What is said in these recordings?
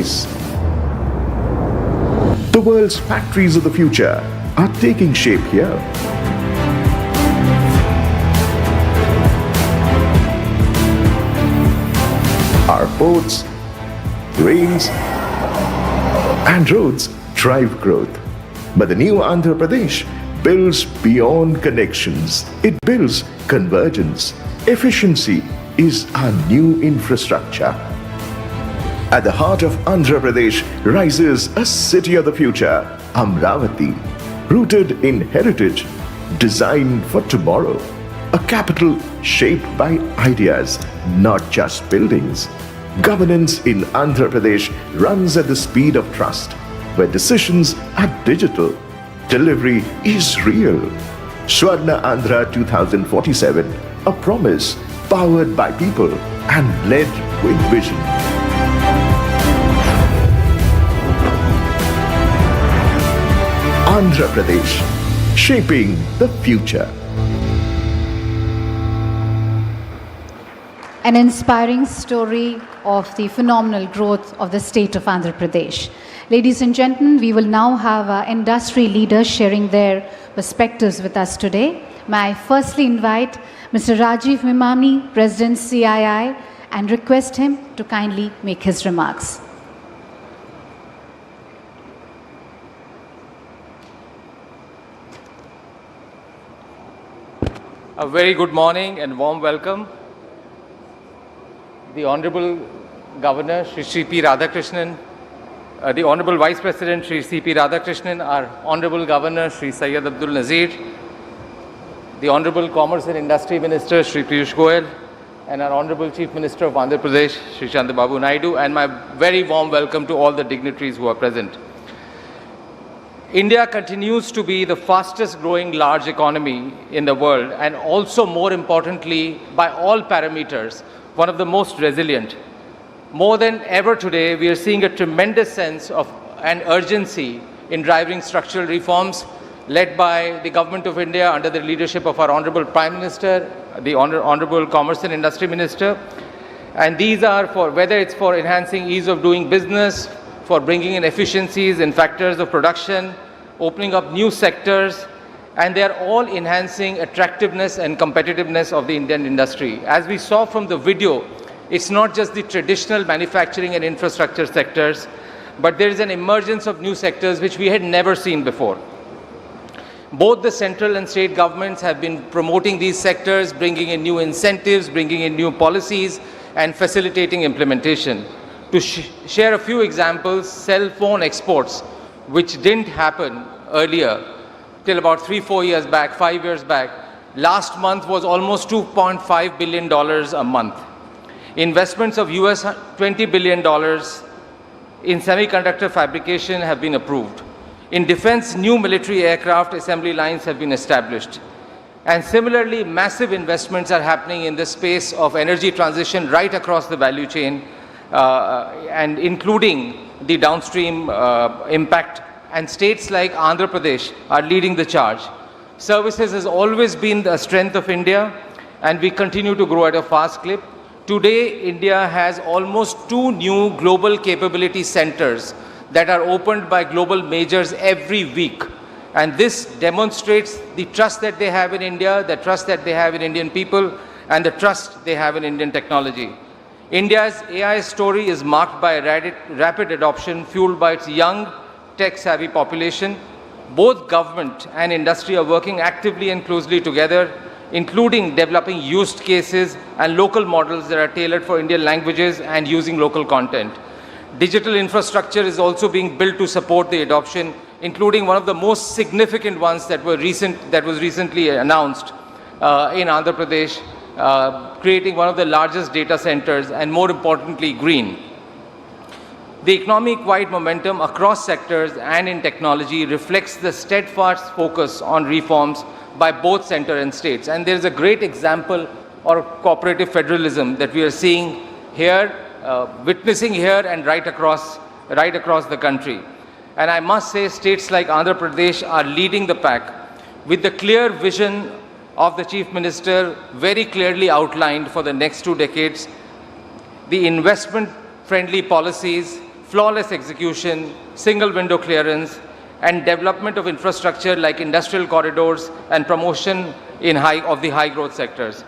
space. The world's factories of the future are taking shape here. Our ports, rails, and roads drive growth. But the new Andhra Pradesh builds beyond connections. It builds convergence. Efficiency is our new infrastructure. At the heart of Andhra Pradesh rises a city of the future, Amravati, rooted in heritage, designed for tomorrow. A capital shaped by ideas, not just buildings. Governance in Andhra Pradesh runs at the speed of trust, where decisions are digital, delivery is real. Swarna Andhra 2047, a promise powered by people and led with vision. Andhra Pradesh, shaping the future. An inspiring story of the phenomenal growth of the state of Andhra Pradesh. Ladies and gentlemen, we will now have our industry leaders sharing their perspectives with us today. May I firstly invite Mr. Rajiv Mimami, President CII, and request him to kindly make his remarks. A very good morning and warm welcome. The Honorable Governor, Shri C.P. Radhakrishnan, the Honorable Vice President, Shri C.P. Radhakrishnan, our Honorable Governor, Shri Syed Abdul Nazir, the Honorable Commerce and Industry Minister, Shri Piyush Goyal, and our Honorable Chief Minister of Andhra Pradesh, Shri Chandrababu Naidu, and my very warm welcome to all the dignitaries who are present. India continues to be the fastest growing large economy in the world, and also more importantly, by all parameters, one of the most resilient. More than ever today, we are seeing a tremendous sense of an urgency in driving structural reforms led by the Government of India under the leadership of our Honorable Prime Minister, the Honorable Commerce and Industry Minister. And these are for, whether it's for enhancing ease of doing business, for bringing in efficiencies in factors of production, opening up new sectors, and they are all enhancing attractiveness and competitiveness of the Indian industry. As we saw from the video, it's not just the traditional manufacturing and infrastructure sectors, but there is an emergence of new sectors which we had never seen before. Both the central and state governments have been promoting these sectors, bringing in new incentives, bringing in new policies, and facilitating implementation. To share a few examples, cell phone exports, which didn't happen earlier, till about 3-4 years back, 5 years back, last month was almost $2.5 billion a month. Investments of US $20 billion in semiconductor fabrication have been approved. In defense, new military aircraft assembly lines have been established. And similarly, massive investments are happening in the space of energy transition right across the value chain, and including the downstream impact. And states like Andhra Pradesh are leading the charge. Services has always been the strength of India, and we continue to grow at a fast clip. Today, India has almost 2 new global capability centers that are opened by global majors every week. And this demonstrates the trust that they have in India, the trust that they have in Indian people, and the trust they have in Indian technology. India's AI story is marked by a rapid adoption fueled by its young, tech-savvy population. Both government and industry are working actively and closely together, including developing use cases and local models that are tailored for Indian languages and using local content. Digital infrastructure is also being built to support the adoption, including one of the most significant ones that was recently announced in Andhra Pradesh, creating one of the largest data centers, and more importantly, green. The economic-wide momentum across sectors and in technology reflects the steadfast focus on reforms by both center and states. And there's a great example of cooperative federalism that we are seeing here, witnessing here and right across the country. And I must say, states like Andhra Pradesh are leading the pack with the clear vision of the Chief Minister very clearly outlined for the next 2 decades, the investment-friendly policies, flawless execution, single window clearance, and development of infrastructure like industrial corridors and promotion of the high growth sectors.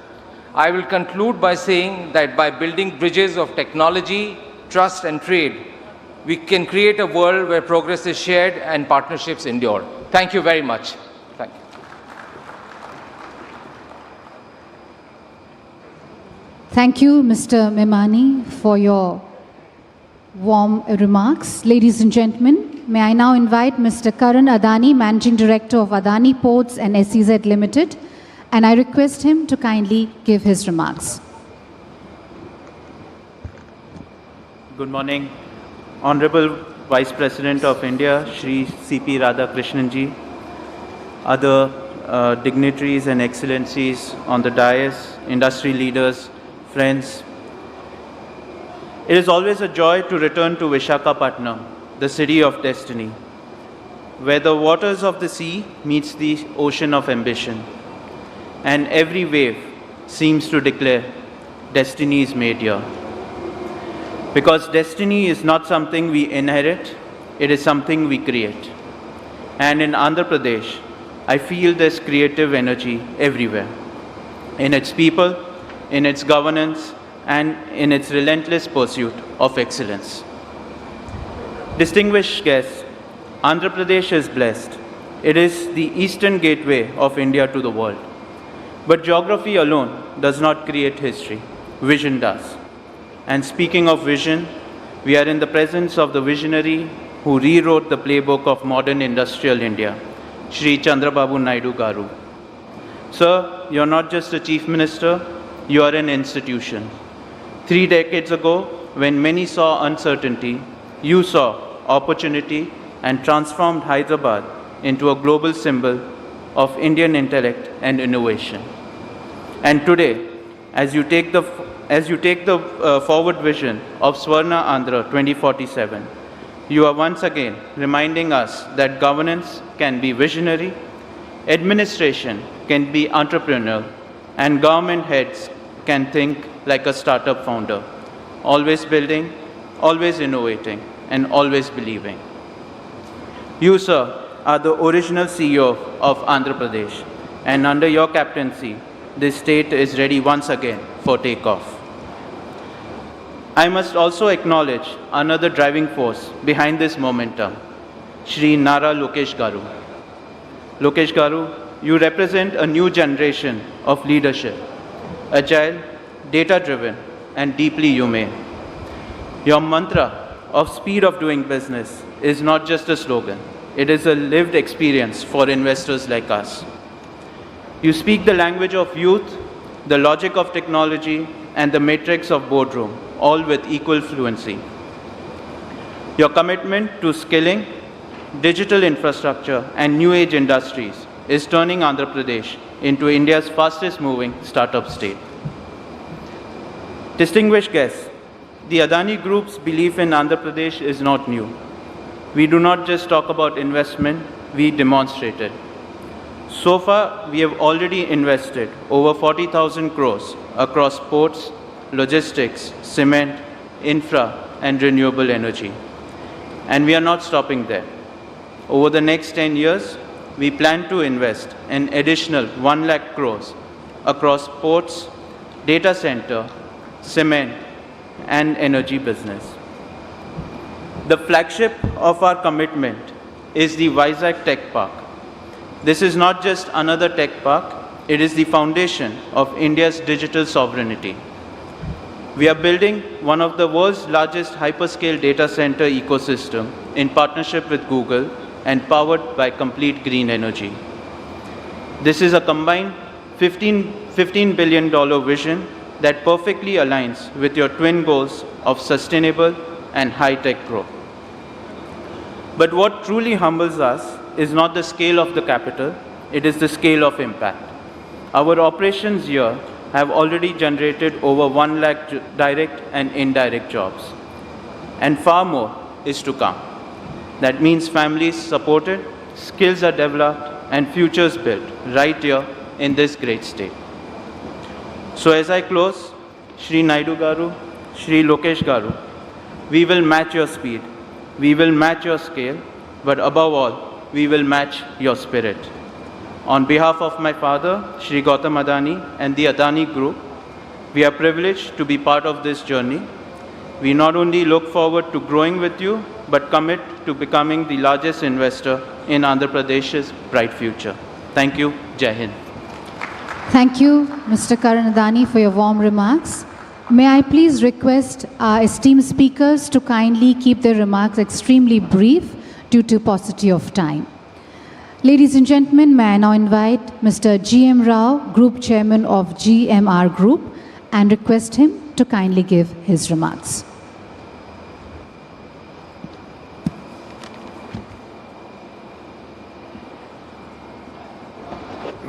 I will conclude by saying that by building bridges of technology, trust, and trade, we can create a world where progress is shared and partnerships endure. Thank you very much. Thank you. Thank you, Mr. Memani, for your warm remarks. Ladies and gentlemen, may I now invite Mr. Karan Adani, Managing Director of Adani Ports and SEZ Limited, and I request him to kindly give his remarks. Good morning. Honorable Vice President of India, Shri C.P. Radhakrishnan-ji, other dignitaries and excellencies on the dais, industry leaders, friends. It is always a joy to return to Visakhapatnam, the city of destiny, where the waters of the sea meets the ocean of ambition, and every wave seems to declare, destiny is made here. Because destiny is not something we inherit, it is something we create. And in Andhra Pradesh, I feel this creative energy everywhere, in its people, in its governance, and in its relentless pursuit of excellence. Distinguished guests, Andhra Pradesh is blessed. It is the eastern gateway of India to the world. But geography alone does not create history, vision does. And speaking of vision, we are in the presence of the visionary who rewrote the playbook of modern industrial India, Shri Chandrababu Naidu Garu. Sir, you're not just a chief minister, you are an institution. 3 decades ago, when many saw uncertainty, you saw opportunity and transformed Hyderabad into a global symbol of Indian intellect and innovation. And today, as you take the forward vision of Swarna Andhra 2047, you are once again reminding us that governance can be visionary, administration can be entrepreneurial, and government heads can think like a startup founder, always building, always innovating, and always believing. You, sir, are the original CEO of Andhra Pradesh, and under your captaincy, this state is ready once again for takeoff. I must also acknowledge another driving force behind this momentum, Shri Nara Lokesh Garu. Lokesh Garu, you represent a new generation of leadership, agile, data-driven, and deeply humane. Your mantra of speed of doing business is not just a slogan, it is a lived experience for investors like us. You speak the language of youth, the logic of technology, and the matrix of boardroom, all with equal fluency. Your commitment to skilling, digital infrastructure, and new age industries is turning Andhra Pradesh into India's fastest moving startup state. Distinguished guests, the Adani Group's belief in Andhra Pradesh is not new. We do not just talk about investment, we demonstrate it. So far, we have already invested over 40,000 crores across ports, logistics, cement, infra, and renewable energy. And we are not stopping there. Over the next 10 years, we plan to invest an additional 1 lakh crores across ports, data center, cement, and energy business. The flagship of our commitment is the Vizag Tech Park. This is not just another tech park, it is the foundation of India's digital sovereignty. We are building one of the world's largest hyperscale data center ecosystem in partnership with Google and powered by complete green energy. This is a combined $15 billion vision that perfectly aligns with your twin goals of sustainable and high-tech growth. But what truly humbles us is not the scale of the capital, it is the scale of impact. Our operations here have already generated over 1 lakh direct and indirect jobs. And far more is to come. That means families supported, skills are developed, and futures built right here in this great state. So as I close, Shri Naidu Garu, Shri Lokesh Garu, we will match your speed We will match your scale, but above all, we will match your spirit. On behalf of my father, Shri Gautam Adani, and the Adani Group, we are privileged to be part of this journey. We not only look forward to growing with you, but commit to becoming the largest investor in Andhra Pradesh's bright future. Thank you. Jai Hind. Thank you, Mr. Karan Adani, for your warm remarks. May I please request our esteemed speakers to kindly keep their remarks extremely brief due to paucity of time. Ladies and gentlemen, may I now invite Mr. G.M. Rao, Group Chairman of GMR Group, and request him to kindly give his remarks.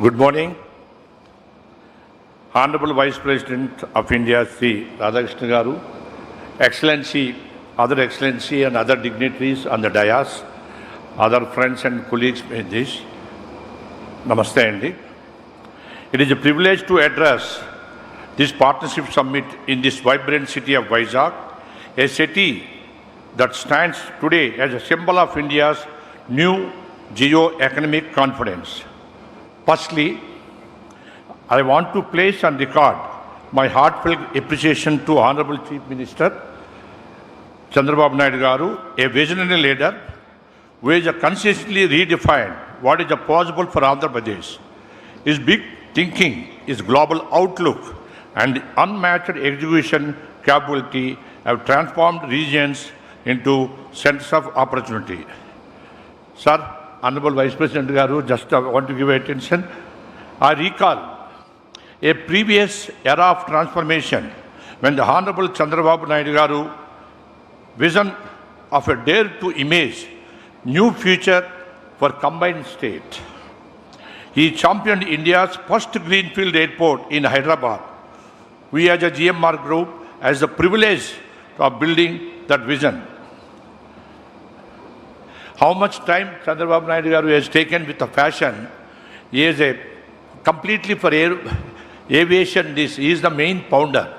Good morning. Honorable Vice President of India, Sri Radhakrishna Garu, Excellency, Other Excellency and other dignitaries on the dais, other friends and colleagues in this, Namaste Andi. It is a privilege to address this partnership summit in this vibrant city of Vizag, a city that stands today as a symbol of India's new geo-economic confidence. Firstly, I want to place on record my heartfelt appreciation to Honorable Chief Minister Chandrababu Naidu Garu, a visionary leader who has consistently redefined what is possible for Andhra Pradesh. His big thinking, his global outlook, and unmatched execution capability have transformed regions into centers of opportunity. Sir, Honorable Vice President Garu, just want to give attention. I recall a previous era of transformation when the Honorable Chandrababu Naidu Garu vision of a dare to image new future for combined state. He championed India's first greenfield airport in Hyderabad. We as a GMR Group has the privilege of building that vision. How much time Chandrababu Naidu Garu has taken with the fashion, he is a completely for aviation, he is the main founder.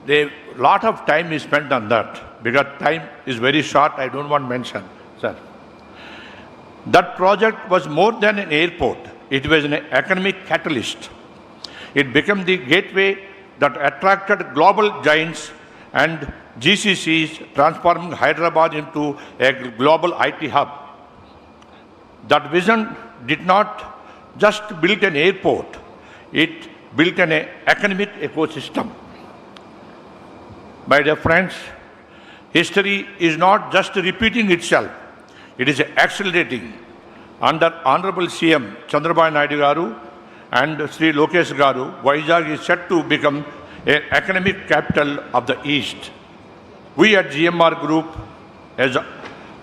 A lot of time is spent on that because time is very short, I don't want to mention, sir. That project was more than an airport, it was an economic catalyst. It became the gateway that attracted global giants and GCCs, transforming Hyderabad into a global IT hub. That vision did not just build an airport, it built an economic ecosystem. My dear friends, history is not just repeating itself, it is accelerating. Under Honorable CM Chandrababu Naidu Garu and Sri Lokesh Garu, Vizag is set to become an economic capital of the East. We at GMR Group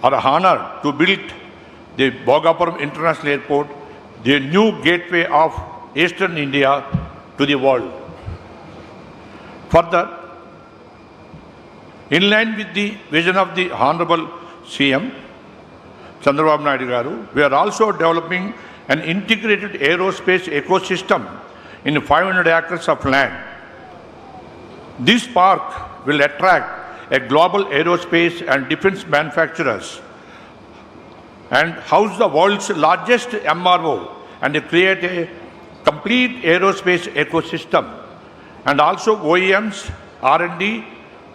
are honored to build the Bhogapuram International Airport, the new gateway of Eastern India to the world. Further, in line with the vision of the Honorable CM Chandrababu Naidu Garu, we are also developing an integrated aerospace ecosystem in 500 acres of land. This park will attract a global aerospace and defense manufacturers and house the world's largest MRO and create a complete aerospace ecosystem and also OEMs, R&D,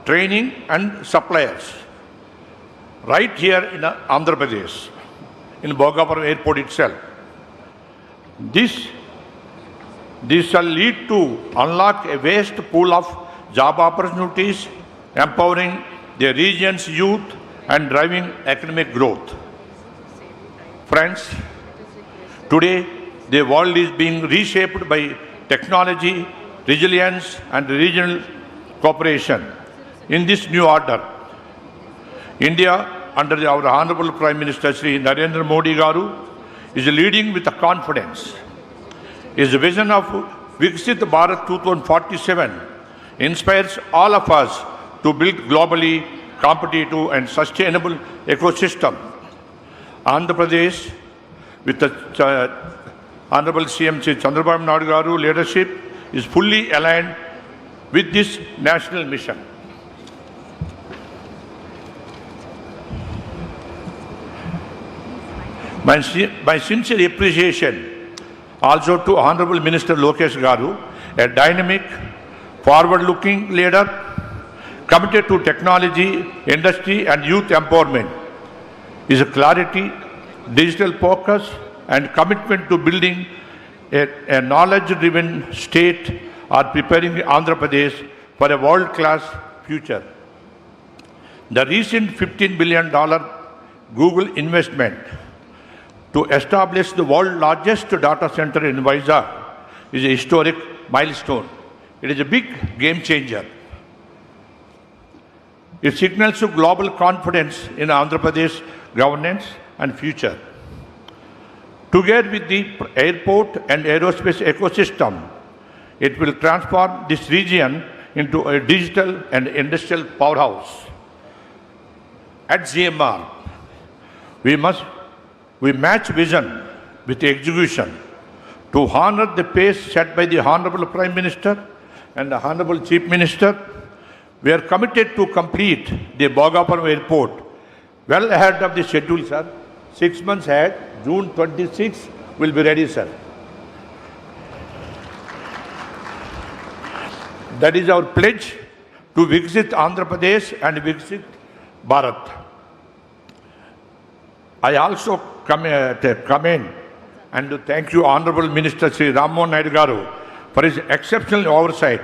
training and suppliers right here in Andhra Pradesh, in Bhogapuram Airport itself. This shall lead to unlock a vast pool of job opportunities, empowering the region's youth and driving economic growth. Friends, today the world is being reshaped by technology, resilience and regional cooperation. In this new order, India, under our Honorable Prime Minister Sri Narendra Modi Garu, is leading with confidence. His vision of Viksit Bharat 2047 inspires all of us to build globally competitive and sustainable ecosystem. Andhra Pradesh, with the Honorable CM Sri Chandrababu Naidu Garu leadership, is fully aligned with this national mission. My sincere appreciation also to Honorable Minister Lokesh Garu, a dynamic, forward-looking leader committed to technology, industry and youth empowerment. His clarity, digital focus and commitment to building a knowledge-driven state are preparing Andhra Pradesh for a world-class future. The recent $15 billion Google investment to establish the world's largest data center in Vizag is a historic milestone. It is a big game changer. It signals to global confidence in Andhra Pradesh governance and future. Together with the airport and aerospace ecosystem, it will transform this region into a digital and industrial powerhouse. At GMR, we match vision with execution to honor the pace set by the Honorable Prime Minister and the Honorable Chief Minister. We are committed to complete the Bhogapuram Airport well ahead of the schedule, sir. 6 months ahead, June 26 will be ready, sir. That is our pledge to visit Andhra Pradesh and visit Bharat. I also come in and to thank you, Honorable Minister Sri Rammohan Naidu Garu, for his exceptional oversight,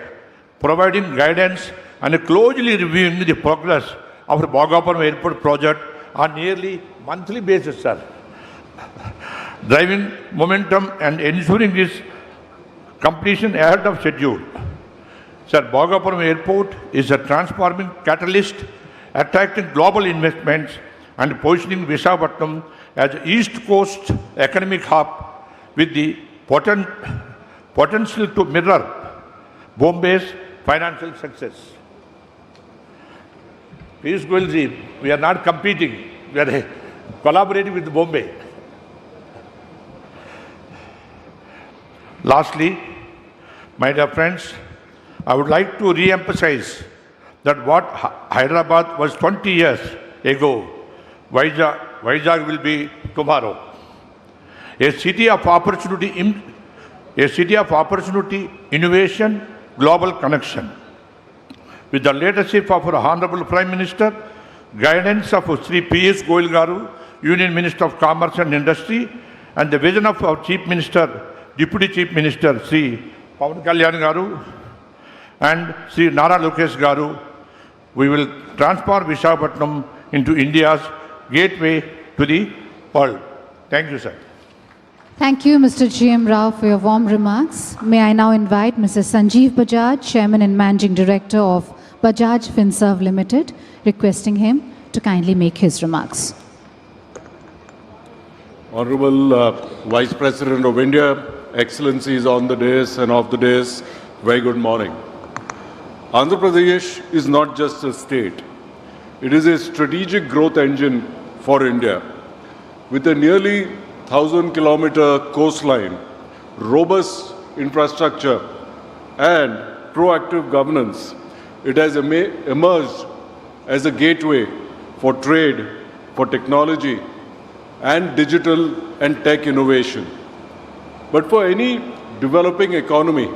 providing guidance and closely reviewing the progress of the Bhogapuram Airport project on nearly monthly basis, sir. Driving momentum and ensuring its completion ahead of schedule. Sir, Bhogapuram Airport is a transforming catalyst, attracting global investments and positioning Visakhapatnam as an East Coast economic hub with the potential to mirror Bombay's financial success. Piyush Goyalji, we are not competing, we are collaborating with Bombay. Lastly, my dear friends, I would like to re-emphasize that what Hyderabad was 20 years ago, Vizag will be tomorrow. A city of opportunity, innovation, global connection. With the leadership of our Honorable Prime Minister, guidance of Sri P.S. Goyal Garu, Union Minister of Commerce and Industry, and the vision of our Chief Minister, Deputy Chief Minister Sri Pawan Kalyan Garu, and Sri Nara Lokesh Garu, we will transform Visakhapatnam into India's gateway to the world. Thank you, sir. Thank you, Mr. G.M. Rao, for your warm remarks. May I now invite Mr. Sanjeev Bajaj, Chairman and Managing Director of Bajaj Finserv Limited, requesting him to kindly make his remarks. Honorable Vice President of India, Excellencies on the dais and off the dais, very good morning. Andhra Pradesh is not just a state. It is a strategic growth engine for India. With a nearly 1,000-kilometer coastline, robust infrastructure and proactive governance, it has emerged as a gateway for trade, for technology and digital and tech innovation. But for any developing economy,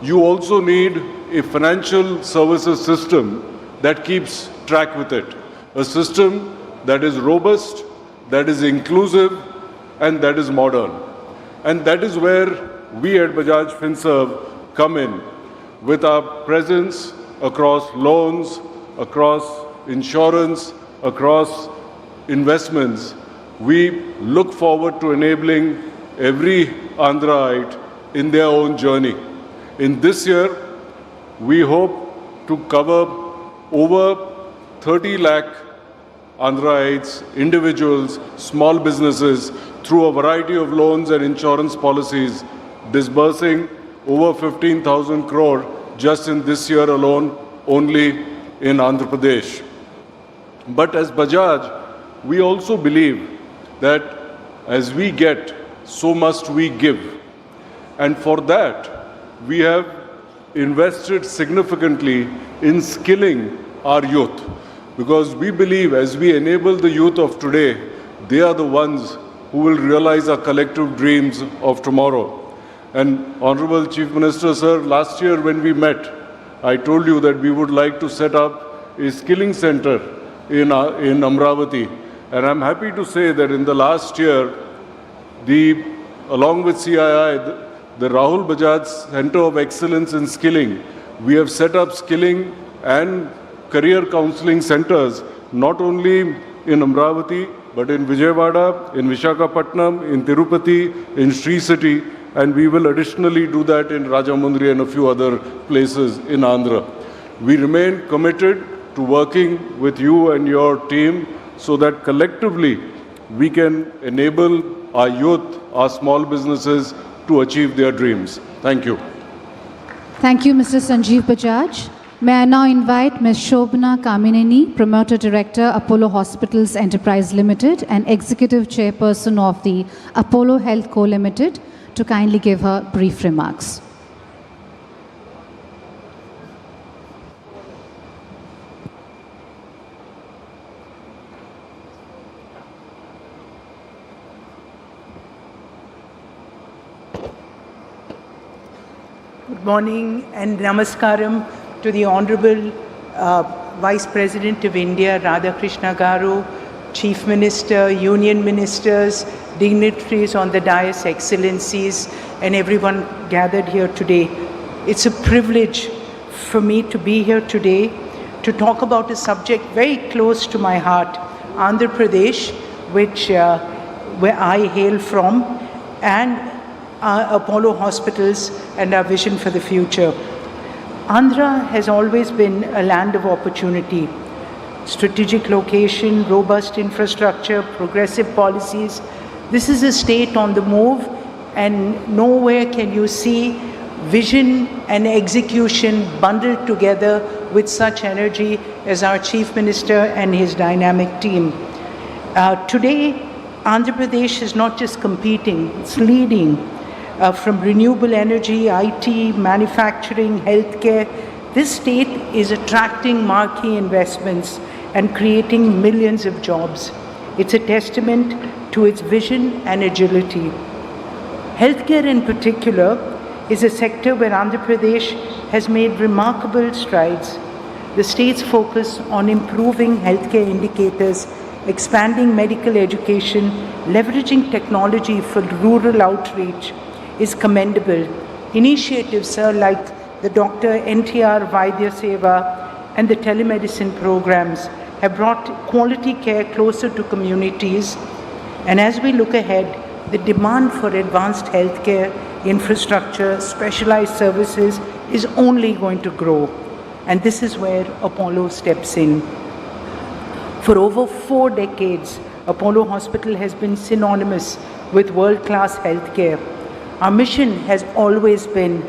you also need a financial services system that keeps track with it. A system that is robust, that is inclusive, and that is modern. And that is where we at Bajaj Finserv come in with our presence across loans, across insurance, across investments. We look forward to enabling every Andhraite in their own journey. In this year, we hope to cover over 30 lakh Andhraites, individuals, small businesses through a variety of loans and insurance policies, disbursing over 15,000 crore just in this year alone, only in Andhra Pradesh. But as Bajaj, we also believe that as we get, so must we give. And for that, we have invested significantly in skilling our youth. Because we believe as we enable the youth of today, they are the ones who will realize our collective dreams of tomorrow. And Honorable Chief Minister, sir, last year when we met, I told you that we would like to set up a skilling center in Amravati. And I'm happy to say that in the last year, along with CII, the Rahul Bajaj Center of Excellence in Skilling, we have set up skilling and career counseling centers, not only in Amravati, but in Vijayawada, in Visakhapatnam, in Tirupati, in Sri City, and we will additionally do that in Rajamundry and a few other places in Andhra. We remain committed to working with you and your team so that collectively we can enable our youth, our small businesses to achieve their dreams. Thank you. Thank you, Mr. Sanjeev Bajaj. May I now invite Ms. Shobhana Kamineni, Promoter Director, Apollo Hospitals Enterprise Limited and Executive Chairperson of the Apollo Health Co. Limited, to kindly give her brief remarks. Good morning and namaskaram to the Honorable Vice President of India, Radhakrishna Garu, Chief Minister, Union Ministers, dignitaries on the dais, excellencies, and everyone gathered here today. It's a privilege for me to be here today to talk about a subject very close to my heart, Andhra Pradesh, where I hail from, and Apollo Hospitals and our vision for the future. Andhra has always been a land of opportunity. Strategic location, robust infrastructure, progressive policies. This is a state on the move, and nowhere can you see vision and execution bundled together with such energy as our Chief Minister and his dynamic team. Today, Andhra Pradesh is not just competing, it's leading. From renewable energy, IT, manufacturing, healthcare, this state is attracting marquee investments and creating millions of jobs. It's a testament to its vision and agility. Healthcare in particular is a sector where Andhra Pradesh has made remarkable strides. The state's focus on improving healthcare indicators, expanding medical education, leveraging technology for rural outreach is commendable. Initiatives like the Dr. NTR Vaidya Seva and the telemedicine programs have brought quality care closer to communities. And as we look ahead, the demand for advanced healthcare, infrastructure, specialized services is only going to grow. And this is where Apollo steps in. For over 4 decades, Apollo Hospital has been synonymous with world-class healthcare. Our mission has always been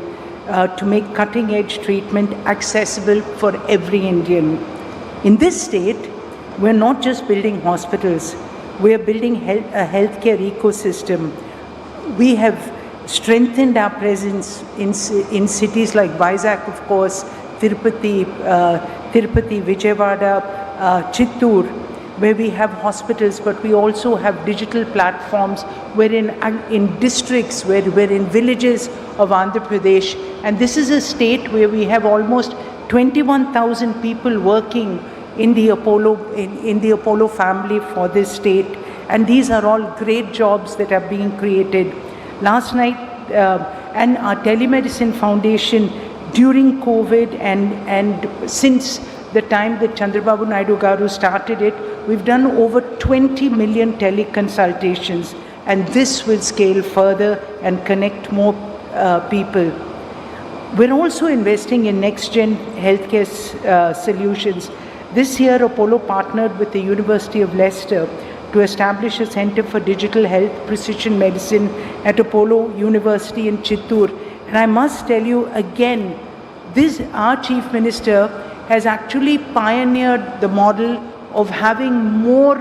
to make cutting-edge treatment accessible for every Indian. In this state, we're not just building hospitals, we're building a healthcare ecosystem. We have strengthened our presence in cities like Vizag, of course, Tirupati, Vijayawada, Chittur, where we have hospitals, but we also have digital platforms. We're in districts, we're in villages of Andhra Pradesh. And this is a state where we have almost 21,000 people working in the Apollo family for this state. And these are all great jobs that are being created. Last night, and our telemedicine foundation during COVID and since the time that Chandrababu Naidu Garu started it, we've done over 20 million teleconsultations, and this will scale further and connect more people. We're also investing in next-gen healthcare solutions. This year, Apollo partnered with the University of Leicester to establish a Center for Digital Health Precision Medicine at Apollo University in Chittur. And I must tell you again, our Chief Minister has actually pioneered the model of having more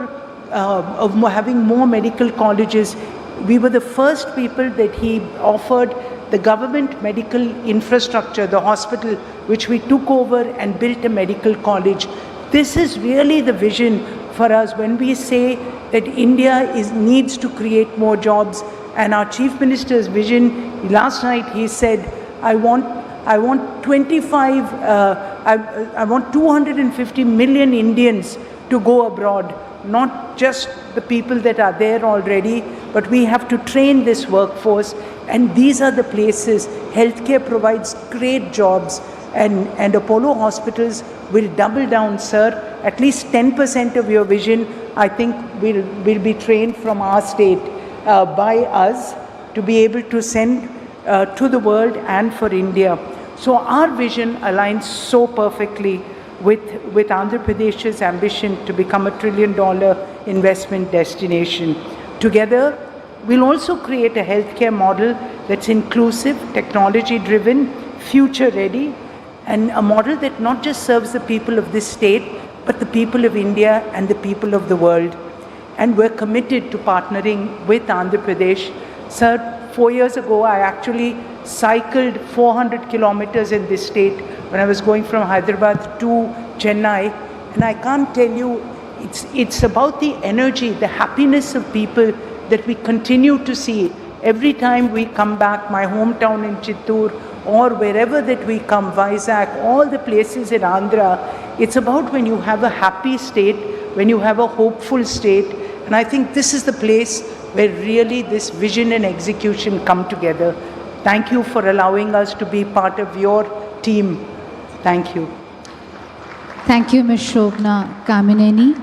medical colleges. We were the first people that he offered the government medical infrastructure, the hospital, which we took over and built a medical college. This is really the vision for us when we say that India needs to create more jobs. And our Chief Minister's vision, last night he said, I want 250 million Indians to go abroad, not just the people that are there already, but we have to train this workforce. And these are the places. Healthcare provides great jobs, and Apollo hospitals will double down, sir. At least 10% of your vision, I think, will be trained from our state by us to be able to send to the world and for India. So our vision aligns so perfectly with Andhra Pradesh's ambition to become $1 trillion investment destination. Together, we'll also create a healthcare model that's inclusive, technology-driven, future-ready, and a model that not just serves the people of this state, but the people of India and the people of the world. And we're committed to partnering with Andhra Pradesh. Sir, 4 years ago, I actually cycled 400 kilometers in this state when I was going from Hyderabad to Chennai. And I can't tell you, it's about the energy, the happiness of people that we continue to see. Every time we come back, my hometown in Chittoor, or wherever that we come, Vizag, all the places in Andhra, it's about when you have a happy state, when you have a hopeful state. And I think this is the place where really this vision and execution come together. Thank you for allowing us to be part of your team. Thank you. Thank you, Ms. Shobna Kamineni.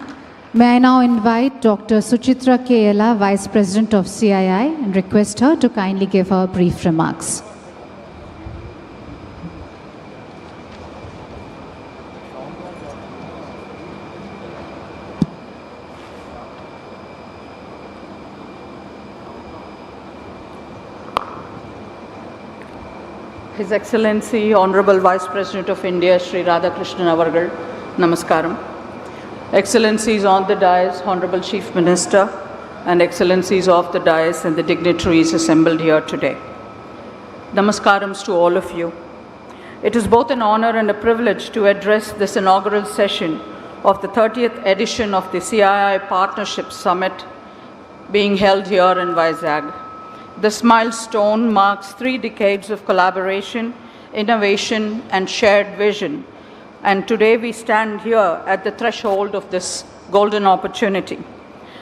May I now invite Dr. Suchitra Kela, Vice President of CII, and request her to kindly give her brief remarks. His Excellency, Honorable Vice President of India, Sri Radhakrishnan Avargal, Namaskaram. Excellencies on the dais, Honorable Chief Minister, and Excellencies off the dais and the dignitaries assembled here today. Namaskarams to all of you. It is both an honor and a privilege to address this inaugural session of the 30th edition of the CII Partnership Summit being held here in Vizag. This milestone marks 3 decades of collaboration, innovation, and shared vision. And today we stand here at the threshold of this golden opportunity.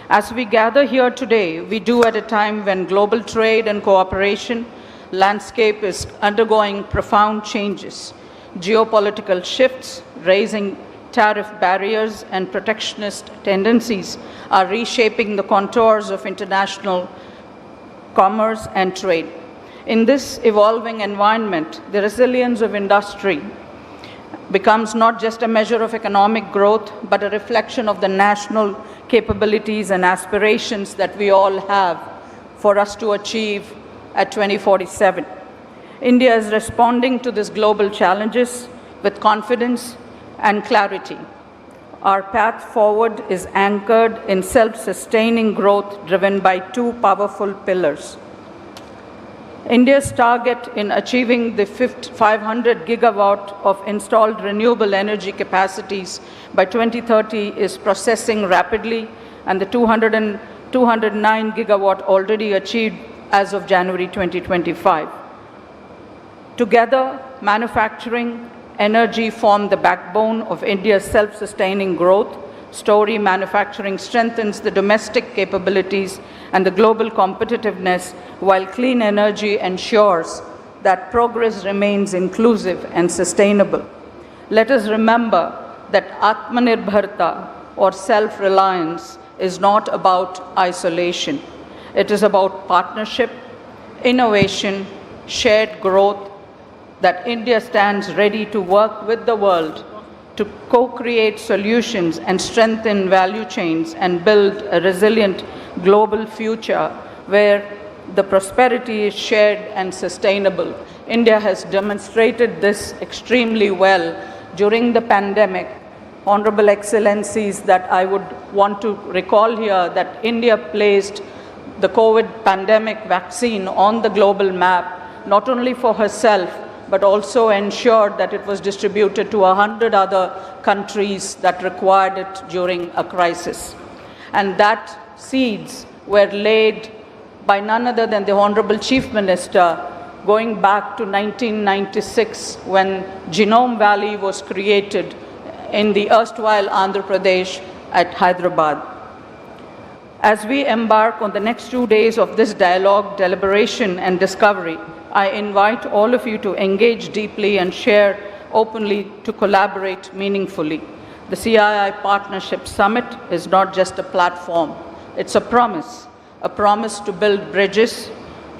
As we gather here today, we do at a time when global trade and cooperation landscape is undergoing profound changes. Geopolitical shifts, raising tariff barriers, and protectionist tendencies are reshaping the contours of international commerce and trade. In this evolving environment, the resilience of industry becomes not just a measure of economic growth, but a reflection of the national capabilities and aspirations that we all have for us to achieve at 2047. India is responding to these global challenges with confidence and clarity. Our path forward is anchored in self-sustaining growth driven by 2 powerful pillars. India's target in achieving the 500 gigawatt of installed renewable energy capacities by 2030 is processing rapidly, and the 209 gigawatt already achieved as of January 2025. Together, manufacturing, energy form the backbone of India's self-sustaining growth story. Manufacturing strengthens the domestic capabilities and the global competitiveness, while clean energy ensures that progress remains inclusive and sustainable. Let us remember that Atmanirbharta, or self-reliance, is not about isolation. It is about partnership, innovation, shared growth, that India stands ready to work with the world to co-create solutions and strengthen value chains and build a resilient global future where the prosperity is shared and sustainable. India has demonstrated this extremely well during the pandemic. Honorable Excellencies, that I would want to recall here that India placed the COVID pandemic vaccine on the global map, not only for herself, but also ensured that it was distributed to 100 other countries that required it during a crisis. And that seeds were laid by none other than the Honorable Chief Minister going back to 1996 when Genome Valley was created in the erstwhile Andhra Pradesh at Hyderabad. As we embark on the next 2 days of this dialogue, deliberation, and discovery, I invite all of you to engage deeply and share openly to collaborate meaningfully. The CII Partnership Summit is not just a platform, it's a promise to build bridges,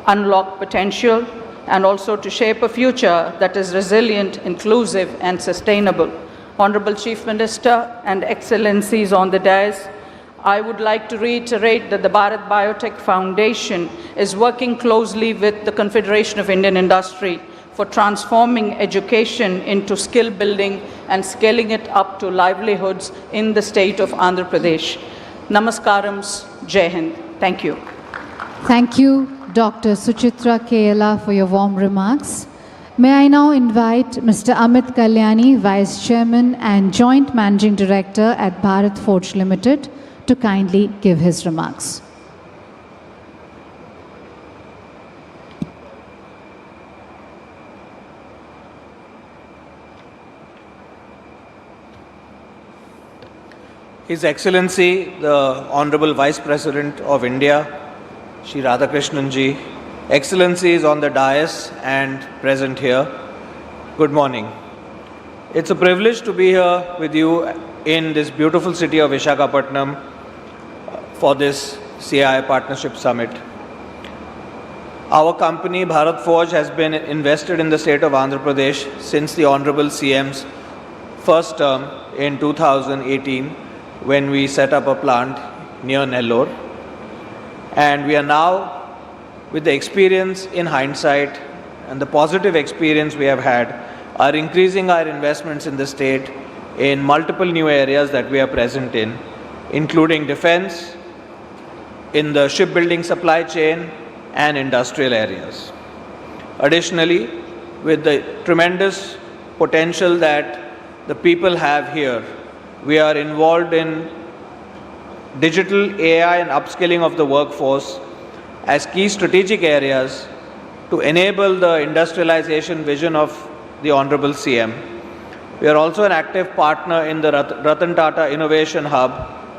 unlock potential, and also to shape a future that is resilient, inclusive, and sustainable. Honorable Chief Minister and Excellencies on the dais, I would like to reiterate that the Bharat Biotech Foundation is working closely with the Confederation of Indian Industry for transforming education into skill building and scaling it up to livelihoods in the state of Andhra Pradesh. Namaskarams, Jai Hind. Thank you. Thank you, Dr. Suchitra Kela, for your warm remarks. May I now invite Mr. Amit Kalyani, Vice Chairman and Joint Managing Director at Bharat Forge Limited, to kindly give his remarks. His Excellency, the Honorable Vice President of India, Shri Radhakrishnan Ji, Excellencies on the dais and present here, good morning. It's a privilege to be here with you in this beautiful city of Visakhapatnam for this CII Partnership Summit. Our company, Bharat Forge, has been invested in the state of Andhra Pradesh since the Honorable CM's first term in 2018, when we set up a plant near Nellore. And we are now, with the experience in hindsight and the positive experience we have had, are increasing our investments in the state in multiple new areas that we are present in, including defense, in the shipbuilding supply chain, and industrial areas. Additionally, with the tremendous potential that the people have here, we are involved in digital AI and upskilling of the workforce as key strategic areas to enable the industrialization vision of the Honorable CM. We are also an active partner in the Ratan Tata Innovation Hub,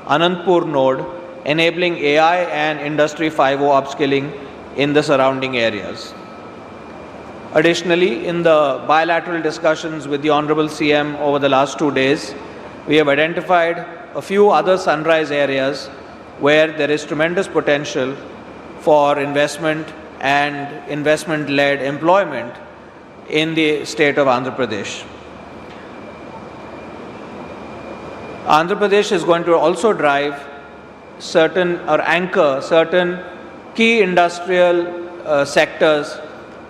Anandpur node, enabling AI and Industry 5.0 upskilling in the surrounding areas. Additionally, in the bilateral discussions with the Honorable CM over the last 2 days, we have identified a few other sunrise areas where there is tremendous potential for investment and investment-led employment in the state of Andhra Pradesh. Andhra Pradesh is going to also drive certain or anchor certain key industrial sectors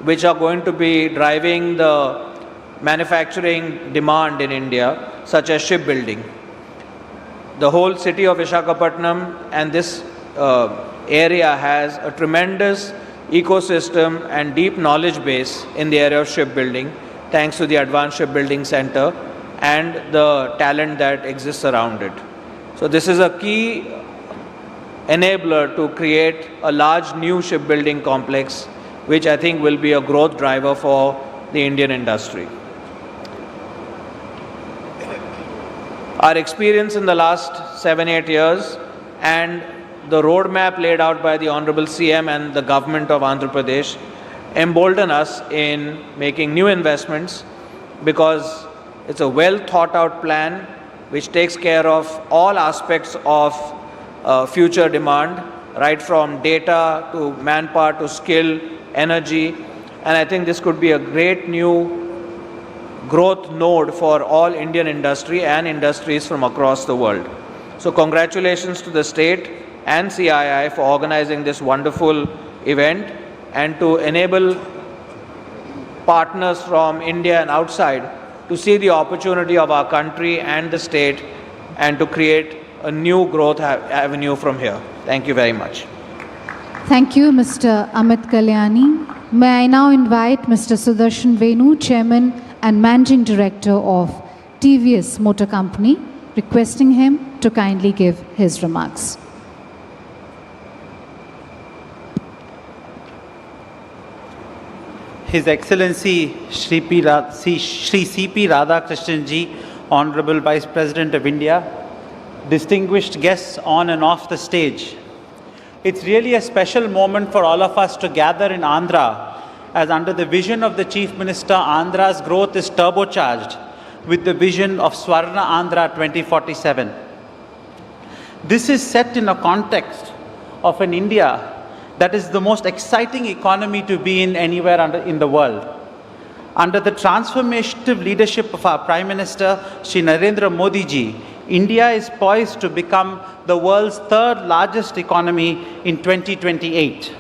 which are going to be driving the manufacturing demand in India, such as shipbuilding. The whole city of Visakhapatnam and this area has a tremendous ecosystem and deep knowledge base in the area of shipbuilding, thanks to the Advanced Shipbuilding Center and the talent that exists around it. So this is a key enabler to create a large new shipbuilding complex, which I think will be a growth driver for the Indian industry. Our experience in the last 7-8 years and the roadmap laid out by the Honorable CM and the government of Andhra Pradesh embolden us in making new investments, because it's a well thought out plan which takes care of all aspects of future demand, right from data to manpower to skill, energy, and I think this could be a great new growth node for all Indian industry and industries from across the world. So congratulations to the state and CII for organizing this wonderful event and to enable partners from India and outside to see the opportunity of our country and the state and to create a new growth avenue from here. Thank you very much. Thank you, Mr. Amit Kalyani. May I now invite Mr. Sudarshan Venu, Chairman and Managing Director of TVS Motor Company, requesting him to kindly give his remarks. His Excellency Shri C.P. Radhakrishnan Ji, Honorable Vice President of India, distinguished guests on and off the stage. It's really a special moment for all of us to gather in Andhra, as under the vision of the Chief Minister, Andhra's growth is turbocharged with the vision of Swarna Andhra 2047. This is set in a context of an India that is the most exciting economy to be in anywhere in the world. Under the transformative leadership of our Prime Minister, Shri Narendra Modi Ji, India is poised to become the world's third largest economy in 2028.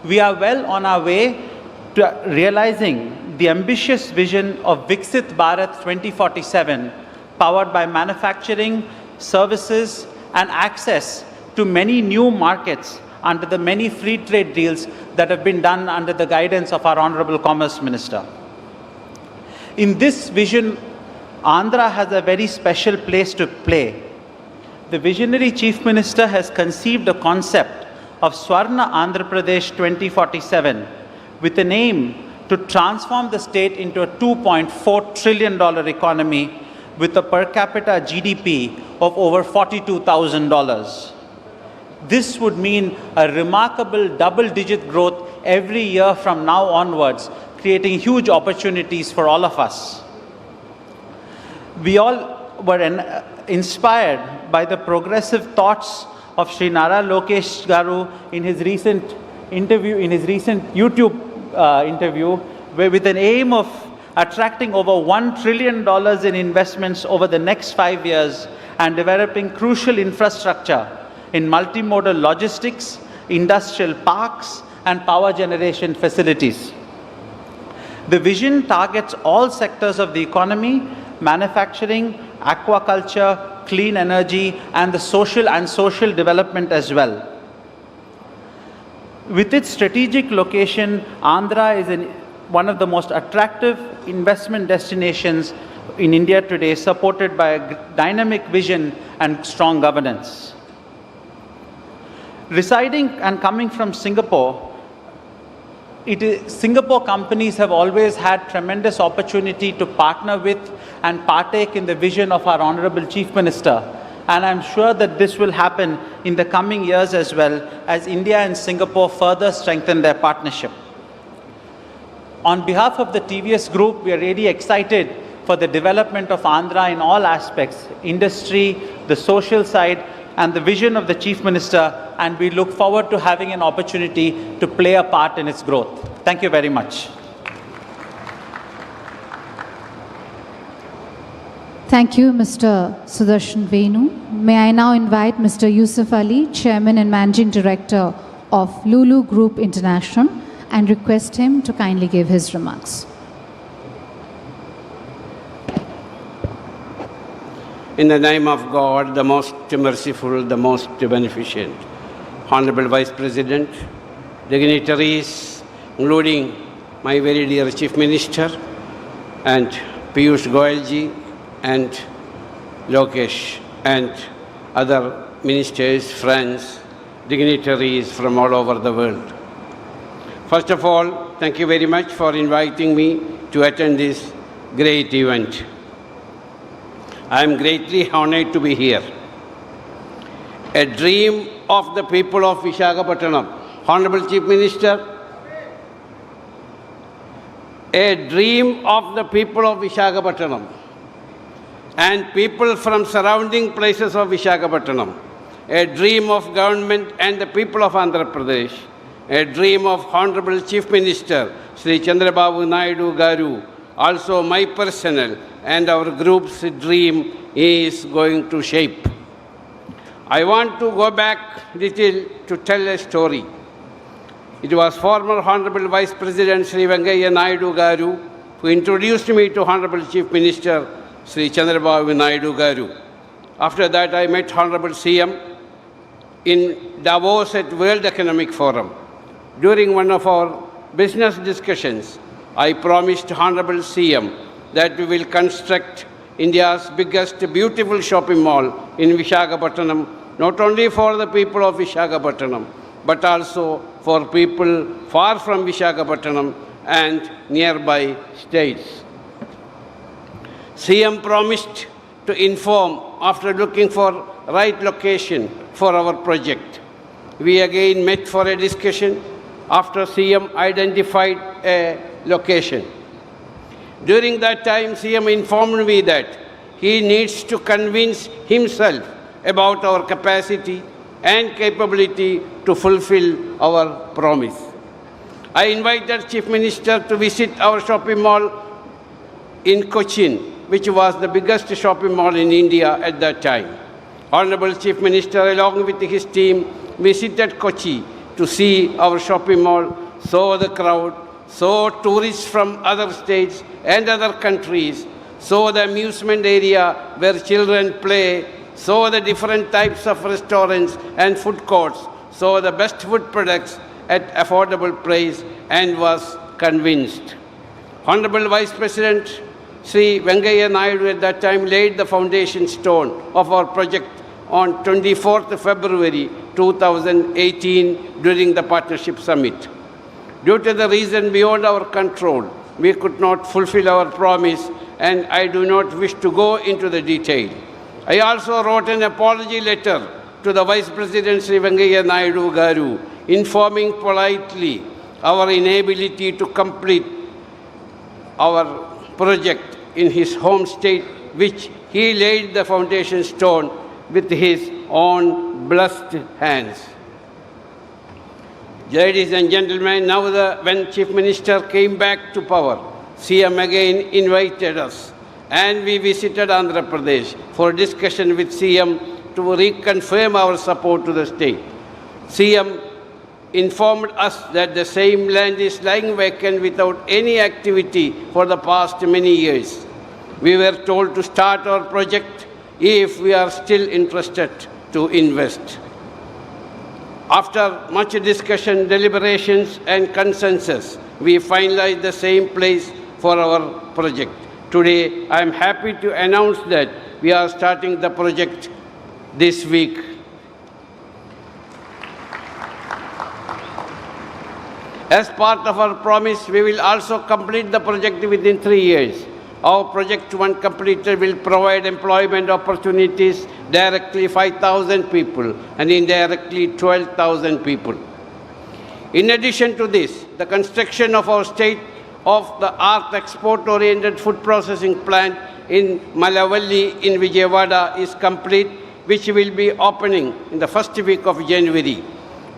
We are well on our way to realizing the ambitious vision of Viksit Bharat 2047, powered by manufacturing, services, and access to many new markets under the many free trade deals that have been done under the guidance of our Honorable Commerce Minister. In this vision, Andhra has a very special place to play. The visionary Chief Minister has conceived a concept of Swarna Andhra Pradesh 2047 with an aim to transform the state into a $2.4 trillion economy with a per capita GDP of over $42,000. This would mean a remarkable double-digit growth every year from now onwards, creating huge opportunities for all of us. We all were inspired by the progressive thoughts of Sri Nara Lokesh Garu in his recent YouTube interview, where with an aim of attracting over $1 trillion in investments over the next 5 years and developing crucial infrastructure in multimodal logistics, industrial parks, and power generation facilities. The vision targets all sectors of the economy: manufacturing, aquaculture, clean energy, and the social development as well. With its strategic location, Andhra is one of the most attractive investment destinations in India today, supported by a dynamic vision and strong governance. Residing and coming from Singapore, Singapore companies have always had tremendous opportunity to partner with and partake in the vision of our Honorable Chief Minister. And I'm sure that this will happen in the coming years as well, as India and Singapore further strengthen their partnership. On behalf of the TVS Group, we are really excited for the development of Andhra in all aspects: industry, the social side, and the vision of the Chief Minister, and we look forward to having an opportunity to play a part in its growth. Thank you very much. Thank you, Mr. Sudarshan Venu. May I now invite Mr. Yusuf Ali, Chairman and Managing Director of Lulu Group International, and request him to kindly give his remarks. In the name of God, the most merciful, the most beneficent, Honorable Vice President, dignitaries, including my very dear Chief Minister, and Piyush Goyal ji, and Lokesh, and other ministers, friends, dignitaries from all over the world. First of all, thank you very much for inviting me to attend this great event. I am greatly honored to be here. A dream of the people of Visakhapatnam. Honorable Chief Minister, a dream of the people of Visakhapatnam and people from surrounding places of Visakhapatnam. A dream of government and the people of Andhra Pradesh. A dream of Honorable Chief Minister, Sri Chandrababu Naidu Garu. Also my personal and our group's dream is going to shape. I want to go back little to tell a story. It was former Honorable Vice President Sri Venkaiah Naidu Garu who introduced me to Honorable Chief Minister Sri Chandrababu Naidu Garu. After that, I met Honorable CM in Davos at World Economic Forum. During one of our business discussions, I promised Honorable CM that we will construct India's biggest beautiful shopping mall in Visakhapatnam, not only for the people of Visakhapatnam, but also for people far from Visakhapatnam and nearby states. CM promised to inform after looking for right location for our project. We again met for a discussion after CM identified a location. During that time, CM informed me that he needs to convince himself about our capacity and capability to fulfill our promise. I invited Chief Minister to visit our shopping mall in Cochin, which was the biggest shopping mall in India at that time. Honorable Chief Minister, along with his team, visited Kochi to see our shopping mall, saw the crowd, saw tourists from other states and other countries, saw the amusement area where children play, saw the different types of restaurants and food courts, saw the best food products at affordable price, and was convinced. Honorable Vice President Sri Venkaiah Naidu at that time laid the foundation stone of our project on 24th February 2018 during the Partnership Summit. Due to the reason beyond our control, we could not fulfill our promise, and I do not wish to go into the detail. I also wrote an apology letter to the Vice President Sri Venkaiah Naidu Garu, informing politely our inability to complete our project in his home state, which he laid the foundation stone with his own blessed hands. Ladies and gentlemen, now when Chief Minister came back to power, CM again invited us, and we visited Andhra Pradesh for discussion with CM to reconfirm our support to the state. CM informed us that the same land is lying vacant without any activity for the past many years. We were told to start our project if we are still interested to invest. After much discussion, deliberations, and consensus, we finalized the same place for our project. Today, I am happy to announce that we are starting the project this week. As part of our promise, we will also complete the project within 3 years. Our project, when completed, will provide employment opportunities directly 5,000 people and indirectly 12,000 people. In addition to this, the construction of our state-of-the-art export-oriented food processing plant in Malavalli in Vijayawada is complete, which will be opening in the first week of January.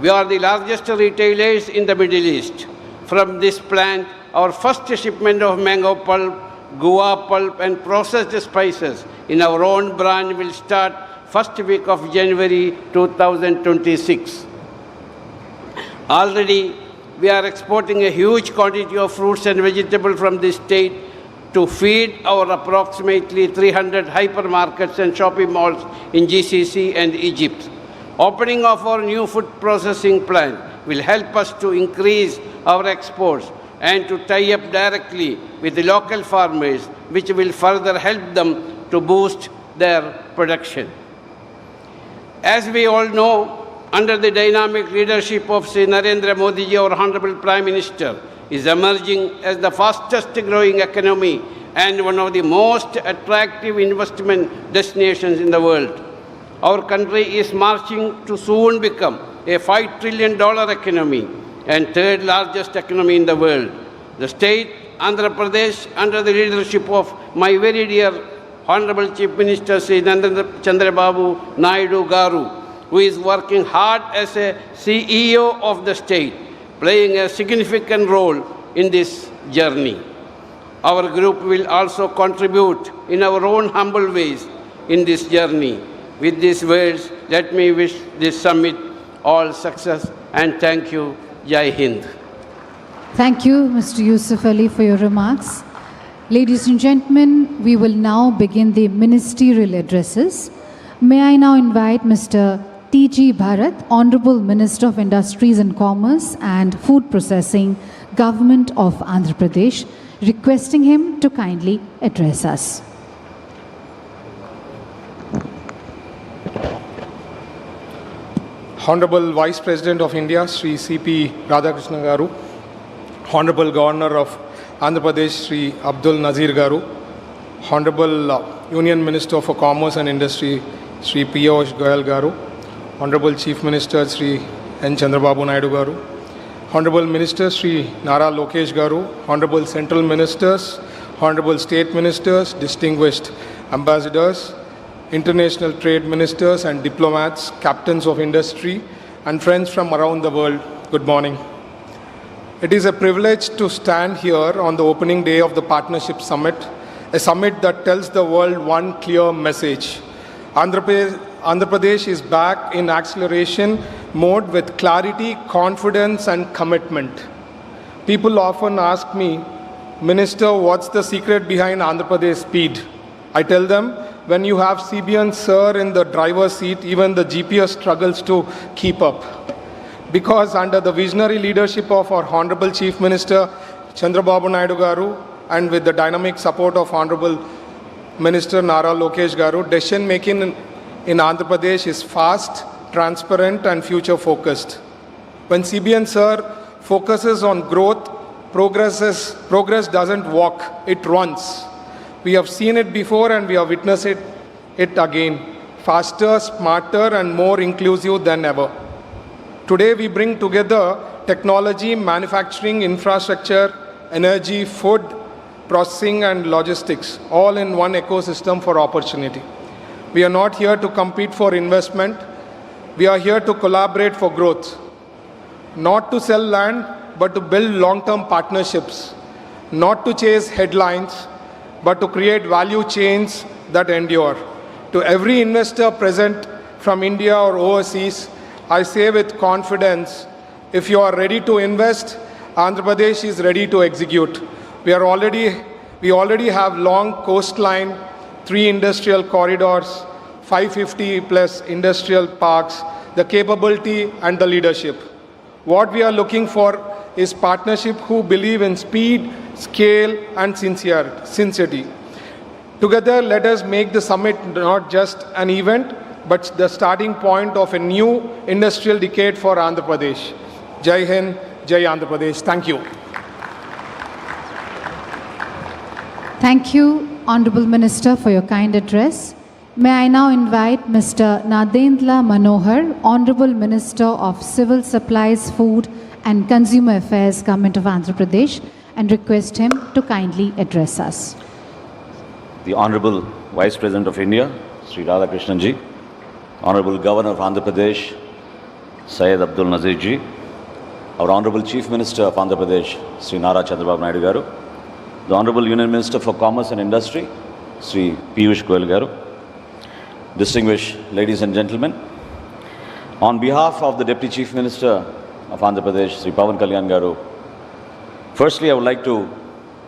We are the largest retailers in the Middle East. From this plant, our first shipment of mango pulp, guava pulp, and processed spices in our own brand will start first week of January 2026. Already, we are exporting a huge quantity of fruits and vegetables from this state to feed our approximately 300 hypermarkets and shopping malls in GCC and Egypt. Opening of our new food processing plant will help us to increase our exports and to tie up directly with the local farmers, which will further help them to boost their production. As we all know, under the dynamic leadership of Sri Narendra Modi ji, our Honorable Prime Minister, is emerging as the fastest growing economy and one of the most attractive investment destinations in the world. Our country is marching to soon become a $5 trillion economy and third largest economy in the world. The state, Andhra Pradesh, under the leadership of my very dear Honorable Chief Minister Sri Chandrababu Naidu Garu, who is working hard as a CEO of the state, playing a significant role in this journey. Our group will also contribute in our own humble ways in this journey. With these words, let me wish this summit all success and thank you. Jai Hind. Thank you, Mr. Yusuf Ali, for your remarks. Ladies and gentlemen, we will now begin the ministerial addresses. May I now invite Mr. T.G. Bharat, Honorable Minister of Industries and Commerce and Food Processing, Government of Andhra Pradesh, requesting him to kindly address us. Honorable Vice President of India, Sri C.P. Radhakrishnan Garu, Honorable Governor of Andhra Pradesh, Sri Abdul Nazir Garu, Honorable Union Minister for Commerce and Industry, Sri Piyush Goyal Garu, Honorable Chief Minister, Sri N. Chandrababu Naidu Garu, Honorable Minister, Sri Nara Lokesh Garu, Honorable Central Ministers, Honorable State Ministers, distinguished ambassadors, international trade ministers and diplomats, captains of industry, and friends from around the world, good morning. It is a privilege to stand here on the opening day of the Partnership Summit, a summit that tells the world one clear message. Andhra Pradesh is back in acceleration mode with clarity, confidence, and commitment. People often ask me, Minister, what's the secret behind Andhra Pradesh speed? I tell them, when you have CBN Sir in the driver's seat, even the GPS struggles to keep up. Because under the visionary leadership of our Honorable Chief Minister, Chandrababu Naidu Garu, and with the dynamic support of Honorable Minister Nara Lokesh Garu, decision making in Andhra Pradesh is fast, transparent, and future focused. When CBN Sir focuses on growth, progress doesn't walk, it runs. We have seen it before and we have witnessed it again. Faster, smarter, and more inclusive than ever. Today we bring together technology, manufacturing, infrastructure, energy, food, processing, and logistics, all in one ecosystem for opportunity. We are not here to compete for investment. We are here to collaborate for growth. Not to sell land, but to build long-term partnerships. Not to chase headlines, but to create value chains that endure. To every investor present from India or overseas, I say with confidence, if you are ready to invest, Andhra Pradesh is ready to execute. We already have long coastline, 3 industrial corridors, 550 plus industrial parks, the capability and the leadership. What we are looking for is partnership who believe in speed, scale, and sincerity. Together, let us make the summit not just an event, but the starting point of a new industrial decade for Andhra Pradesh. Jai Hind, Jai Andhra Pradesh. Thank you. Thank you, Honorable Minister, for your kind address. May I now invite Mr. Nadendra Manohar, Honorable Minister of Civil Supplies, Food and Consumer Affairs, Government of Andhra Pradesh, and request him to kindly address us. The Honorable Vice President of India, Sri Radhakrishnan Ji, Honorable Governor of Andhra Pradesh, Syed Abdul Nazir Ji, our Honorable Chief Minister of Andhra Pradesh, Sri Nara Chandrababu Naidu Garu, the Honorable Union Minister for Commerce and Industry, Sri Piyush Goyal Garu, distinguished ladies and gentlemen, on behalf of the Deputy Chief Minister of Andhra Pradesh, Sri Pawan Kalyan Garu, firstly, I would like to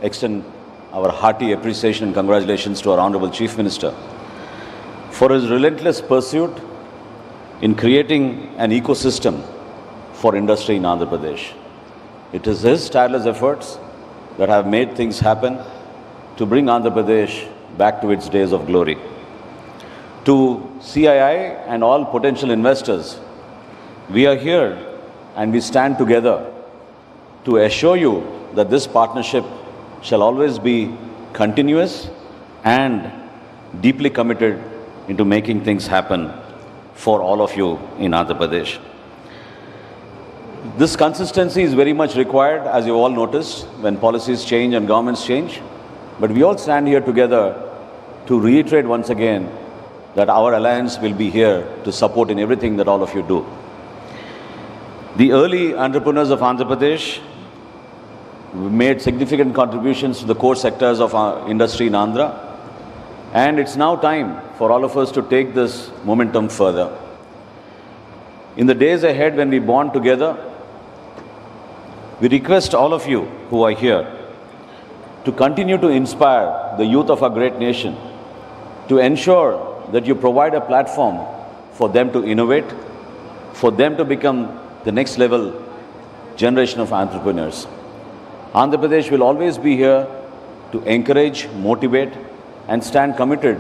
extend our hearty appreciation and congratulations to our Honorable Chief Minister for his relentless pursuit in creating an ecosystem for industry in Andhra Pradesh. It is his tireless efforts that have made things happen to bring Andhra Pradesh back to its days of glory. To CII and all potential investors, we are here and we stand together to assure you that this partnership shall always be continuous and deeply committed into making things happen for all of you in Andhra Pradesh. This consistency is very much required, as you all noticed, when policies change and governments change. But we all stand here together to reiterate once again that our alliance will be here to support in everything that all of you do. The early entrepreneurs of Andhra Pradesh made significant contributions to the core sectors of our industry in Andhra, and it's now time for all of us to take this momentum further. In the days ahead when we bond together, we request all of you who are here to continue to inspire the youth of our great nation, to ensure that you provide a platform for them to innovate, for them to become the next level generation of entrepreneurs. Andhra Pradesh will always be here to encourage, motivate, and stand committed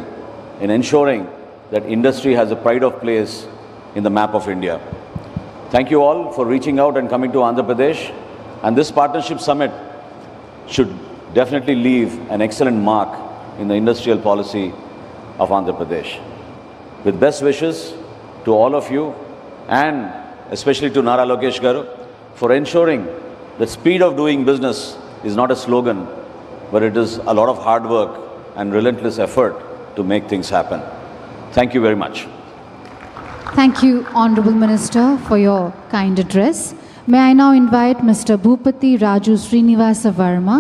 in ensuring that industry has a pride of place in the map of India. Thank you all for reaching out and coming to Andhra Pradesh. And this partnership summit should definitely leave an excellent mark in the industrial policy of Andhra Pradesh. With best wishes to all of you, and especially to Nara Lokesh Garu, for ensuring that speed of doing business is not a slogan, but it is a lot of hard work and relentless effort to make things happen. Thank you very much. Thank you, Honourable Minister, for your kind address. May I now invite Mr. Bhupati Raju Srinivasa Verma,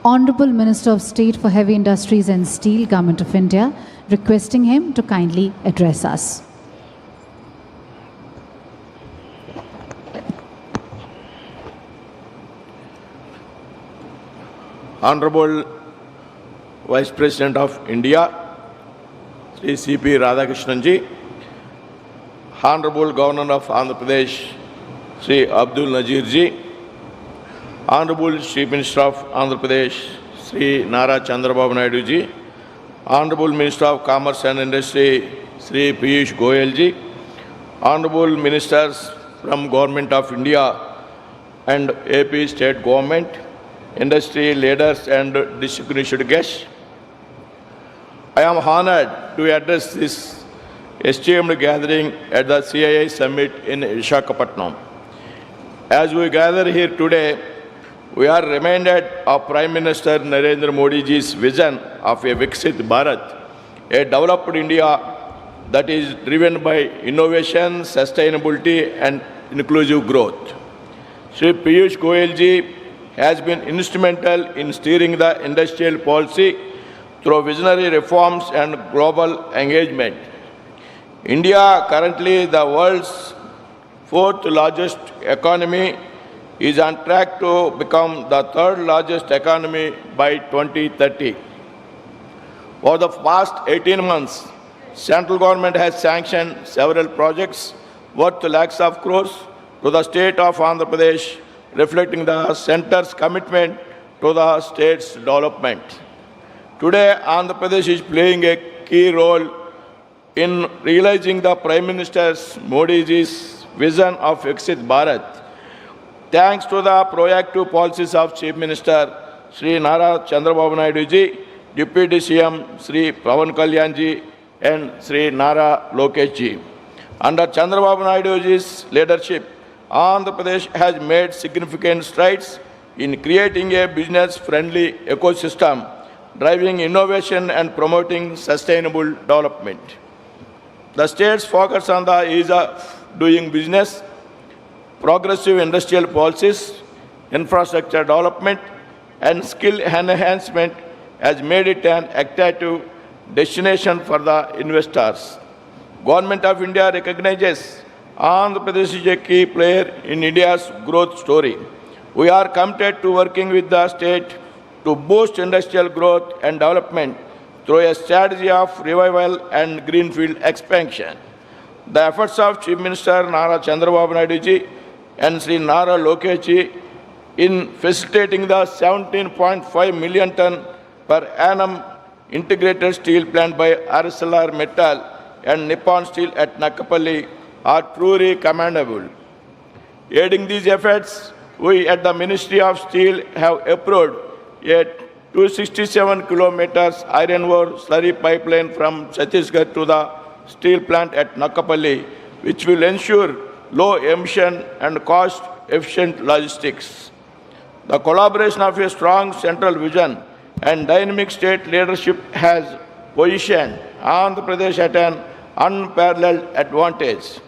Honourable Minister of State for Heavy Industries and Steel, Government of India, requesting him to kindly address us. Honorable Vice President of India, Sri C.P. Radhakrishnan ji, Honorable Governor of Andhra Pradesh, Sri Abdul Nazir ji, Honorable Chief Minister of Andhra Pradesh, Sri Nara Chandrababu Naidu ji, Honorable Minister of Commerce and Industry, Sri Piyush Goyal ji, Honorable Ministers from Government of India and AP State Government, industry leaders and distinguished guests, I am honored to address this esteemed gathering at the CII Summit in Visakhapatnam. As we gather here today, we are reminded of Prime Minister Narendra Modi ji's vision of a Viksit Bharat, a developed India that is driven by innovation, sustainability and inclusive growth. Sri Piyush Goyal ji has been instrumental in steering the industrial policy through visionary reforms and global engagement. India, currently the world's fourth largest economy, is on track to become the third largest economy by 2030. For the past 18 months, central government has sanctioned several projects worth lakhs of crores to the state of Andhra Pradesh, reflecting the centre's commitment to the state's development. Today, Andhra Pradesh is playing a key role in realizing the Prime Minister Modi's vision of Viksit Bharat. Thanks to the proactive policies of Chief Minister Sri Nara Chandrababu Naidu ji, Deputy CM Sri Pawan Kalyan ji and Sri Nara Lokesh ji. Under Chandrababu Naidu ji's leadership, Andhra Pradesh has made significant strides in creating a business-friendly ecosystem, driving innovation and promoting sustainable development. The state's focus on the ease of doing business, progressive industrial policies, infrastructure development, and skill enhancement has made it an attractive destination for the investors. Government of India recognizes Andhra Pradesh is a key player in India's growth story. We are committed to working with the state to boost industrial growth and development through a strategy of revival and greenfield expansion. The efforts of Chief Minister Nara Chandrababu Naidu ji and Sri Nara Lokesh ji in facilitating the 17.5 million ton per annum integrated steel plant by ArcelorMittal and Nippon Steel at Nakapalli are truly commendable. Aiding these efforts, we at the Ministry of Steel have approved a 267 kilometers iron ore slurry pipeline from Chhattisgarh to the steel plant at Nakapalli, which will ensure low emission and cost-efficient logistics. The collaboration of a strong central vision and dynamic state leadership has positioned Andhra Pradesh at an unparalleled advantage.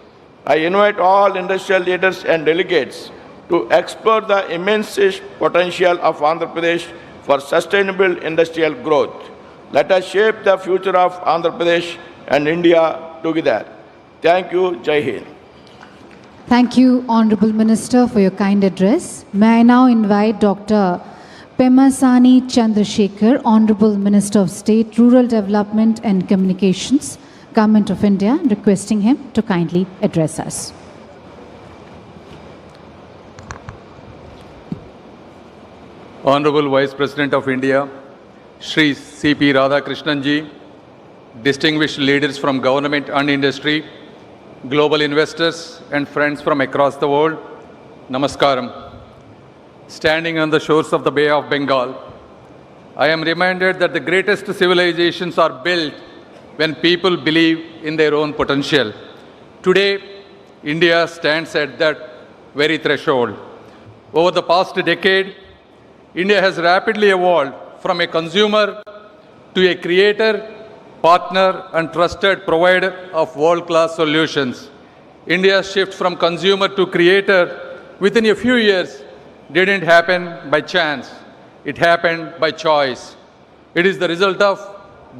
I invite all industrial leaders and delegates to explore the immense potential of Andhra Pradesh for sustainable industrial growth. Let us shape the future of Andhra Pradesh and India together. Thank you. Jai Hind. Thank you, Honourable Minister, for your kind address. May I now invite Dr. Pemasani Chandrasekhar, Honourable Minister of State, Rural Development and Communications, Government of India, requesting him to kindly address us. Honorable Vice President of India, Shri C.P. Radhakrishnan ji, distinguished leaders from government and industry, global investors and friends from across the world, Namaskaram. Standing on the shores of the Bay of Bengal, I am reminded that the greatest civilizations are built when people believe in their own potential. Today, India stands at that very threshold. Over the past decade, India has rapidly evolved from a consumer to a creator, partner, and trusted provider of world-class solutions. India's shift from consumer to creator within a few years didn't happen by chance. It happened by choice. It is the result of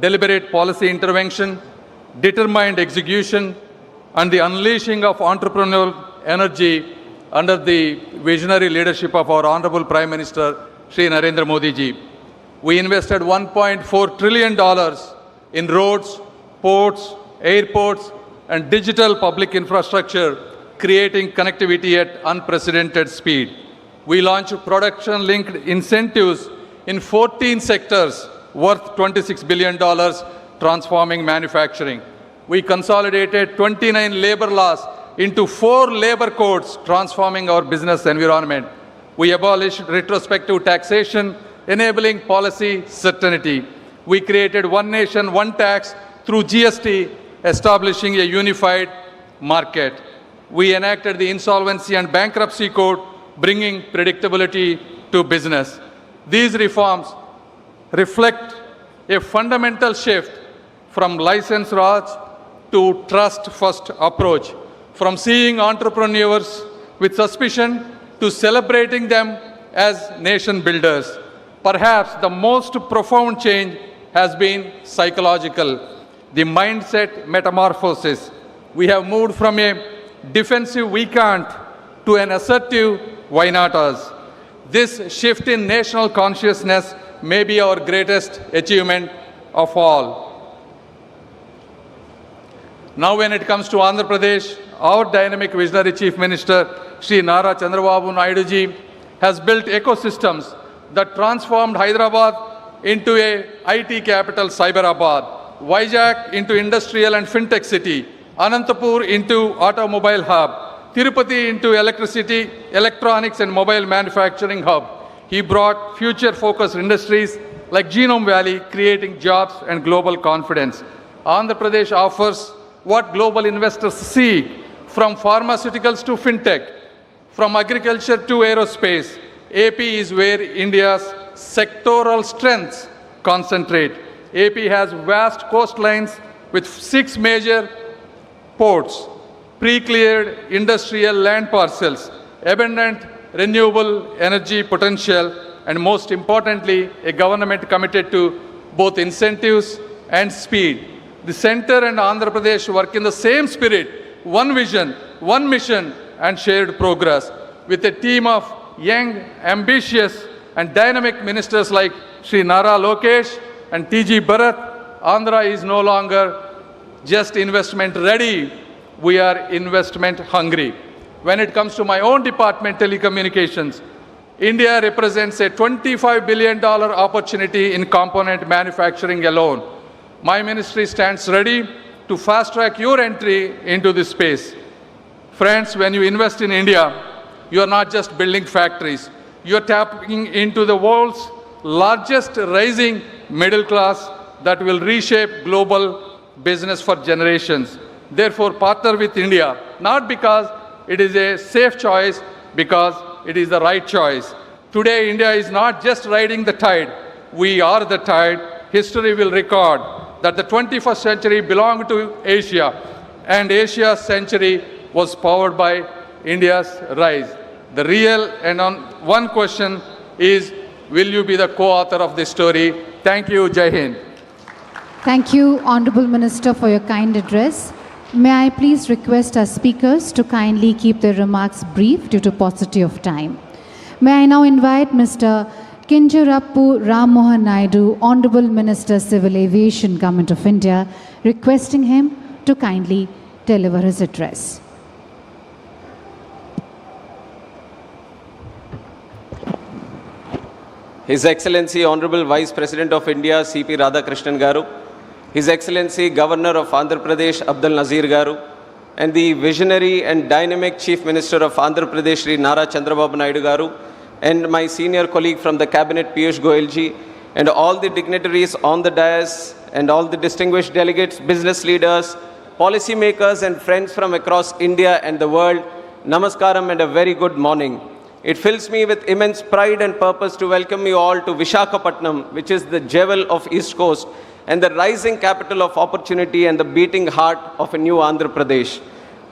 deliberate policy intervention, determined execution, and the unleashing of entrepreneurial energy under the visionary leadership of our Honorable Prime Minister, Shri Narendra Modi ji. We invested $1.4 trillion in roads, ports, airports, and digital public infrastructure, creating connectivity at unprecedented speed. We launched production-linked incentives in 14 sectors worth $26 billion, transforming manufacturing. We consolidated 29 labor laws into 4 labor codes, transforming our business environment. We abolished retrospective taxation, enabling policy certainty. We created one nation, one tax through GST, establishing a unified market. We enacted the Insolvency and Bankruptcy Code, bringing predictability to business. These reforms reflect a fundamental shift from license Raj to trust-first approach, from seeing entrepreneurs with suspicion to celebrating them as nation builders. Perhaps the most profound change has been psychological, the mindset metamorphosis. We have moved from a defensive "we can't" to an assertive "why not us?" This shift in national consciousness may be our greatest achievement of all. Now when it comes to Andhra Pradesh, our dynamic visionary Chief Minister, Shri Nara Chandrababu Naidu ji, has built ecosystems that transformed Hyderabad into a IT capital, Cyberabad, Vizag into industrial and fintech city, Anantapur into automobile hub, Tirupati into electricity, electronics and mobile manufacturing hub. He brought future-focused industries like Genome Valley, creating jobs and global confidence. Andhra Pradesh offers what global investors seek, from pharmaceuticals to fintech, from agriculture to aerospace. AP is where India's sectoral strengths concentrate. AP has vast coastlines with 6 major ports, pre-cleared industrial land parcels, abundant renewable energy potential, and most importantly, a government committed to both incentives and speed. The center and Andhra Pradesh work in the same spirit, one vision, one mission, and shared progress. With a team of young, ambitious, and dynamic ministers like Shri Nara Lokesh and TG Bharat, Andhra is no longer just investment ready, we are investment hungry. When it comes to my own department, telecommunications, India represents a $25 billion opportunity in component manufacturing alone. My ministry stands ready to fast-track your entry into this space. Friends, when you invest in India, you are not just building factories. You are tapping into the world's largest rising middle class that will reshape global business for generations. Therefore, partner with India, not because it is a safe choice, because it is the right choice. Today, India is not just riding the tide. We are the tide. History will record that the 21st century belonged to Asia, and Asia's century was powered by India's rise. The real and one question is, will you be the co-author of this story? Thank you. Jai Hind. Thank you, Honorable Minister, for your kind address. May I please request our speakers to kindly keep their remarks brief due to paucity of time. May I now invite Mr. Chandrababu Ram Mohan Naidu, Honorable Minister, Civil Aviation, Government of India, requesting him to kindly deliver his address. His Excellency Honorable Vice President of India, C.P. Radhakrishnan Garu, His Excellency Governor of Andhra Pradesh, Abdul Nazir Garu, and the visionary and dynamic Chief Minister of Andhra Pradesh, Sri Nara Chandrababu Naidu Garu, and my senior colleague from the Cabinet, Piyush Goyal ji, and all the dignitaries on the dais, and all the distinguished delegates, business leaders, policy makers, and friends from across India and the world, Namaskaram and a very good morning. It fills me with immense pride and purpose to welcome you all to Visakhapatnam, which is the jewel of East Coast and the rising capital of opportunity and the beating heart of a new Andhra Pradesh.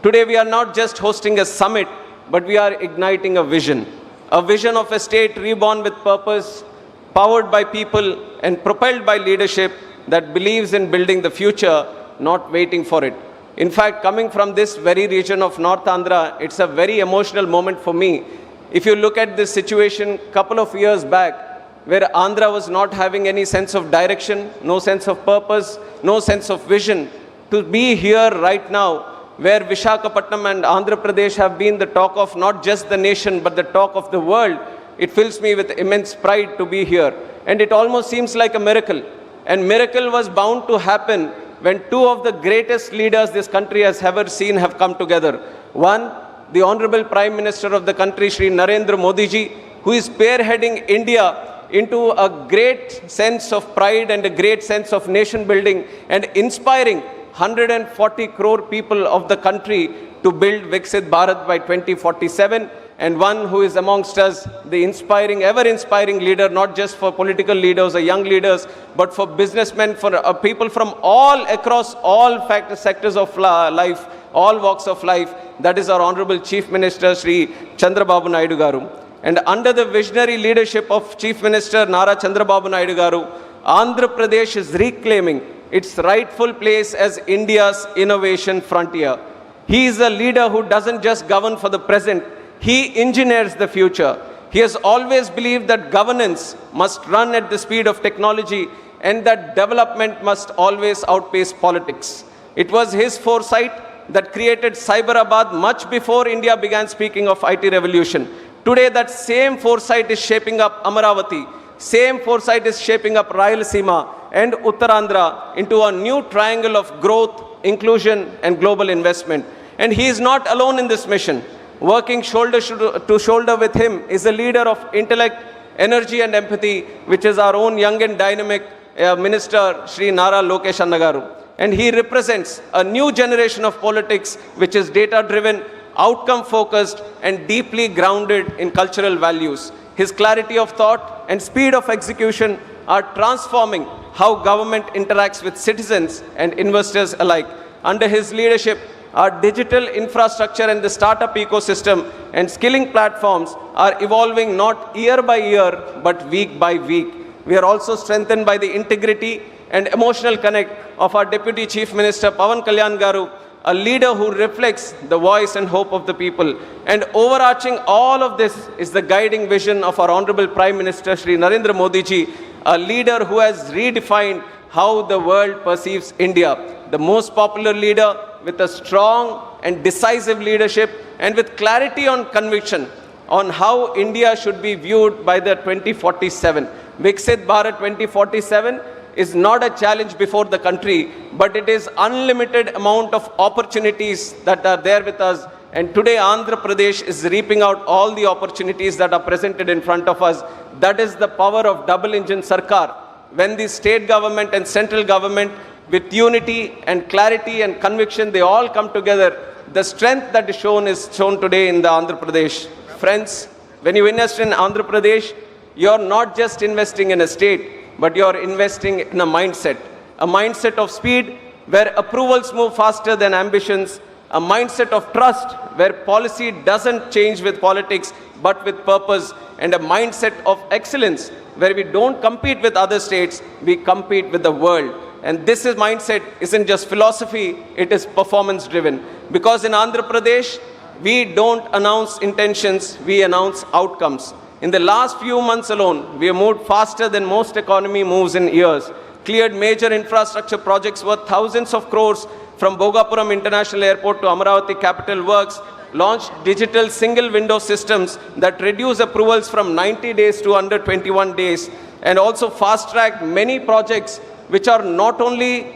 Today we are not just hosting a summit, but we are igniting a vision of a state reborn with purpose, powered by people and propelled by leadership that believes in building the future, not waiting for it. In fact, coming from this very region of North Andhra, it's a very emotional moment for me. If you look at this situation couple of years back, where Andhra was not having any sense of direction, no sense of purpose, no sense of vision, to be here right now, where Visakhapatnam and Andhra Pradesh have been the talk of not just the nation, but the talk of the world, it fills me with immense pride to be here. And it almost seems like a miracle. And miracle was bound to happen when two of the greatest leaders this country has ever seen have come together. One, the Honorable Prime Minister of the country, Sri Narendra Modi ji, who is spearheading India into a great sense of pride and a great sense of nation building and inspiring 140 crore people of the country to build Viksit Bharat by 2047. And one who is amongst us, the inspiring, ever-inspiring leader, not just for political leaders or young leaders, but for businessmen, for people from all across all sectors of life, all walks of life. That is our Honorable Chief Minister, Sri Chandrababu Naidu Garu. And under the visionary leadership of Chief Minister Nara Chandrababu Naidu Garu, Andhra Pradesh is reclaiming its rightful place as India's innovation frontier. He is a leader who doesn't just govern for the present, he engineers the future. He has always believed that governance must run at the speed of technology and that development must always outpace politics. It was his foresight that created Cyberabad much before India began speaking of IT revolution. Today that same foresight is shaping up Amaravati, same foresight is shaping up Rayalaseema and Uttarandhra into a new triangle of growth, inclusion and global investment. And he is not alone in this mission. Working shoulder to shoulder with him is a leader of intellect, energy and empathy, which is our own young and dynamic Minister, Sri Nara Lokesh Annagaru. And he represents a new generation of politics, which is data-driven, outcome-focused, and deeply grounded in cultural values. His clarity of thought and speed of execution are transforming how government interacts with citizens and investors alike. Under his leadership, our digital infrastructure and the startup ecosystem and skilling platforms are evolving not year by year, but week by week. We are also strengthened by the integrity and emotional connect of our Deputy Chief Minister, Pawan Kalyan Garu, a leader who reflects the voice and hope of the people. And overarching all of this is the guiding vision of our Honorable Prime Minister, Sri Narendra Modi ji, a leader who has redefined how the world perceives India. The most popular leader with a strong and decisive leadership and with clarity on conviction on how India should be viewed by the 2047. Viksit Bharat 2047 is not a challenge before the country, but it is unlimited amount of opportunities that are there with us. And today Andhra Pradesh is reaping out all the opportunities that are presented in front of us. That is the power of double engine Sarkar. When the state government and central government with unity and clarity and conviction, they all come together. The strength that is shown today in the Andhra Pradesh. Friends, when you invest in Andhra Pradesh, you're not just investing in a state, but you're investing in a mindset of speed where approvals move faster than ambitions, a mindset of trust where policy doesn't change with politics, but with purpose, and a mindset of excellence where we don't compete with other states, we compete with the world. And this mindset isn't just philosophy, it is performance driven. Because in Andhra Pradesh, we don't announce intentions, we announce outcomes. In the last few months alone, we have moved faster than most economy moves in years, cleared major infrastructure projects worth thousands of crores from Bogapuram International Airport to Amaravati Capital Works, launched digital single window systems that reduce approvals from 90 days to under 21 days, and also fast-tracked many projects which are not only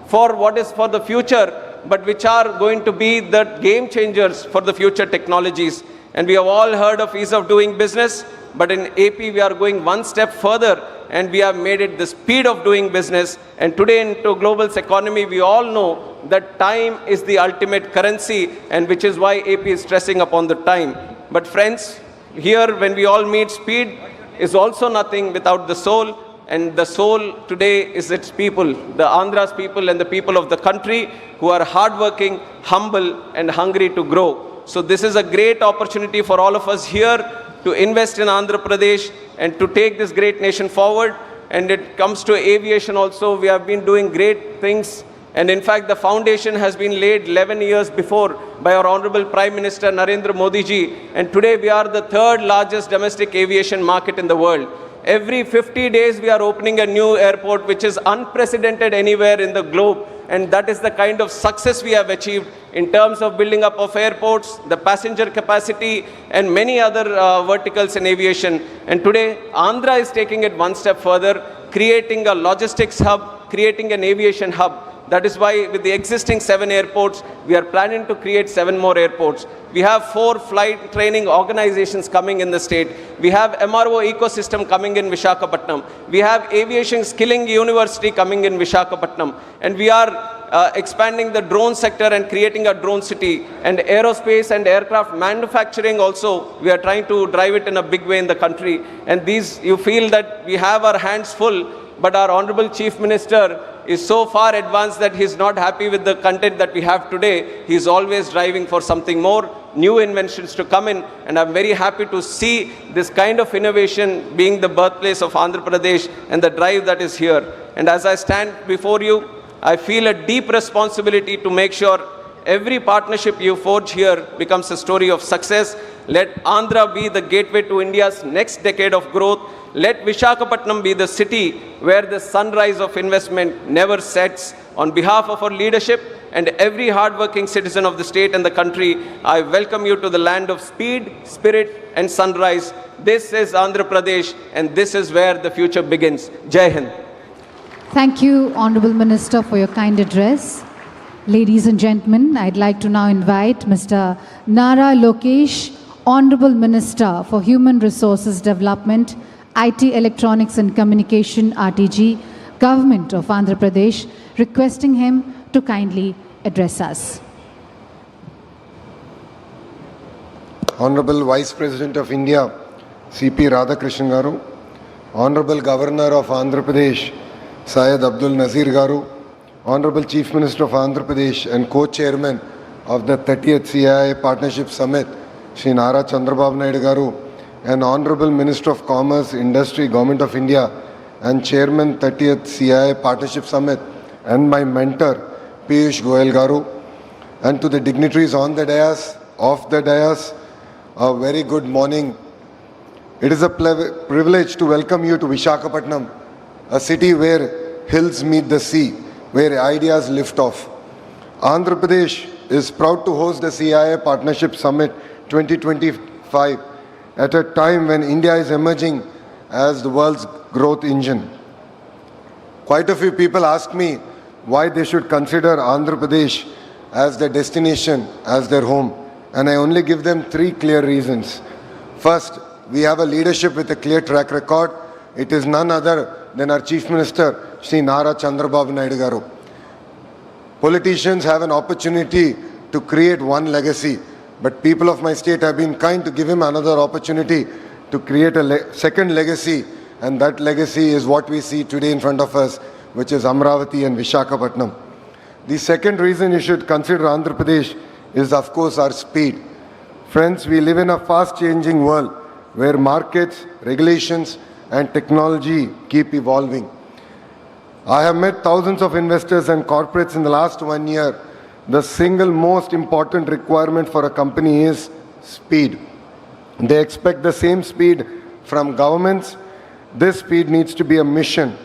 for what is for the future, but which are going to be the game changers for the future technologies. And we have all heard of ease of doing business, but in AP we are going one step further, and we have made it the speed of doing business. And today into global economy, we all know that time is the ultimate currency, and which is why AP is stressing upon the time. But friends, here when we all meet, speed is also nothing without the soul. And the soul today is its people, the Andhra's people and the people of the country who are hardworking, humble, and hungry to grow. So this is a great opportunity for all of us here to invest in Andhra Pradesh and to take this great nation forward. And it comes to aviation also. We have been doing great things. And in fact, the foundation has been laid 11 years before by our Honorable Prime Minister Narendra Modi ji. And today we are the third largest domestic aviation market in the world. Every 50 days we are opening a new airport, which is unprecedented anywhere in the globe. And that is the kind of success we have achieved in terms of building up of airports, the passenger capacity, and many other verticals in aviation. And today, Andhra is taking it one step further, creating a logistics hub, creating an aviation hub. That is why with the existing 7 airports, we are planning to create 7 more airports. We have 4 flight training organizations coming in the state. We have MRO ecosystem coming in Visakhapatnam. We have aviation skilling university coming in Visakhapatnam. And we are expanding the drone sector and creating a drone city. And aerospace and aircraft manufacturing also, we are trying to drive it in a big way in the country. And these, you feel that we have our hands full, but our Honorable Chief Minister is so far advanced that he's not happy with the content that we have today. He's always driving for something more, new inventions to come in, and I'm very happy to see this kind of innovation being the birthplace of Andhra Pradesh and the drive that is here. And as I stand before you, I feel a deep responsibility to make sure every partnership you forge here becomes a story of success. Let Andhra be the gateway to India's next decade of growth. Let Visakhapatnam be the city where the sunrise of investment never sets. On behalf of our leadership and every hardworking citizen of the state and the country, I welcome you to the land of speed, spirit, and sunrise. This is Andhra Pradesh, and this is where the future begins. Jai Hind. Thank you, Honorable Minister, for your kind address. Ladies and gentlemen, I'd like to now invite Mr. Nara Lokesh, Honorable Minister for Human Resources Development, IT, Electronics and Communication, RTG, Government of Andhra Pradesh, requesting him to kindly address us. Honorable Vice President of India, CP Radhakrishnan Garu, Honorable Governor of Andhra Pradesh, Syed Abdul Nazir Garu, Honorable Chief Minister of Andhra Pradesh and Co-Chairman of the 30th CII Partnership Summit, Shri Nara Chandrababu Naidu Garu, and Honorable Minister of Commerce, Industry, Government of India, and Chairman 30th CII Partnership Summit, and my mentor, Piyush Goyal Garu, and to the dignitaries on the dais, off the dais, a very good morning. It is a privilege to welcome you to Visakhapatnam, a city where hills meet the sea, where ideas lift off. Andhra Pradesh is proud to host the CII Partnership Summit 2025 at a time when India is emerging as the world's growth engine. Quite a few people ask me why they should consider Andhra Pradesh as their destination, as their home, and I only give them 3 clear reasons. First, we have a leadership with a clear track record. It is none other than our Chief Minister, Shri Nara Chandrababu Naidu Garu. Politicians have an opportunity to create one legacy, but people of my state have been kind to give him another opportunity to create a second legacy, and that legacy is what we see today in front of us, which is Amaravati and Visakhapatnam. The second reason you should consider Andhra Pradesh is, of course, our speed. Friends, we live in a fast-changing world where markets, regulations, and technology keep evolving. I have met thousands of investors and corporates in the last 1 year. The single most important requirement for a company is speed. They expect the same speed from governments. This speed needs to be a mission.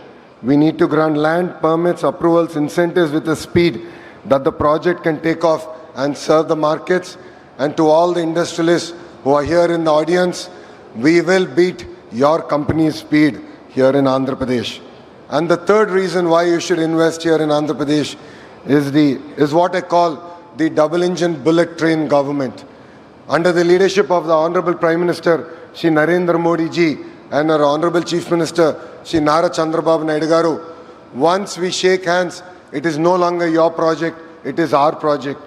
We need to grant land, permits, approvals, incentives with a speed that the project can take off and serve the markets. And to all the industrialists who are here in the audience, we will beat your company's speed here in Andhra Pradesh. And the third reason why you should invest here in Andhra Pradesh is what I call the double-engine bullet train government. Under the leadership of the Honorable Prime Minister, Shri Narendra Modi ji, and our Honorable Chief Minister, Shri Nara Chandrababu Naidu garu, once we shake hands, it is no longer your project, it is our project.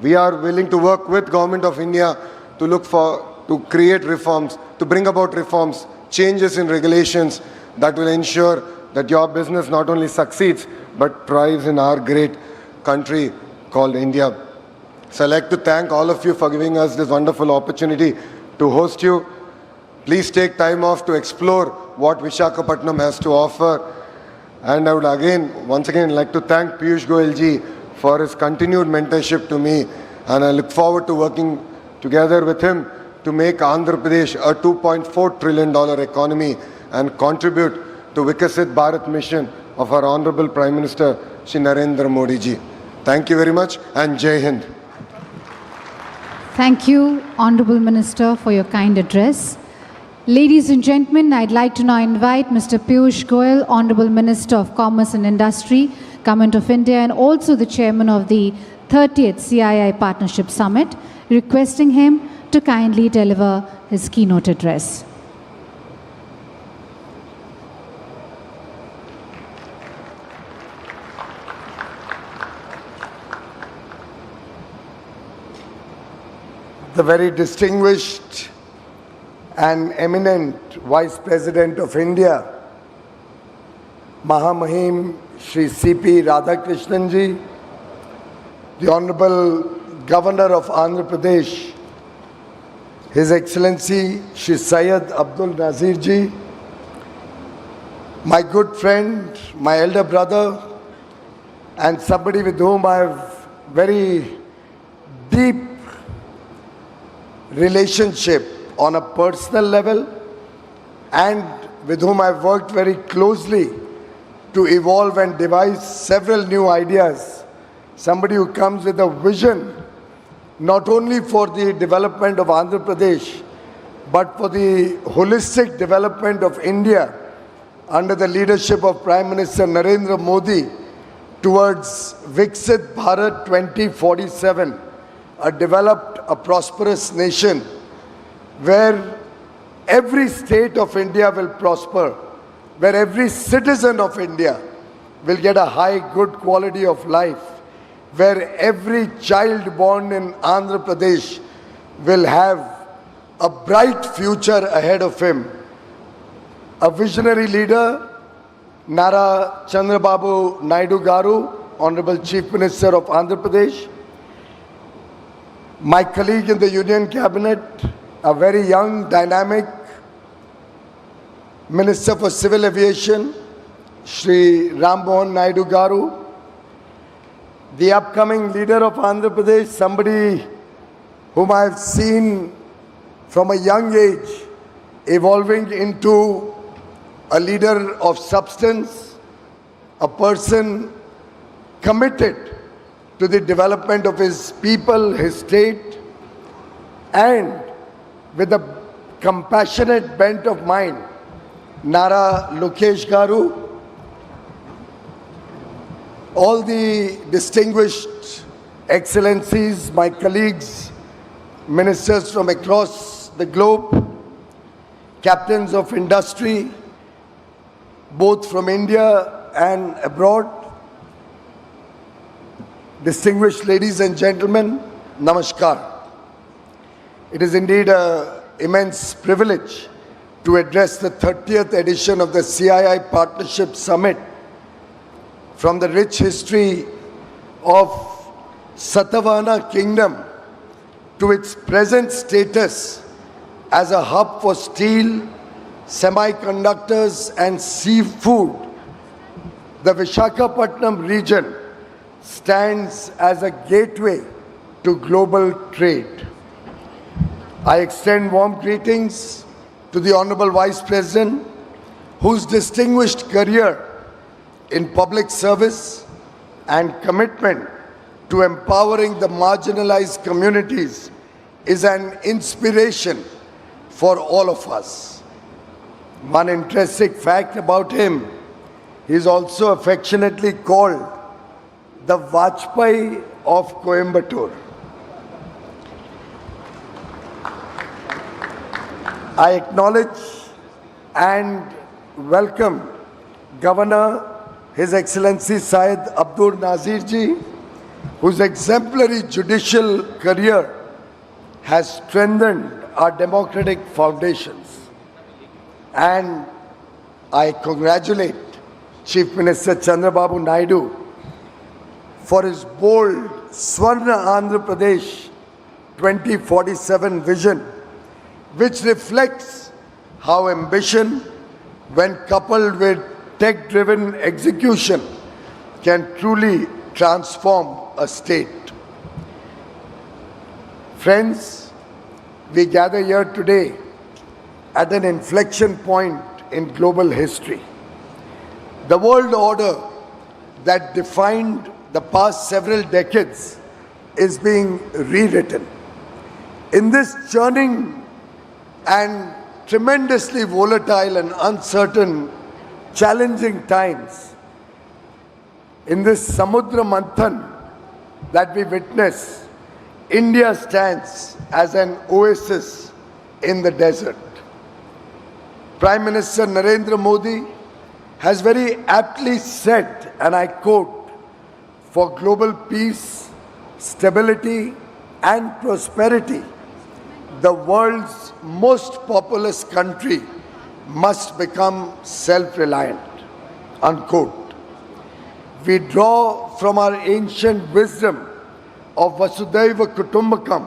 We are willing to work with Government of India to create reforms, to bring about reforms, changes in regulations that will ensure that your business not only succeeds, but thrives in our great country called India. So I'd like to thank all of you for giving us this wonderful opportunity to host you. Please take time off to explore what Visakhapatnam has to offer. And I would once again like to thank Piyush Goyal ji for his continued mentorship to me. And I look forward to working together with him to make Andhra Pradesh a $2.4 trillion economy and contribute to Vikasit Bharat mission of our Honorable Prime Minister, Shri Narendra Modi ji. Thank you very much and Jai Hind. Thank you, Honorable Minister, for your kind address. Ladies and gentlemen, I'd like to now invite Mr. Piyush Goyal, Honorable Minister of Commerce and Industry, Government of India, and also the Chairman of the 30th CII Partnership Summit, requesting him to kindly deliver his keynote address. The very distinguished and eminent Vice President of India, Mahamahim Shri C.P. Radhakrishnan ji, the Honorable Governor of Andhra Pradesh, His Excellency Shri Syed Abdul Nazir ji, my good friend, my elder brother, and somebody with whom I have very deep relationship on a personal level and with whom I've worked very closely to evolve and devise several new ideas. Somebody who comes with a vision not only for the development of Andhra Pradesh but for the holistic development of India under the leadership of Prime Minister Narendra Modi towards Viksit Bharat 2047, a developed, a prosperous nation where every state of India will prosper, where every citizen of India will get a high, good quality of life, where every child born in Andhra Pradesh will have a bright future ahead of him. A visionary leader, Nara Chandrababu Naidu garu, Honorable Chief Minister of Andhra Pradesh, my colleague in the Union Cabinet, a very young, dynamic Minister for Civil Aviation, Shri Ram Mohan Naidu garu, the upcoming leader of Andhra Pradesh, somebody whom I have seen from a young age evolving into a leader of substance, a person committed to the development of his people, his state, and with a compassionate bent of mind, Nara Lokesh garu, all the distinguished excellencies, my colleagues, ministers from across the globe, captains of industry, both from India and abroad, distinguished ladies and gentlemen, namaskar. It is indeed an immense privilege to address the 30th edition of the CII Partnership Summit from the rich history of Satavahana Kingdom to its present status as a hub for steel, semiconductors and seafood. The Visakhapatnam region stands as a gateway to global trade. I extend warm greetings to the Honorable Vice President, whose distinguished career in public service and commitment to empowering the marginalized communities is an inspiration for all of us. One interesting fact about him, he is also affectionately called the Vajpayee of Coimbatore. I acknowledge and welcome Governor, His Excellency Syed Abdul Nazir Ji, whose exemplary judicial career has strengthened our democratic foundations. And I congratulate Chief Minister Chandrababu Naidu for his bold Swarna Andhra Pradesh 2047 vision, which reflects how ambition, when coupled with tech-driven execution, can truly transform a state. Friends, we gather here today at an inflection point in global history. The world order that defined the past several decades is being rewritten. In this churning and tremendously volatile and uncertain, challenging times, in this Samudra Manthan that we witness, India stands as an oasis in the desert. Prime Minister Narendra Modi has very aptly said, and I quote, "For global peace, stability and prosperity, the world's most populous country must become self-reliant," unquote. We draw from our ancient wisdom of Vasudhaiva Kutumbakam.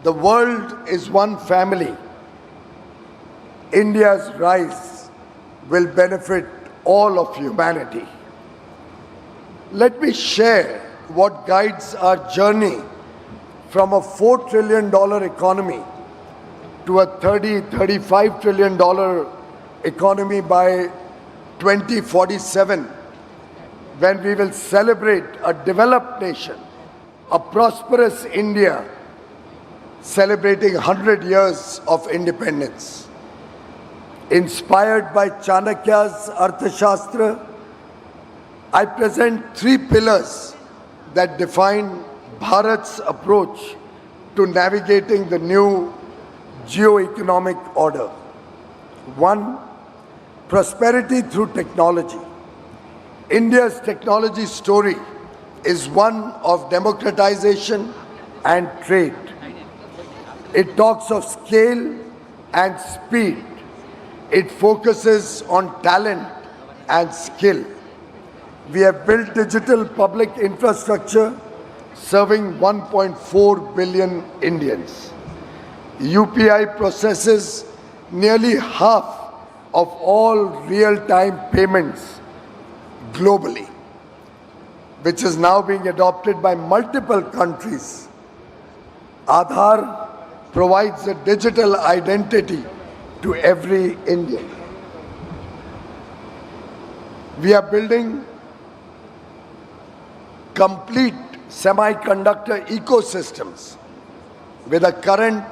The world is one family. India's rise will benefit all of humanity. Let me share what guides our journey from a $4 trillion economy to a $35 trillion economy by 2047, when we will celebrate a developed nation, a prosperous India, celebrating 100 years of independence. Inspired by Chanakya's Arthashastra, I present 3 pillars that define Bharat's approach to navigating the new geo-economic order. 1. Prosperity through technology. India's technology story is one of democratization and trade. It talks of scale and speed. It focuses on talent and skill. We have built digital public infrastructure serving 1.4 billion Indians. UPI processes nearly half of all real-time payments globally, which is now being adopted by multiple countries. Aadhaar provides a digital identity to every Indian. We are building complete semiconductor ecosystems with a current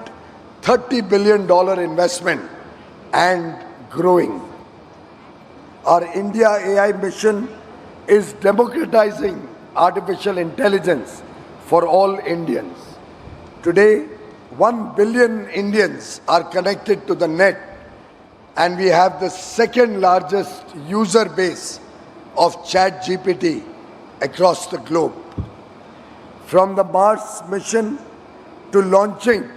$30 billion investment and growing. Our India AI mission is democratizing artificial intelligence for all Indians. Today, 1 billion Indians are connected to the net, and we have the second largest user base of ChatGPT across the globe. From the Mars mission to launching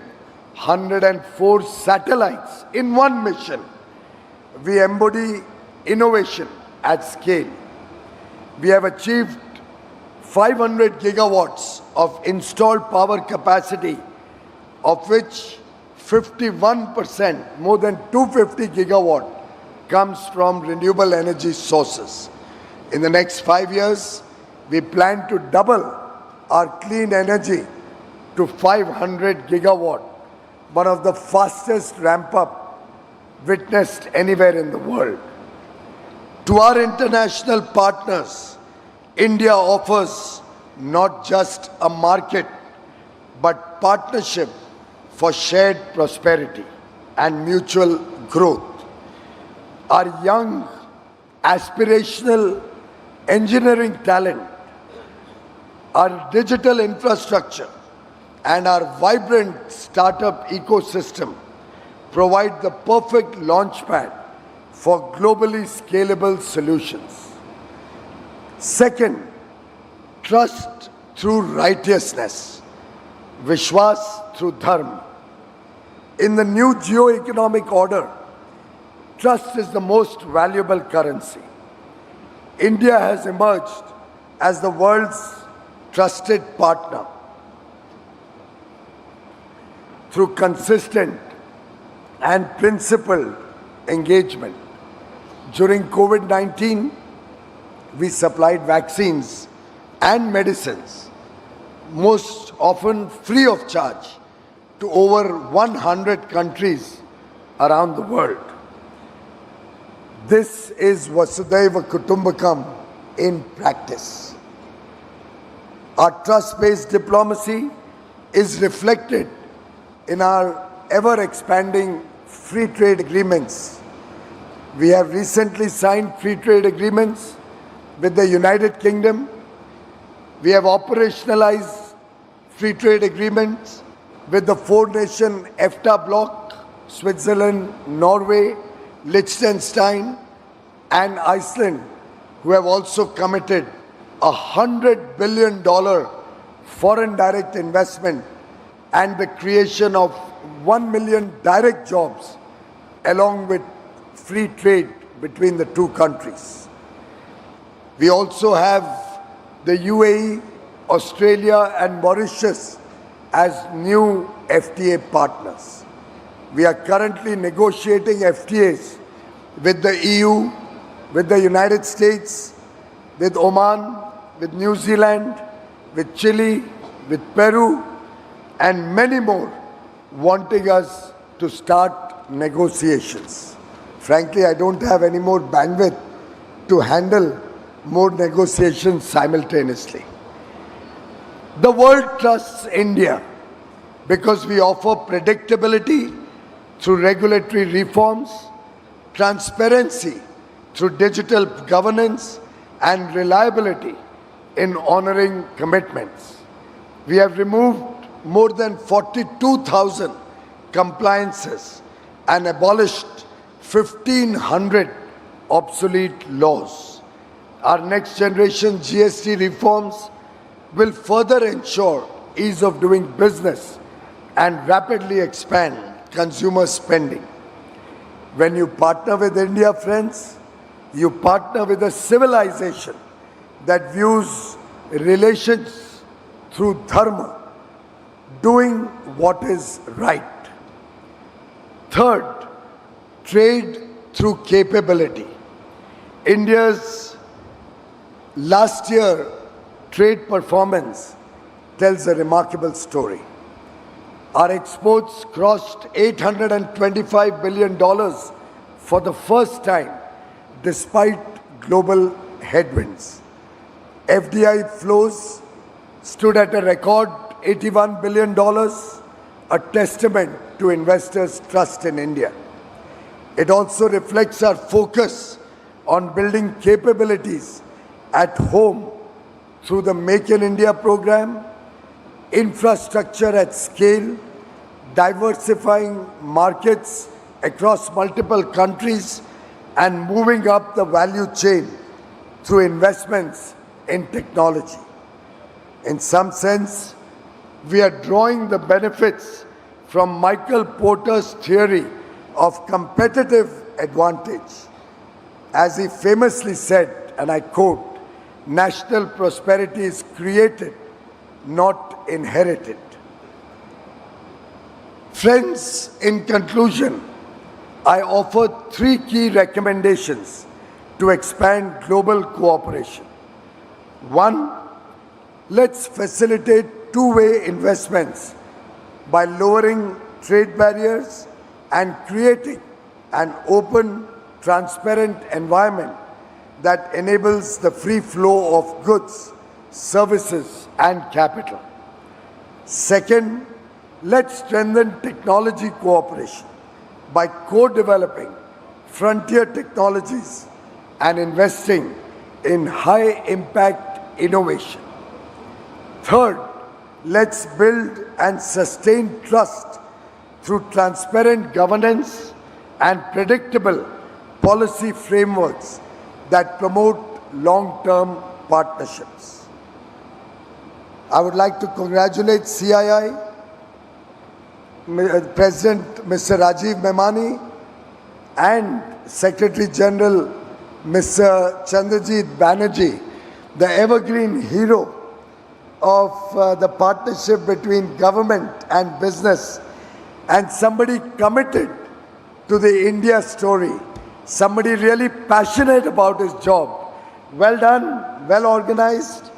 104 satellites in one mission, we embody innovation at scale. We have achieved 500 gigawatts of installed power capacity, of which 51%, more than 250 gigawatt, comes from renewable energy sources. In the next 5 years, we plan to double our clean energy to 500 gigawatt, one of the fastest ramp-up witnessed anywhere in the world. To our international partners, India offers not just a market, but partnership for shared prosperity and mutual growth. Our young, aspirational engineering talent, our digital infrastructure, and our vibrant startup ecosystem provide the perfect launchpad for globally scalable solutions. Second, trust through righteousness, Vishwas through Dharma. In the new geo-economic order, trust is the most valuable currency. India has emerged as the world's trusted partner through consistent and principled engagement. During COVID-19, we supplied vaccines and medicines, most often free of charge, to over 100 countries around the world. This is Vasudhaiva Kutumbakam in practice. Our trust-based diplomacy is reflected in our ever-expanding free trade agreements. We have recently signed free trade agreements with the United Kingdom. We have operationalized free trade agreements with the four-nation EFTA bloc, Switzerland, Norway, Liechtenstein, and Iceland, who have also committed $100 billion foreign direct investment and the creation of 1 million direct jobs, along with free trade between the two countries. We also have the UAE, Australia, and Mauritius as new FTA partners. We are currently negotiating FTAs with the EU, with the United States, with Oman, with New Zealand, with Chile, with Peru, and many more, wanting us to start negotiations. Frankly, I don't have any more bandwidth to handle more negotiations simultaneously. The world trusts India because we offer predictability through regulatory reforms, transparency through digital governance, and reliability in honoring commitments. We have removed more than 42,000 compliances and abolished 1,500 obsolete laws. Our next generation GST reforms will further ensure ease of doing business and rapidly expand consumer spending. When you partner with India, friends, you partner with a civilization that views relations through dharma, doing what is right. Third, trade through capability. India's last year trade performance tells a remarkable story. Our exports crossed $825 billion for the first time despite global headwinds. FDI flows stood at a record $81 billion, a testament to investors' trust in India. It also reflects our focus on building capabilities at home through the Make in India program, infrastructure at scale, diversifying markets across multiple countries, and moving up the value chain through investments in technology. In some sense, we are drawing the benefits from Michael Porter's theory of competitive advantage. As he famously said, and I quote, "National prosperity is created, not inherited." Friends, in conclusion, I offer three key recommendations to expand global cooperation. One, let's facilitate two-way investments by lowering trade barriers and creating an open, transparent environment that enables the free flow of goods, services, and capital. Second, let's strengthen technology cooperation by co-developing frontier technologies and investing in high-impact innovation. Third, let's build and sustain trust through transparent governance and predictable policy frameworks that promote long-term partnerships. I would like to congratulate CII, President Mr. Rajiv Memani, and Secretary General Mr. Chandrajit Banerjee, the evergreen hero of the partnership between government and business, and somebody committed to the India story, somebody really passionate about his job. Well done, well organized.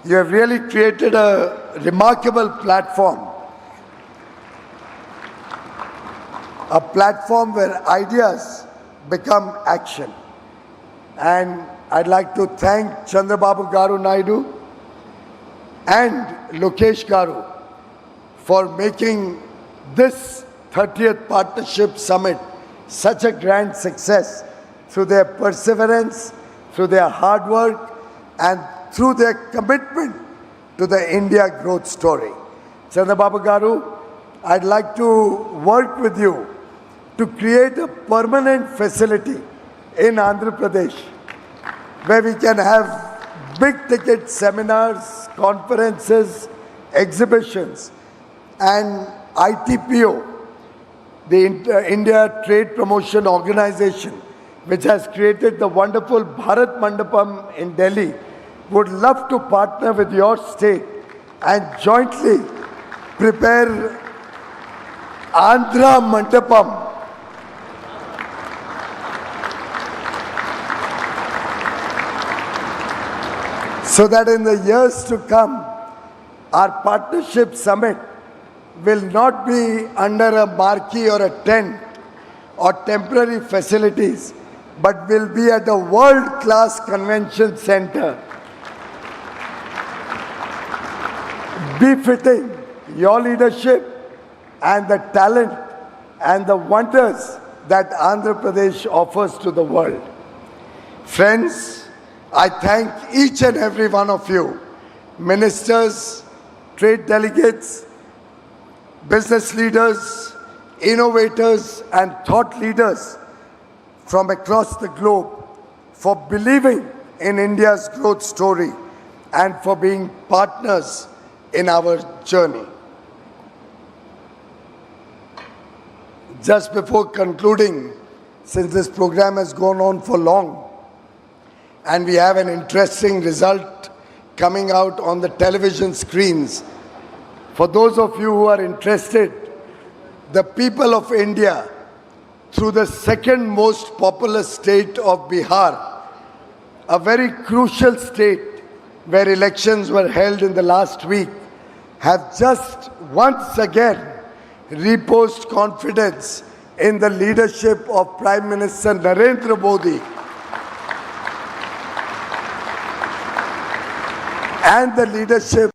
You have really created a remarkable platform. A platform where ideas become action. And I'd like to thank Chandrababu Garu Naidu and Lokesh Garu for making this 30th Partnership Summit such a grand success through their perseverance, through their hard work, and through their commitment to the India growth story. Chandrababu Garu, I'd like to work with you to create a permanent facility in Andhra Pradesh where we can have big ticket seminars, conferences, exhibitions, and ITPO, the India Trade Promotion Organization, which has created the wonderful Bharat Mandapam in Delhi, would love to partner with your state and jointly prepare Andhra Mandapam, so that in the years to come, our partnership summit will not be under a marquee or a tent or temporary facilities, but will be at a world-class convention center, befitting your leadership and the talent and the wonders that Andhra Pradesh offers to the world. Friends, I thank each and every one of you, ministers, trade delegates, business leaders, innovators, and thought leaders from across the globe for believing in India's growth story and for being partners in our journey. Just before concluding, since this program has gone on for long, and we have an interesting result coming out on the television screens. For those of you who are interested, the people of India, through the second most populous state of Bihar, a very crucial state where elections were held in the last week, have just once again reposed confidence in the leadership of Prime Minister Narendra Modi and the leadership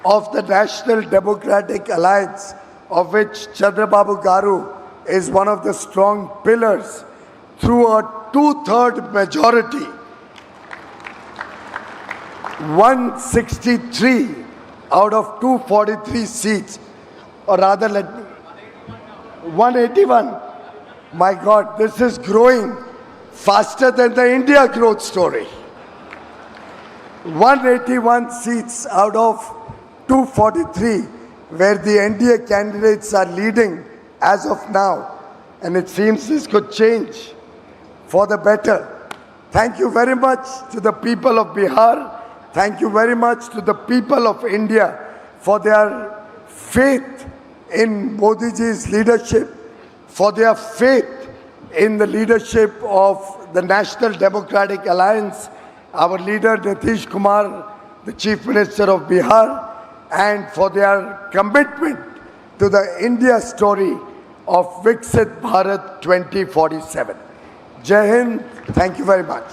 of the National Democratic Alliance, of which Chandrababu Garu is one of the strong pillars, through a 2/3 majority. 163 out of 243 seats, or rather 181. My God, this is growing faster than the India growth story. 181 seats out of 243, where the NDA candidates are leading as of now. And it seems this could change for the better. Thank you very much to the people of Bihar. Thank you very much to the people of India for their faith in Modi ji's leadership, for their faith in the leadership of the National Democratic Alliance, our leader Nitish Kumar, the Chief Minister of Bihar, and for their commitment to the India story of Viksit Bharat 2047. Jai Hind, thank you very much.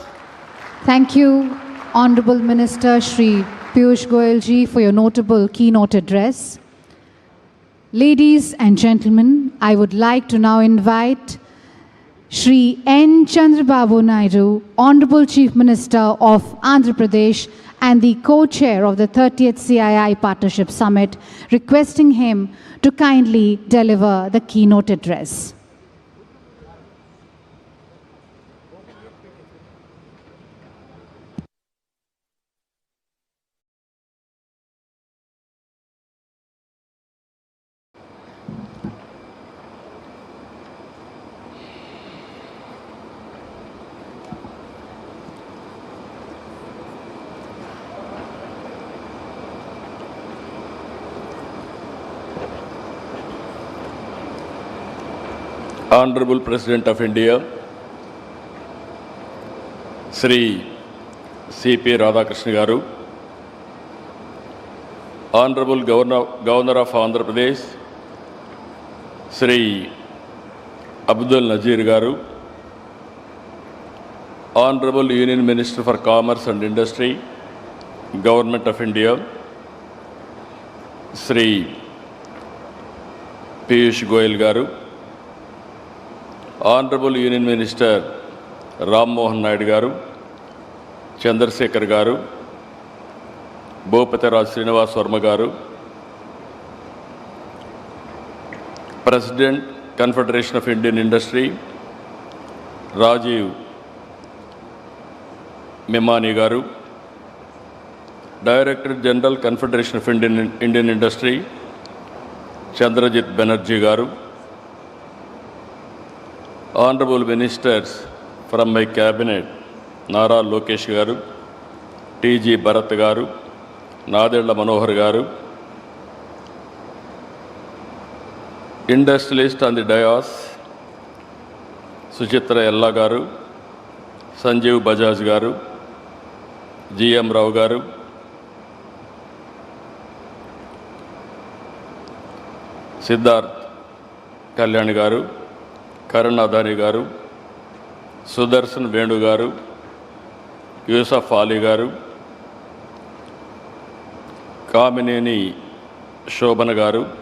Thank you. Honorable Minister Shri Piyush Goyal ji for your notable keynote address. Ladies and gentlemen, I would like to now invite Shri N. Chandrababu Naidu, Honorable Chief Minister of Andhra Pradesh and the co-chair of the 30th CII Partnership Summit, requesting him to kindly deliver the keynote address. Honorable President of India, Sri C.P. Radhakrishnan Garu, Honorable Governor of Andhra Pradesh, Sri Abdul Nazir Garu, Honorable Union Minister for Commerce and Industry, Government of India, Sri Piyush Goyal Garu, Honorable Union Minister Ram Mohan Naidu Garu, Chandrasekhar Garu, Bhupati Raj Srinivas Verma Garu, President, Confederation of Indian Industry, Rajiv Memani Garu, Director General, Confederation of Indian Industry, Chandrajit Banerjee Garu, Honorable Ministers from my cabinet, Nara Lokesh Garu, T.G. Bharat Garu, Nadella Manohar Garu, industrialist on the dais, Suchitra Ella Garu, Sanjeev Bajaj Garu, G.M. Rao Garu, Siddharth Kalyan Garu, Karan Adani Garu, Sudarshan Venu Garu, Yusuf Ali Garu, Kamineni Shobhana Garu,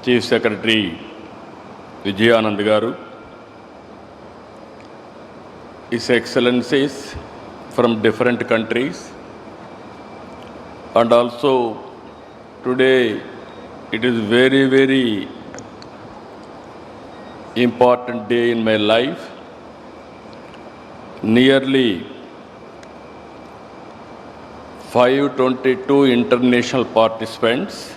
Chief Secretary Vijayanand Garu, His Excellencies from different countries, and also today it is very, very important day in my life. Nearly 522 international participants,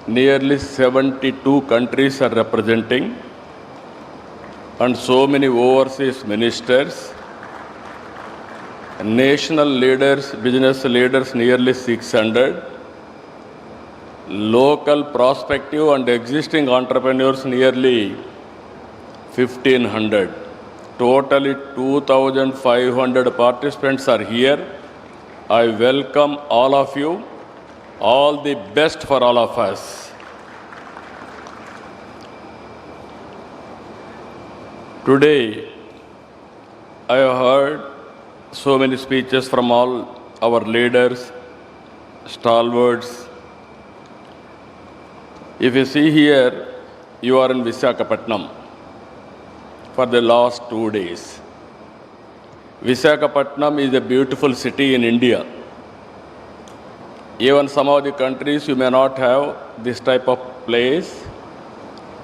nearly 72 countries are representing, and so many overseas ministers, national leaders, business leaders, nearly 600, local prospective and existing entrepreneurs, nearly 1,500. Totally 2,500 participants are here. I welcome all of you. All the best for all of us. Today, I have heard so many speeches from all our leaders, stalwarts. If you see here, you are in Visakhapatnam for the last 2 days. Visakhapatnam is a beautiful city in India. Even some of the countries you may not have this type of place.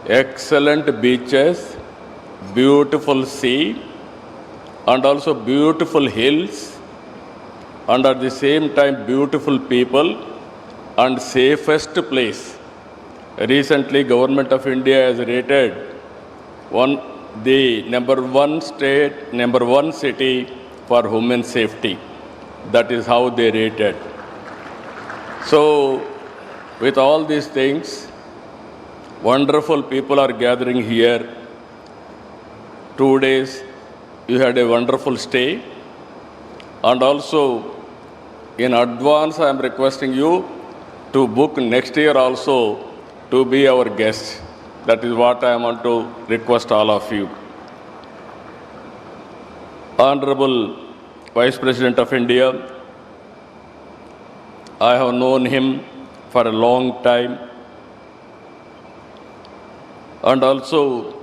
Excellent beaches, beautiful sea, and also beautiful hills, and at the same time beautiful people and safest place. Recently, Government of India has rated the number one city for human safety. That is how they rated. So, with all these things, wonderful people are gathering here. 2 days, you had a wonderful stay. And also, in advance, I am requesting you to book next year also to be our guest. That is what I want to request all of you. Honorable Vice President of India, I have known him for a long time, and also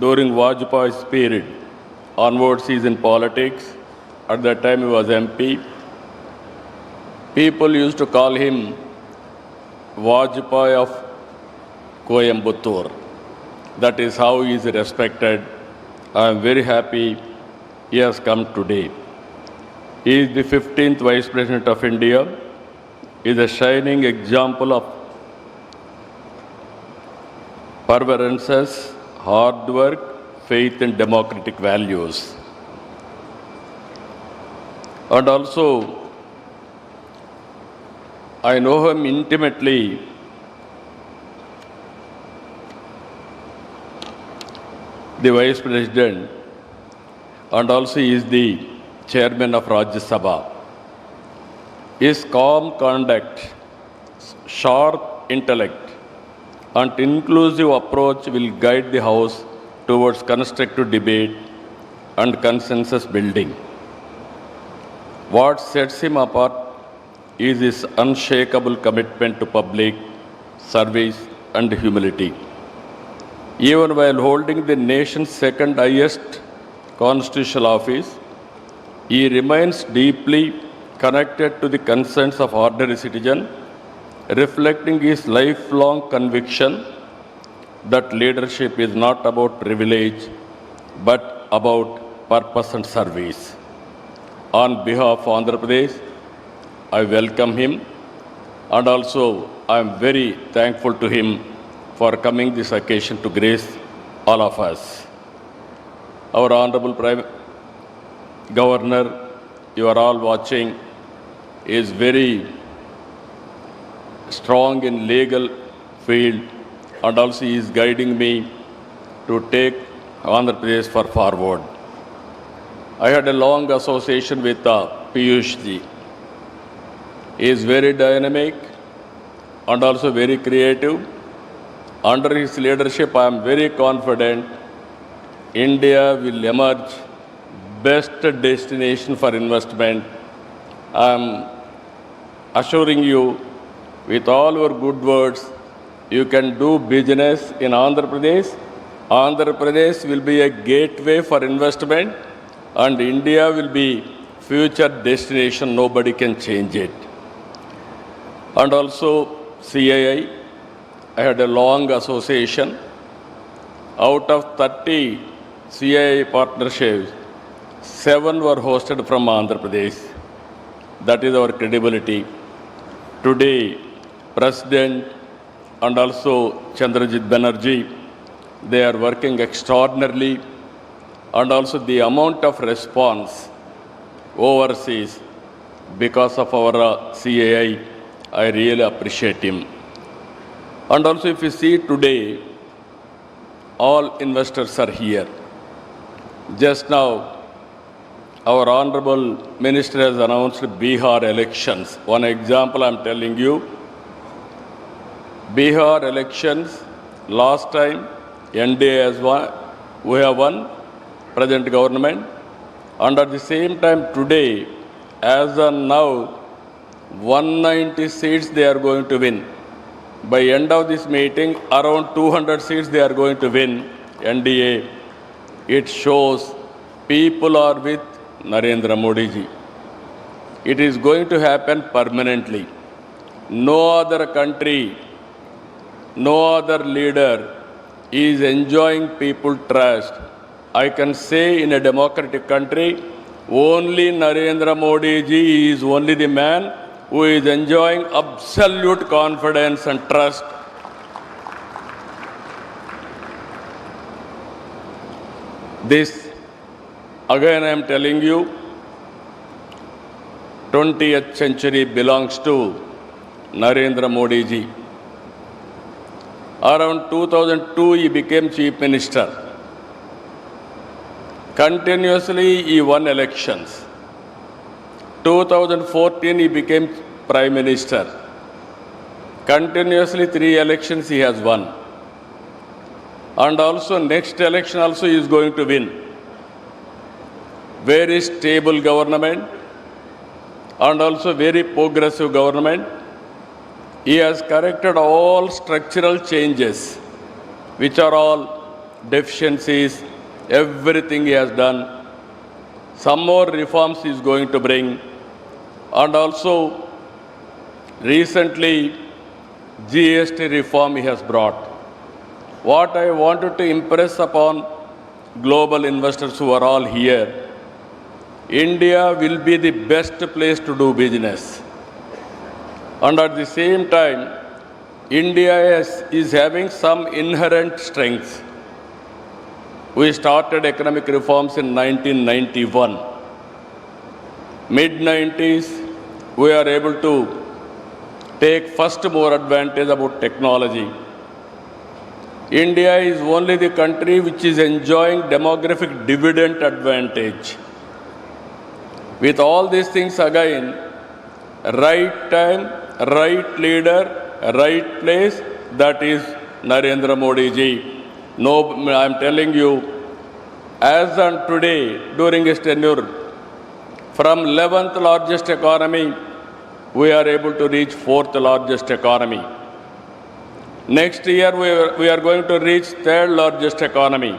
during Vajpayee's period, onwards he is in politics. At that time he was MP. People used to call him Vajpayee of Coimbatore. That is how he is respected. I am very happy he has come today. He is the 15th Vice President of India. He is a shining example of perseverance, hard work, faith in democratic values. And also, I know him intimately. The Vice President, and also he is the Chairman of Rajya Sabha. His calm conduct, sharp intellect, and inclusive approach will guide the House towards constructive debate and consensus building. What sets him apart is his unshakable commitment to public service and humility. Even while holding the nation's second highest constitutional office, he remains deeply connected to the concerns of ordinary citizens, reflecting his lifelong conviction that leadership is not about privilege, but about purpose and service. On behalf of Andhra Pradesh, I welcome him, and also I am very thankful to him for coming this occasion to grace all of us. Our Honorable Prime Governor, you are all watching, is very strong in legal field, and also he is guiding me to take Andhra Pradesh forward. I had a long association with Piyush ji. He is very dynamic and also very creative. Under his leadership, I am very confident India will emerge best destination for investment. I am assuring you, with all your good words, you can do business in Andhra Pradesh. Andhra Pradesh will be a gateway for investment, and India will be future destination. Nobody can change it. And also CII, I had a long association. Out of 30 CII partnerships, 7 were hosted from Andhra Pradesh. That is our credibility. Today, President and also Chandrajit Banerjee, they are working extraordinarily, and also the amount of response overseas because of our CII, I really appreciate him. And also if you see today, all investors are here. Just now, our Honorable Minister has announced Bihar elections. One example I am telling you. Bihar elections, last time NDA has won, we have won, present government. And at the same time today, as of now, 190 seats they are going to win. By end of this meeting, around 200 seats they are going to win, NDA. It shows people are with Narendra Modi ji. It is going to happen permanently. No other country, no other leader is enjoying people trust. I can say in a democratic country, only Narendra Modi ji is only the man who is enjoying absolute confidence and trust. This, again I am telling you, 20th century belongs to Narendra Modi ji. Around 2002, he became Chief Minister. Continuously, he won elections. 2014, he became Prime Minister. Continuously, 3 elections he has won. And also, next election also he is going to win. very stable government, and also very progressive government. He has corrected all structural changes, which are all deficiencies, everything he has done. Some more reforms he is going to bring. And also, recently, GST reform he has brought. What I wanted to impress upon global investors who are all here, India will be the best place to do business. And at the same time, India is having some inherent strengths. We started economic reforms in 1991. Mid-90s, we are able to take first mover advantage about technology. India is only the country which is enjoying demographic dividend advantage. With all these things again, right time, right leader, right place, that is Narendra Modi ji. No, I am telling you, as on today, during his tenure, from 11th largest economy, we are able to reach 4th largest economy. Next year, we are going to reach 3rd largest economy.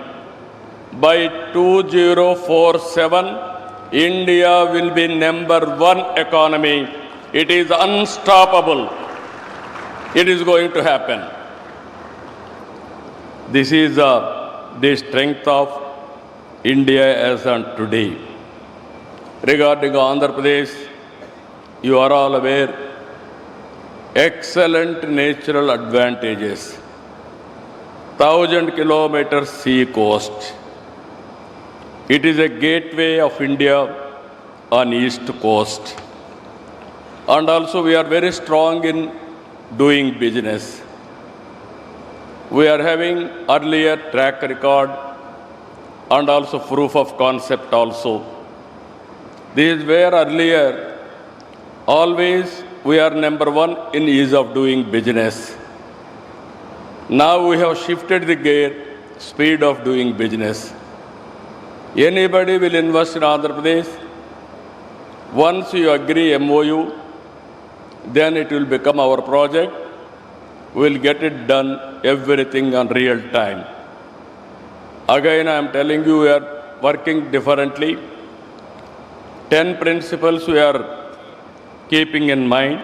By 2047, India will be #1 economy. It is unstoppable. It is going to happen. This is the strength of India as on today. Regarding Andhra Pradesh, you are all aware, excellent natural advantages. 1,000 kilometers sea coast. It is a gateway of India on east coast. And also we are very strong in doing business. We are having earlier track record and also proof of concept also. This is where earlier always we are #1 in ease of doing business. Now we have shifted the gear, speed of doing business. Anybody will invest in Andhra Pradesh. Once you agree MOU, then it will become our project. We will get it done, everything on real time. Again, I am telling you, we are working differently. 10 principles we are keeping in mind.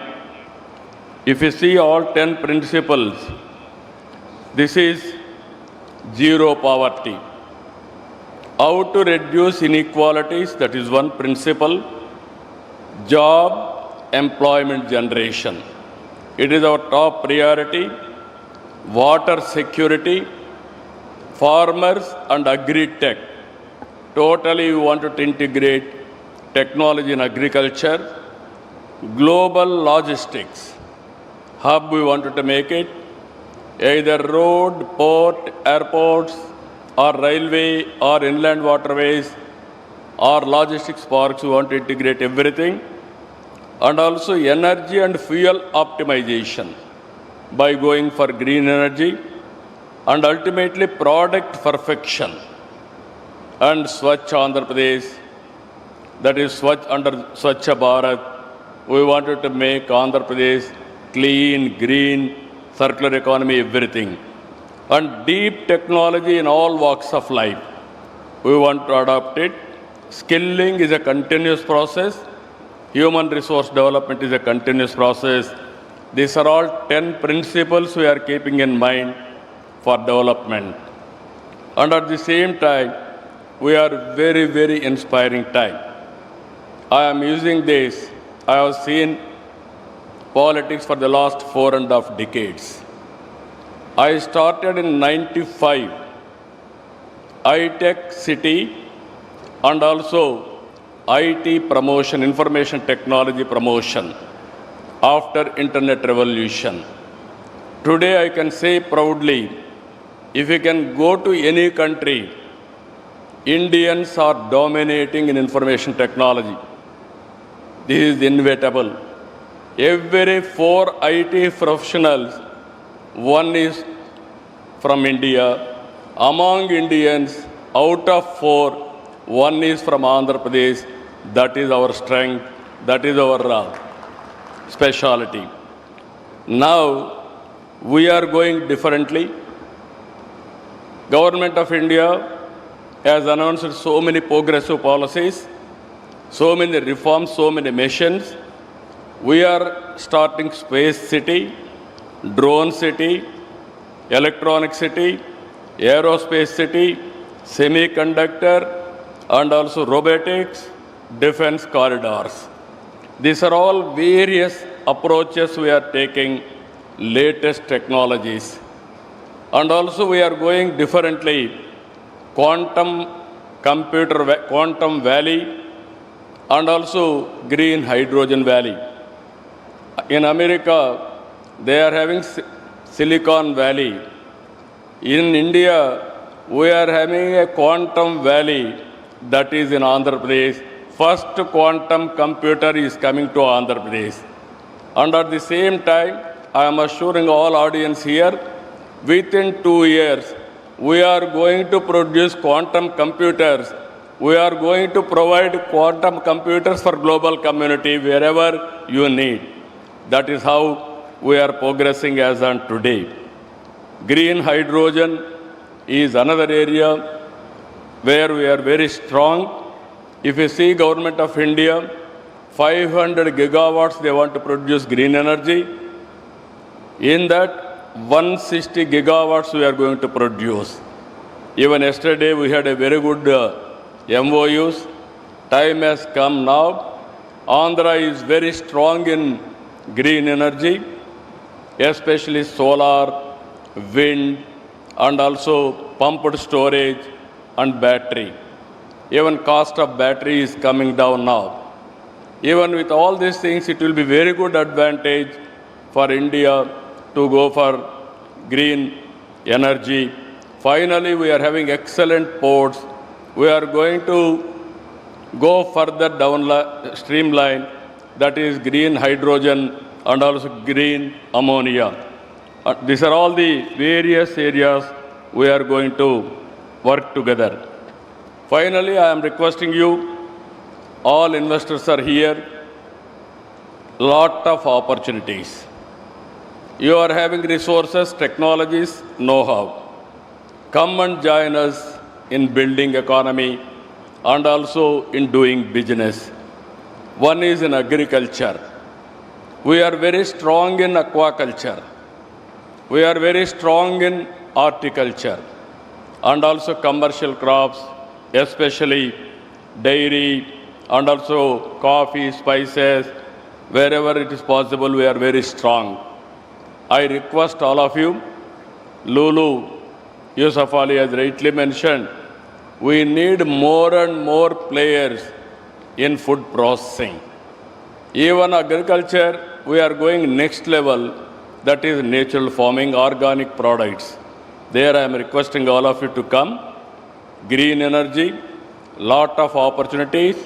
If you see all 10 principles, this is zero poverty. How to reduce inequalities, that is one principle. Job, employment generation. It is our top priority. Water security, farmers and agri-tech. Totally we wanted to integrate technology in agriculture. Global logistics. Hub we wanted to make it. Either road, port, airports, or railway, or inland waterways, or logistics parks, we want to integrate everything. And also energy and fuel optimization by going for green energy, and ultimately product perfection. And Swachh Andhra Pradesh, that is under Swachh Bharat, we wanted to make Andhra Pradesh clean, green, circular economy, everything. And deep technology in all walks of life. We want to adopt it. Skilling is a continuous process. Human resource development is a continuous process. These are all 10 principles we are keeping in mind for development. And at the same time, we are very, very inspiring time. I am using this. I have seen politics for the last 4.5 decades. I started in 95, I-Tech City, and also IT promotion, information technology promotion after internet revolution. Today I can say proudly, if you can go to any country, Indians are dominating in information technology. This is inevitable. Every 4 IT professionals, one is from India. Among Indians, out of 4, one is from Andhra Pradesh. That is our strength. That is our speciality. Now, we are going differently. Government of India has announced so many progressive policies, so many reforms, so many missions. We are starting Space City, Drone City, Electronic City, Aerospace City, Semiconductor, and also robotics, defense corridors. These are all various approaches we are taking, latest technologies. And also we are going differently, quantum valley, and also green hydrogen valley. In America, they are having Silicon Valley. In India, we are having a quantum valley that is in Andhra Pradesh. First quantum computer is coming to Andhra Pradesh. And at the same time, I am assuring all audience here, within 2 years, we are going to produce quantum computers. We are going to provide quantum computers for global community wherever you need. That is how we are progressing as on today. Green hydrogen is another area where we are very strong. If you see Government of India, 500 gigawatts they want to produce green energy. In that, 160 gigawatts we are going to produce. Even yesterday we had a very good MOUs. Time has come now. Andhra is very strong in green energy, especially solar, wind, and also pumped storage and battery. Even cost of battery is coming down now. Even with all these things, it will be very good advantage for India to go for green energy. Finally, we are having excellent ports. We are going to go further down streamline, that is green hydrogen and also green ammonia. These are all the various areas we are going to work together. Finally, I am requesting you, all investors are here, lot of opportunities. You are having resources, technologies, know-how. Come and join us in building economy and also in doing business. One is in agriculture. We are very strong in aquaculture. We are very strong in horticulture and also commercial crops, especially dairy and also coffee, spices. Wherever it is possible, we are very strong. I request all of you, Lulu, Yusuf Ali has rightly mentioned, we need more and more players in food processing. Even agriculture, we are going next level, that is natural farming, organic products. There I am requesting all of you to come. Green energy, lot of opportunities.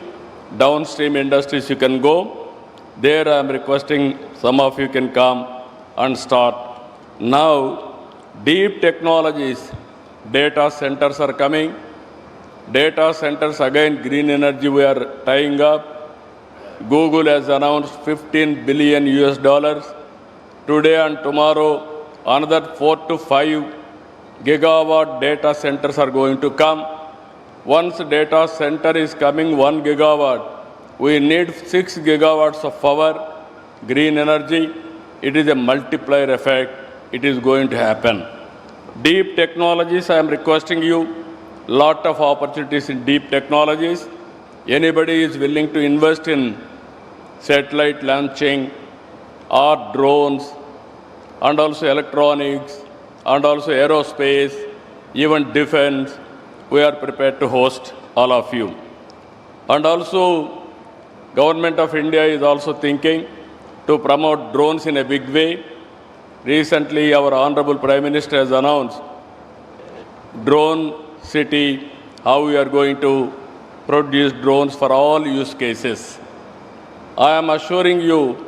Downstream industries you can go. There I am requesting some of you can come and start. Now, deep technologies, data centers are coming. Data centers, again, green energy we are tying up. Google has announced $15 billion US. Today and tomorrow, another 4 to 5 gigawatt data centers are going to come. Once data center is coming 1 gigawatt, we need 6 gigawatts of power, green energy. It is a multiplier effect. It is going to happen. Deep technologies, I am requesting you, lot of opportunities in deep technologies. Anybody is willing to invest in satellite launching or drones and also electronics and also aerospace, even defense, we are prepared to host all of you. And also, Government of India is also thinking to promote drones in a big way. Recently, our Honorable Prime Minister has announced Drone City, how we are going to produce drones for all use cases. I am assuring you,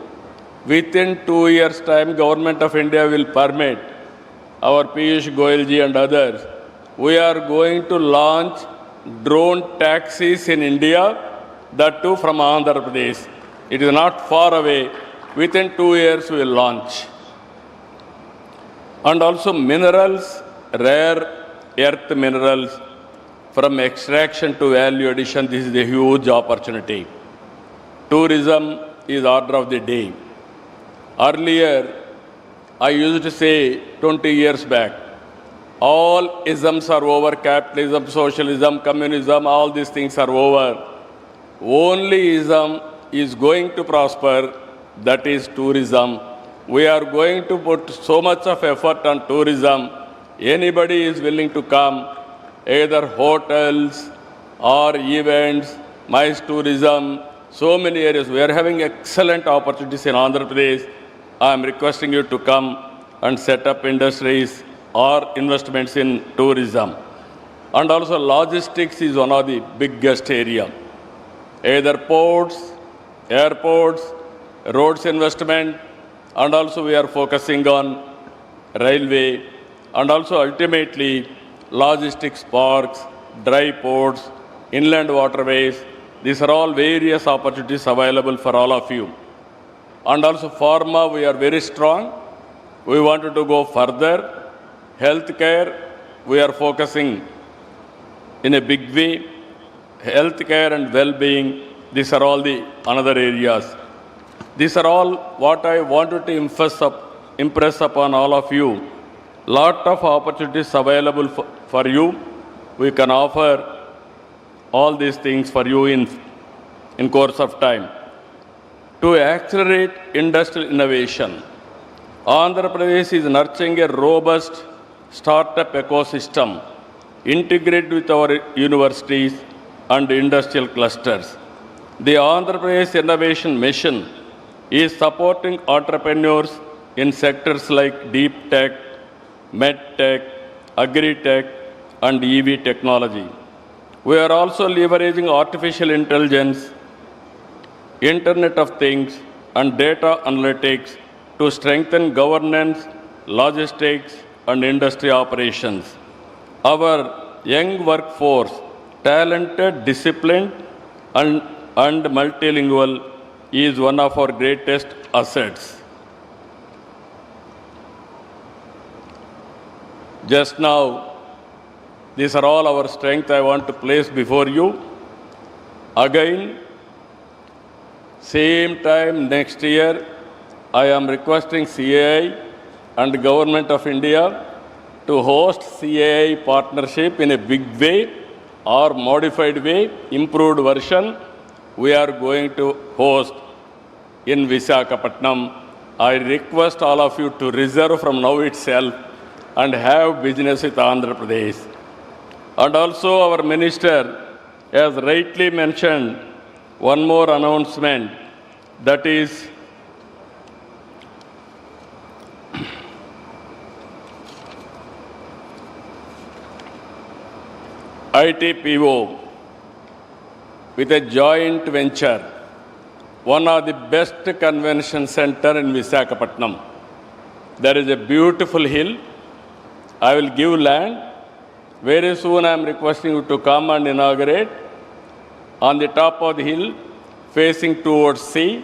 within 2 years' time, Government of India will permit our Piyush Goyal ji and others. We are going to launch drone taxis in India, that too from Andhra Pradesh. It is not far away. Within 2 years, we will launch. And also minerals, rare earth minerals, from extraction to value addition, this is a huge opportunity. Tourism is order of the day. Earlier, I used to say 20 years back, all isms are over, capitalism, socialism, communism, all these things are over. Only ism is going to prosper, that is tourism. We are going to put so much of effort on tourism. Anybody is willing to come, either hotels or events, MICE tourism, so many areas. We are having excellent opportunities in Andhra Pradesh. I am requesting you to come and set up industries or investments in tourism. And also logistics is one of the biggest area. Either ports, airports, roads investment, and also we are focusing on railway, and also ultimately logistics parks, dry ports, inland waterways. These are all various opportunities available for all of you. And also pharma, we are very strong. We wanted to go further. Healthcare, we are focusing in a big way. Healthcare and well-being, these are all the another areas. These are all what I wanted to impress upon all of you. Lot of opportunities available for you. We can offer all these things for you in course of time. To accelerate industrial innovation, Andhra Pradesh is nurturing a robust startup ecosystem integrated with our universities and industrial clusters. The Andhra Pradesh Innovation Mission is supporting entrepreneurs in sectors like deep tech, med tech, agri-tech, and EV technology. We are also leveraging artificial intelligence, Internet of Things, and data analytics to strengthen governance, logistics, and industry operations. Our young workforce, talented, disciplined, and multilingual, is one of our greatest assets. Just now, these are all our strengths I want to place before you. Again, same time next year, I am requesting CAI and Government of India to host CAI partnership in a big way or modified way, improved version. We are going to host in Visakhapatnam. I request all of you to reserve from now itself and have business with Andhra Pradesh. And also our minister has rightly mentioned one more announcement, that is ITPO with a joint venture, one of the best convention center in Visakhapatnam. There is a beautiful hill. I will give land. Very soon I am requesting you to come and inaugurate. On the top of the hill, facing towards sea.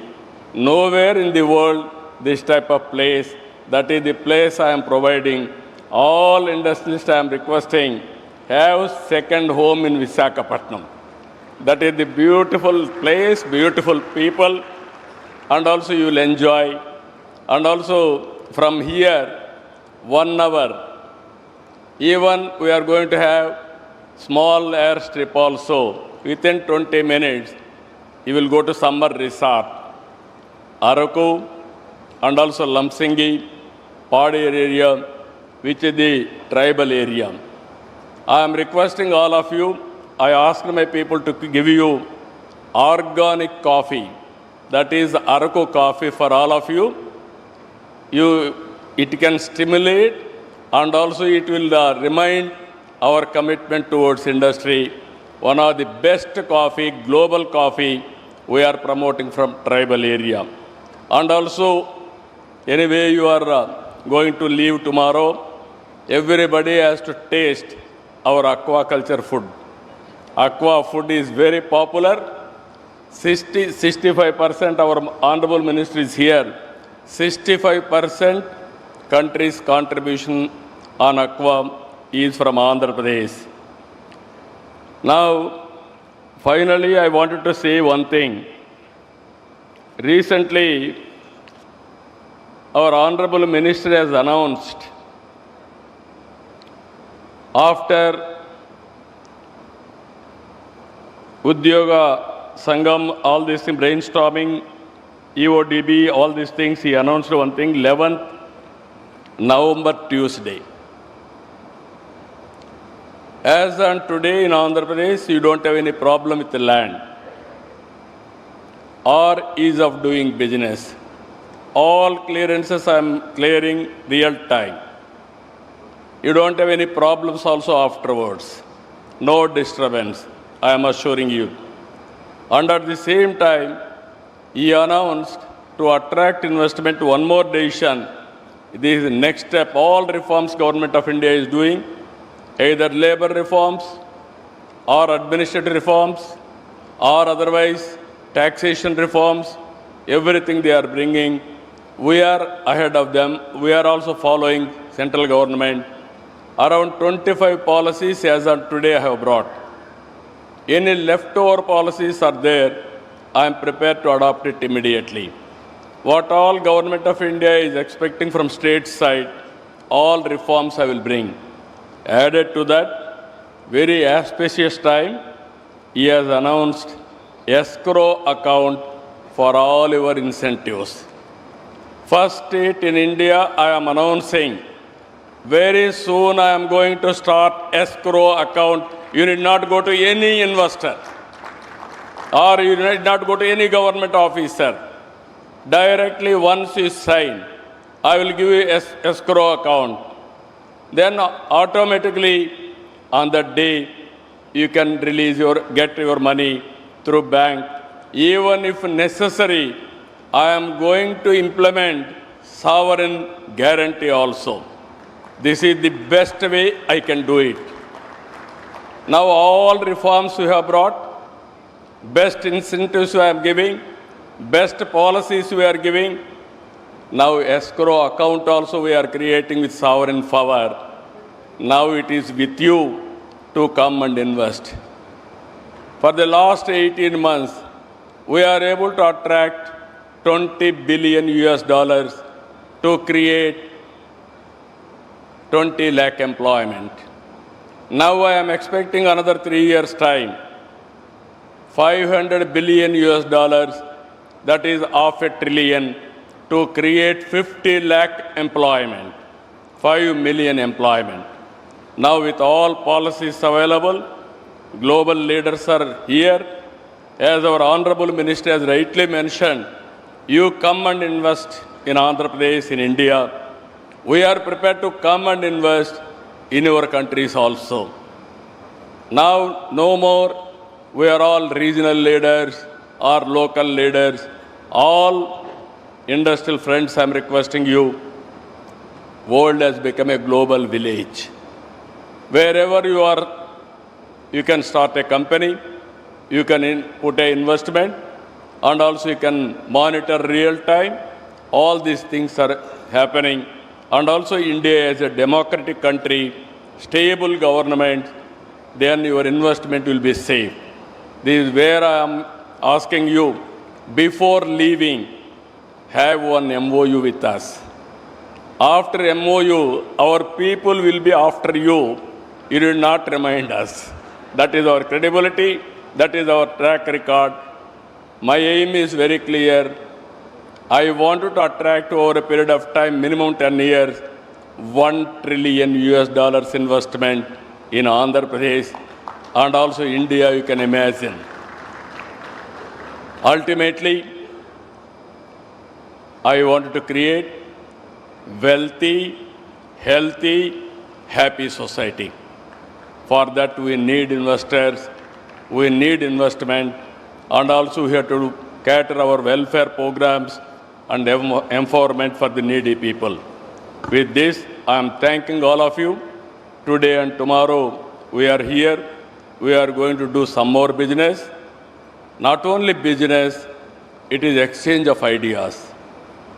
Nowhere in the world this type of place. That is the place I am providing. All industrialists I am requesting have second home in Visakhapatnam. That is the beautiful place, beautiful people, and also you will enjoy. And also from here, 1 hour, even we are going to have small airstrip also. Within 20 minutes, you will go to summer resort, Araku, and also Lamsingi, Padi area, which is the tribal area. I am requesting all of you, I asked my people to give you organic coffee. That is Araku coffee for all of you. It can stimulate and also it will remind our commitment towards industry. One of the best coffee, global coffee, we are promoting from tribal area. And also, anyway you are going to leave tomorrow, everybody has to taste our aquaculture food. Aqua food is very popular. 65% our Honorable Minister is here. 65% country's contribution on aqua is from Andhra Pradesh. Now, finally, I wanted to say one thing. Recently, our Honorable Minister has announced, after Udyoga Sangam, all this brainstorming, EODB, all these things, he announced one thing, 11th November, Tuesday. As on today in Andhra Pradesh, you don't have any problem with the land or ease of doing business. All clearances I am clearing real time. You don't have any problems also afterwards. No disturbance, I am assuring you. And at the same time, he announced to attract investment, one more decision. This is the next step. All reforms Government of India is doing, either labor reforms or administrative reforms or otherwise taxation reforms, everything they are bringing. We are ahead of them. We are also following central government. Around 25 policies as of today I have brought. Any leftover policies are there, I am prepared to adopt it immediately. What all Government of India is expecting from state side, all reforms I will bring. Added to that, very auspicious time, he has announced escrow account for all your incentives. First state in India, I am announcing, very soon I am going to start escrow account. You need not go to any investor or you need not go to any government officer. Directly once you sign, I will give you escrow account. Then automatically on that day, you can get your money through bank. Even if necessary, I am going to implement sovereign guarantee also. This is the best way I can do it. Now all reforms we have brought, best incentives we are giving, best policies we are giving. Now escrow account also we are creating with sovereign power. Now it is with you to come and invest. For the last 18 months, we are able to attract $20 billion to create 20 lakh employment. Now I am expecting another 3 years' time, $500 billion, that is $500 billion, to create 50 lakh employment, 5 million employment. Now with all policies available, global leaders are here. As our Honorable Minister has rightly mentioned, you come and invest in Andhra Pradesh, in India. We are prepared to come and invest in your countries also. Now, no more, we are all regional leaders or local leaders. All industrial friends, I am requesting you, world has become a global village. Wherever you are, you can start a company, you can put an investment, and also you can monitor real time. All these things are happening. And also India is a democratic country, stable government, then your investment will be safe. This is where I am asking you, before leaving, have one MOU with us. After MOU, our people will be after you. You will not remind us. That is our credibility. That is our track record. My aim is very clear. I wanted to attract over a period of time, minimum 10 years, $1 trillion investment in Andhra Pradesh and also India, you can imagine. Ultimately, I wanted to create wealthy, healthy, happy society. For that, we need investors, we need investment, and also we have to cater our welfare programs and empowerment for the needy people. With this, I am thanking all of you. Today and tomorrow, we are here. we are going to do some more business. Not only business, it is exchange of ideas.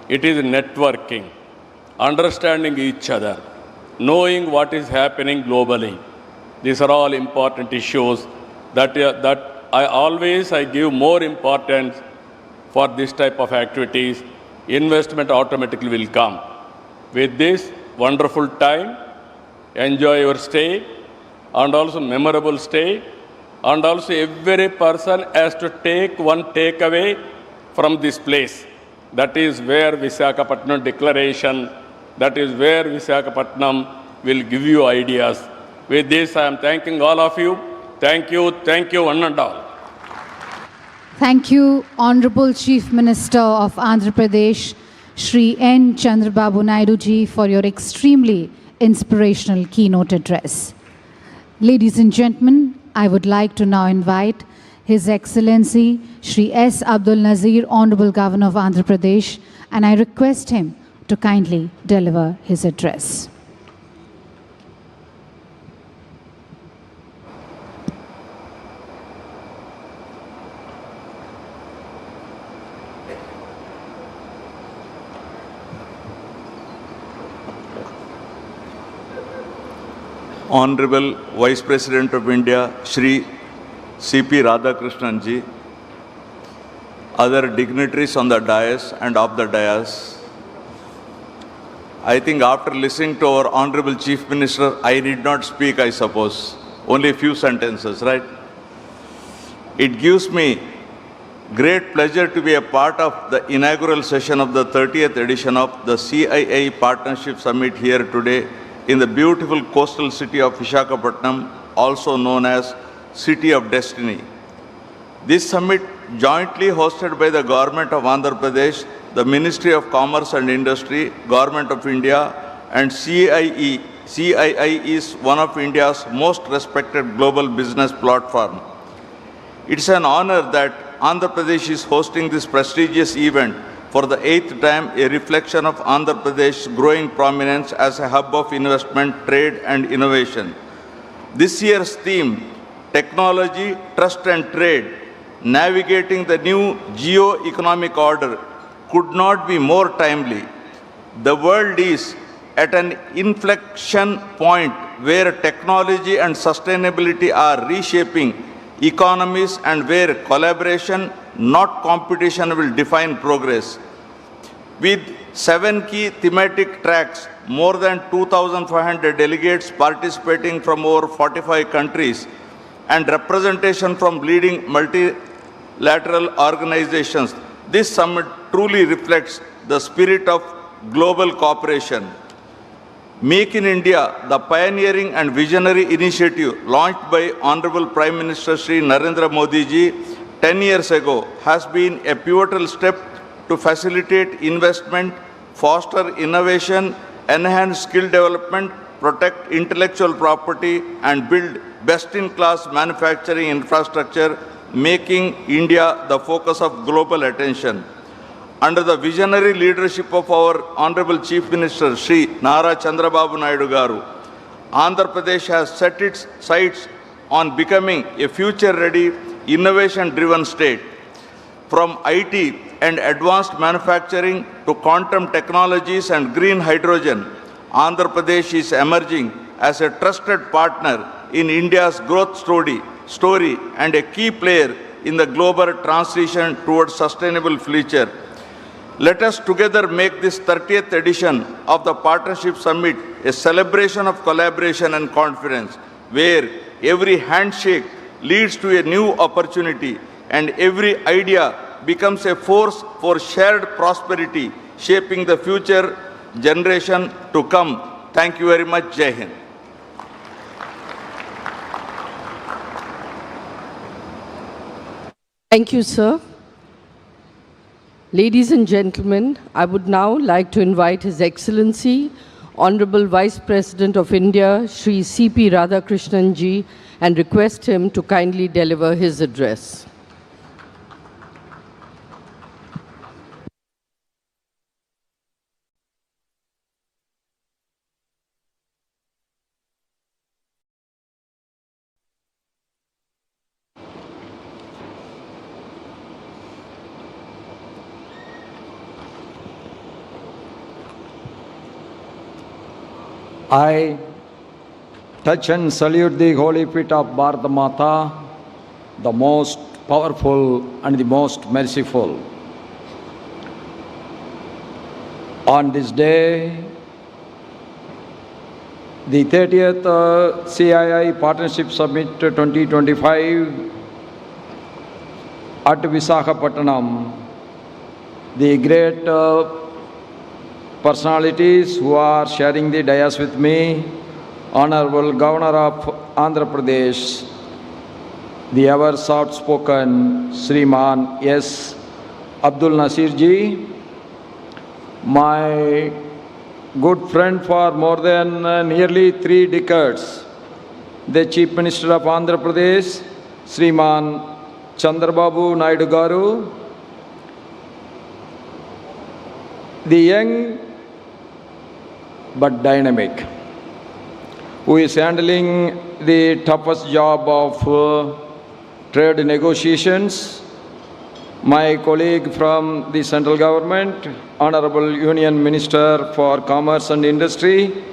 It is networking, understanding each other, knowing what is happening globally. These are all important issues that I give more importance for this type of activities. Investment automatically will come. With this wonderful time, enjoy your stay and also memorable stay, and also every person has to take one takeaway from this place. That is where Visakhapatnam Declaration, that is where Visakhapatnam will give you ideas. With this, I am thanking all of you. Thank you, one and all. Thank you, Honorable Chief Minister of Andhra Pradesh, Shri N. Chandrababu Naidu ji, for your extremely inspirational keynote address. Ladies and gentlemen, I would like to now invite His Excellency Shri S. Abdul Nazir, Honorable Governor of Andhra Pradesh, and I request him to kindly deliver his address. Honorable Vice President of India, Shri C.P. Radhakrishnan ji, other dignitaries on the dais and off the dais, I think after listening to our Honorable Chief Minister, I need not speak, I suppose. Only a few sentences, right? It gives me great pleasure to be a part of the inaugural session of the 30th edition of the CII Partnership Summit here today in the beautiful coastal city of Visakhapatnam, also known as City of Destiny. This summit, jointly hosted by the Government of Andhra Pradesh, the Ministry of Commerce and Industry, Government of India, and CII. CII is one of India's most respected global business platform. It's an honor that Andhra Pradesh is hosting this prestigious event for the 8th time, a reflection of Andhra Pradesh's growing prominence as a hub of investment, trade, and innovation. This year's theme, Technology, Trust and Trade, Navigating the New Geo-Economic Order, could not be more timely. The world is at an inflection point where technology and sustainability are reshaping economies and where collaboration, not competition, will define progress. With 7 key thematic tracks, more than 2,500 delegates participating from over 45 countries, and representation from leading multilateral organizations, this summit truly reflects the spirit of global cooperation. Make in India, the pioneering and visionary initiative launched by Honorable Prime Minister Shri Narendra Modi ji 10 years ago, has been a pivotal step to facilitate investment, foster innovation, enhance skill development, protect intellectual property, and build best-in-class manufacturing infrastructure, making India the focus of global attention. Under the visionary leadership of our Honorable Chief Minister, Shri Nara Chandrababu Naidu Garu, Andhra Pradesh has set its sights on becoming a future-ready, innovation-driven state. From IT and advanced manufacturing to quantum technologies and green hydrogen, Andhra Pradesh is emerging as a trusted partner in India's growth story and a key player in the global transition towards sustainable future. Let us together make this 30th edition of the Partnership Summit a celebration of collaboration and confidence, where every handshake leads to a new opportunity and every idea becomes a force for shared prosperity, shaping the future generation to come. Thank you very much. Jai Hind. Thank you, sir. Ladies and gentlemen, I would now like to invite His Excellency, Honorable Vice President of India, Shri C.P. Radhakrishnan ji, and request him to kindly deliver his address. I touch and salute the holy feet of Bharata Mata, the most powerful and the most merciful. On this day, the 30th CII Partnership Summit 2025 at Visakhapatnam, the great personalities who are sharing the dais with me, Honorable Governor of Andhra Pradesh, the ever soft-spoken Sriman S. Abdul Nasir ji, my good friend for more than nearly 3 decades, the Chief Minister of Andhra Pradesh, Sriman Chandrababu Naidu Garu, the young but dynamic, who is handling the toughest job of trade negotiations, my colleague from the central government, Honorable Union Minister for Commerce and Industry,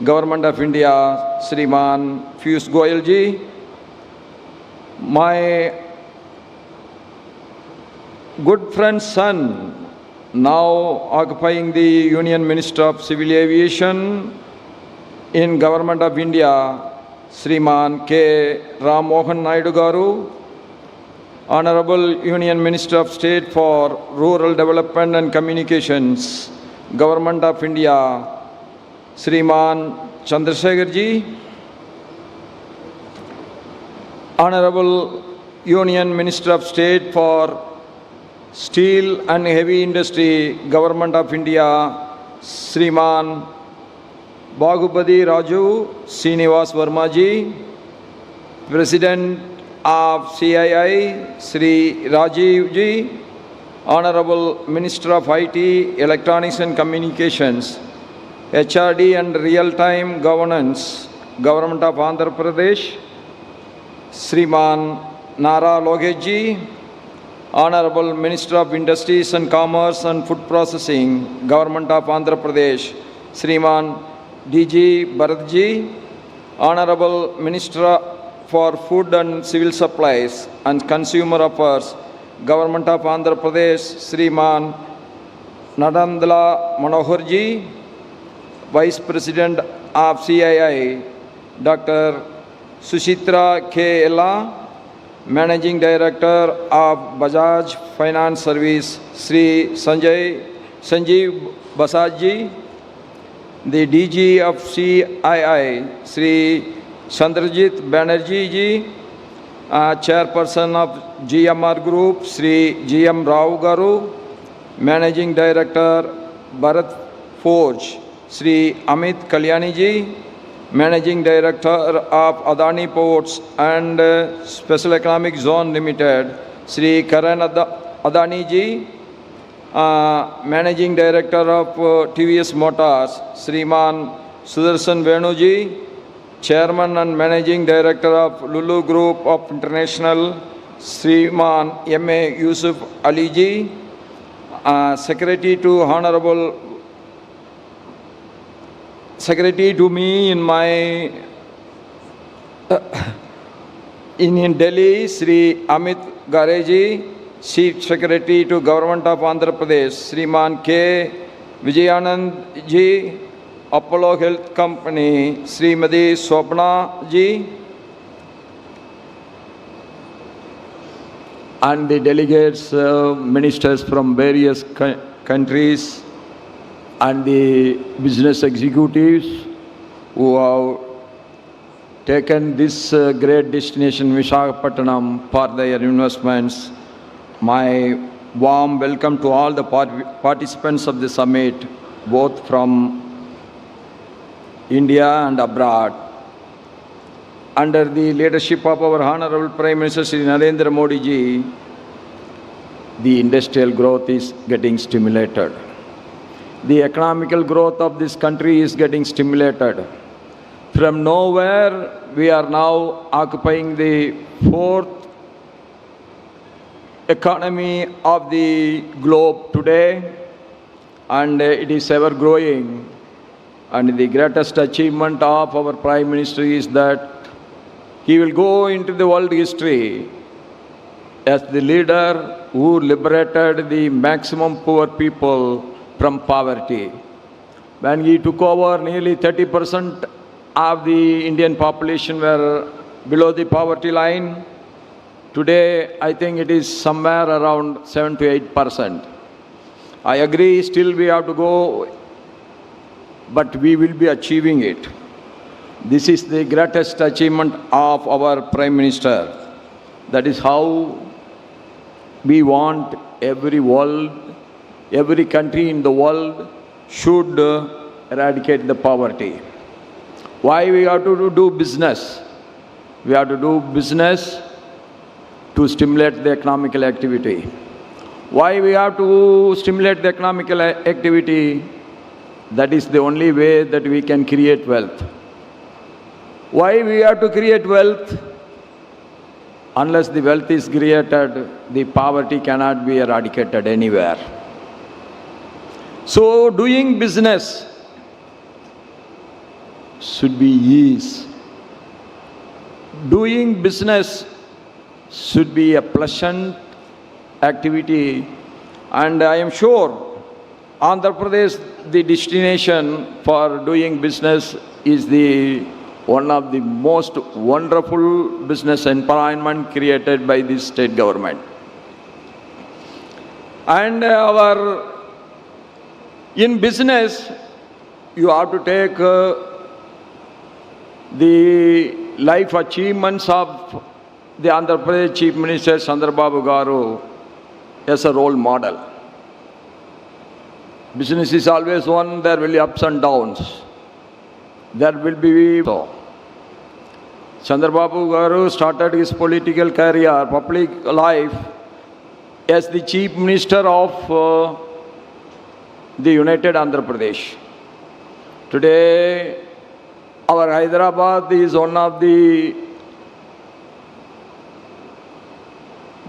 Government of India, Sriman Piyush Goyal ji, my good friend's son, now occupying the Union Minister of Civil Aviation in Government of India, Sriman K. Ram Mohan Naidu Garu, Honorable Union Minister of State for Rural Development and Communications, Government of India, Sriman Chandrasekhar ji, Honorable Union Minister of State for Steel and Heavy Industry, Government of India, Sriman Baghubadi Raju Srinivas Verma ji, President of CII, Sri Rajiv ji, Honorable Minister of IT, Electronics and Communications, HRD and Real-Time Governance, Government of Andhra Pradesh, Sriman Nara Logesh ji, Honorable Minister of Industries and Commerce and Food Processing, Government of Andhra Pradesh, Sriman DG Bharat ji, Honorable Minister for Food and Civil Supplies and Consumer Affairs, Government of Andhra Pradesh, Sriman Nadandla Manohar ji, Vice President of CII, Dr. Suchitra K. Ella, Managing Director of Bajaj Finance Service, Sri Sanjeev Basaj ji, the DG of CII, Sri Chandrajit Banerjee ji, Chairperson of GMR Group, Sri GM Rao Garu, Managing Director Bharat Forge, Sri Amit Kalyani ji, Managing Director of Adani Ports and Special Economic Zone Limited, Sri Karan Adani ji, Managing Director of TVS Motors, Sriman Sudarshan Venu ji, Chairman and Managing Director of Lulu Group of International, Sriman M.A. Yusuf Ali ji, Secretary to me in my in Delhi, Sri Amit Gareji, Chief Secretary to Government of Andhra Pradesh, Sriman K. Vijayanand ji, Apollo Health Company, Srimati Swapna ji, and the delegates, ministers from various countries, and the business executives who have taken this great destination, Visakhapatnam, for their investments. My warm welcome to all the participants of the summit, both from India and abroad. Under the leadership of our Honorable Prime Minister Shri Narendra Modi ji, the industrial growth is getting stimulated. The economical growth of this country is getting stimulated. From nowhere, we are now occupying the 4th economy of the globe today, and it is ever growing. And the greatest achievement of our Prime Minister is that he will go into the world history as the leader who liberated the maximum poor people from poverty. When he took over, nearly 30% of the Indian population were below the poverty line. Today, I think it is somewhere around 7 to 8%. I agree, still we have to go, but we will be achieving it. This is the greatest achievement of our Prime Minister. That is how we want every country in the world should eradicate the poverty. Why we have to do business? We have to do business to stimulate the economical activity. Why we have to stimulate the economical activity? That is the only way that we can create wealth. Why we have to create wealth? Unless the wealth is created, the poverty cannot be eradicated anywhere. So doing business should be ease. Doing business should be a pleasant activity, and I am sure Andhra Pradesh, the destination for doing business, is one of the most wonderful business environment created by this state government. And in business, you have to take the life achievements of the Andhra Pradesh Chief Minister Chandrababu Garu as a role model. Business is always one, there will be ups and downs. There will be so. Chandrababu Garu started his political career, public life, as the Chief Minister of the United Andhra Pradesh. Today, our Hyderabad is one of the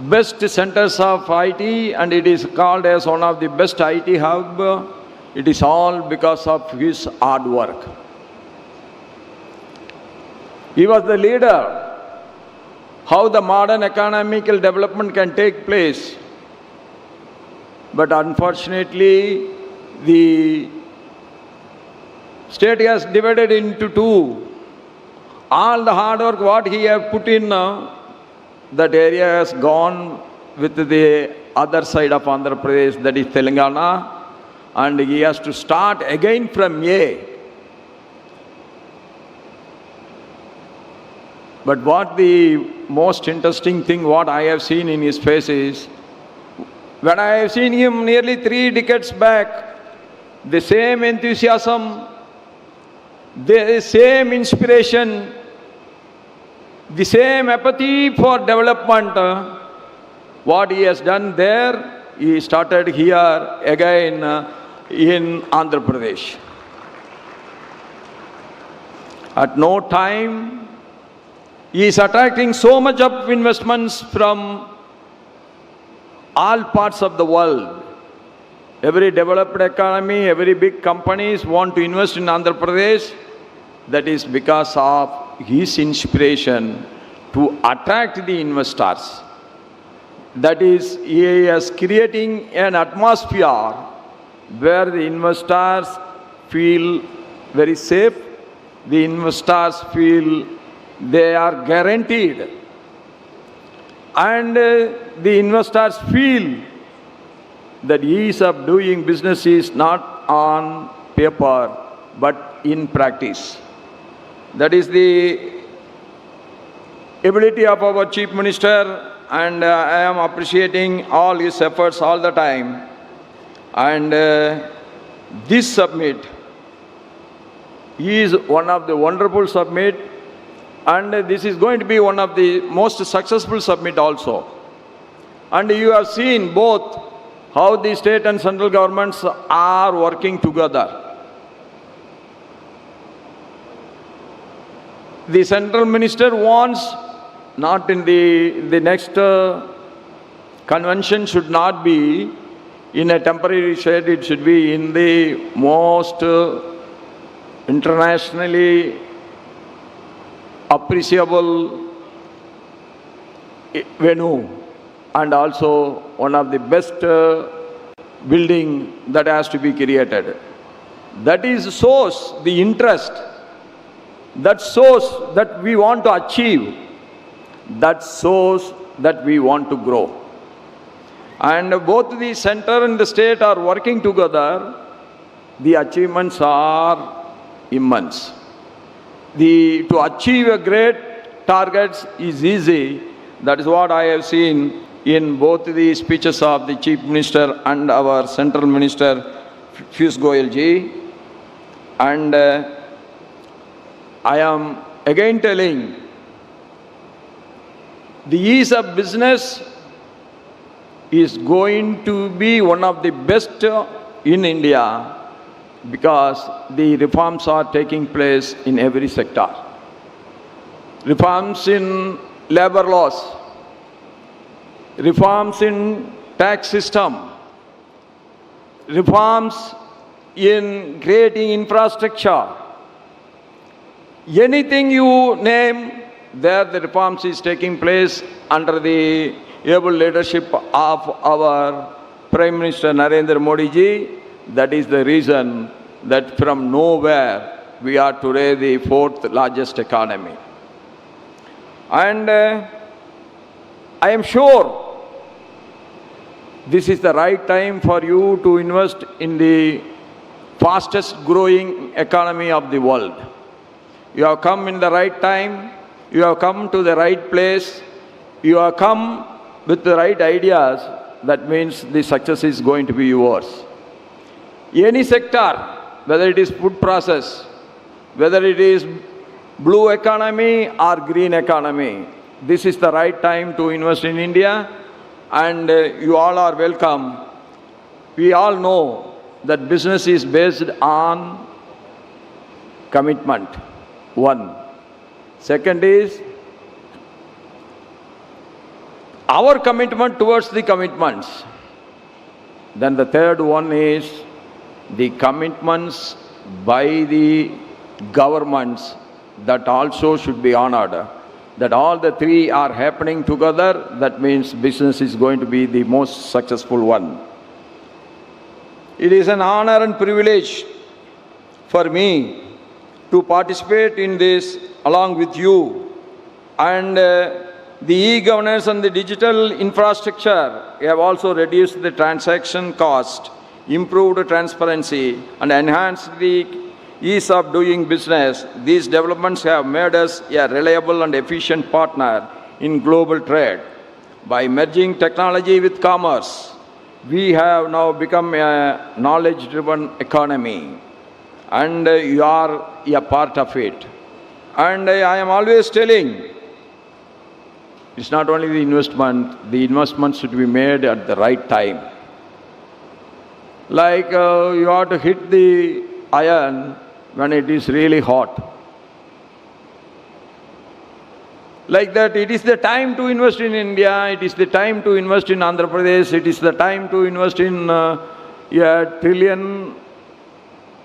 best centers of IT, and it is called as one of the best IT hub. It is all because of his hard work. He was the leader, how the modern economical development can take place. But unfortunately, the state has divided into two. All the hard work what he has put in, that area has gone with the other side of Andhra Pradesh, that is Telangana, and he has to start again from A. But what the most interesting thing what I have seen in his face is, when I have seen him nearly 3 decades back, the same enthusiasm, the same inspiration, the same apathy for development, what he has done there, he started here again in Andhra Pradesh. At no time, he is attracting so much of investments from all parts of the world. Every developed economy, every big companies want to invest in Andhra Pradesh. That is because of his inspiration to attract the investors. That is, he is creating an atmosphere where the investors feel very safe, the investors feel they are guaranteed, and the investors feel that ease of doing business is not on paper but in practice. That is the ability of our Chief Minister, and I am appreciating all his efforts all the time. And this summit is one of the wonderful summit, and this is going to be one of the most successful summit also. And you have seen both how the state and central governments are working together. The central minister wants, not in the next convention should not be in a temporary state, it should be in the most internationally appreciable venue and also one of the best building that has to be created. That is shows the interest, that shows that we want to achieve, that shows that we want to grow. And both the center and the state are working together. The achievements are immense. To achieve a great targets is easy. That is what I have seen in both the speeches of the Chief Minister and our Central Minister, Piyush Goyal ji. And I am again telling, the ease of business is going to be one of the best in India because the reforms are taking place in every sector. Reforms in labor laws, reforms in tax system, reforms in creating infrastructure. Anything you name, there the reforms is taking place under the able leadership of our Prime Minister Narendra Modi ji. That is the reason that from nowhere we are today the fourth largest economy. And I am sure this is the right time for you to invest in the fastest growing economy of the world. You have come in the right time, you have come to the right place, you have come with the right ideas. That means the success is going to be yours. Any sector, whether it is food process, whether it is blue economy or green economy, this is the right time to invest in India, and you all are welcome. We all know that business is based on commitment, one. Second is our commitment towards the commitments. Then the third one is the commitments by the governments that also should be honored. That all the three are happening together, that means business is going to be the most successful one. It is an honor and privilege for me to participate in this along with you. And the e-governance and the digital infrastructure have also reduced the transaction cost, improved transparency, and enhanced the ease of doing business. These developments have made us a reliable and efficient partner in global trade. By merging technology with commerce, we have now become a knowledge-driven economy, and you are a part of it. And I am always telling, it's not only the investment should be made at the right time. Like you have to hit the iron when it is really hot. Like that, it is the time to invest in India, it is the time to invest in Andhra Pradesh, it is the time to invest in a trillion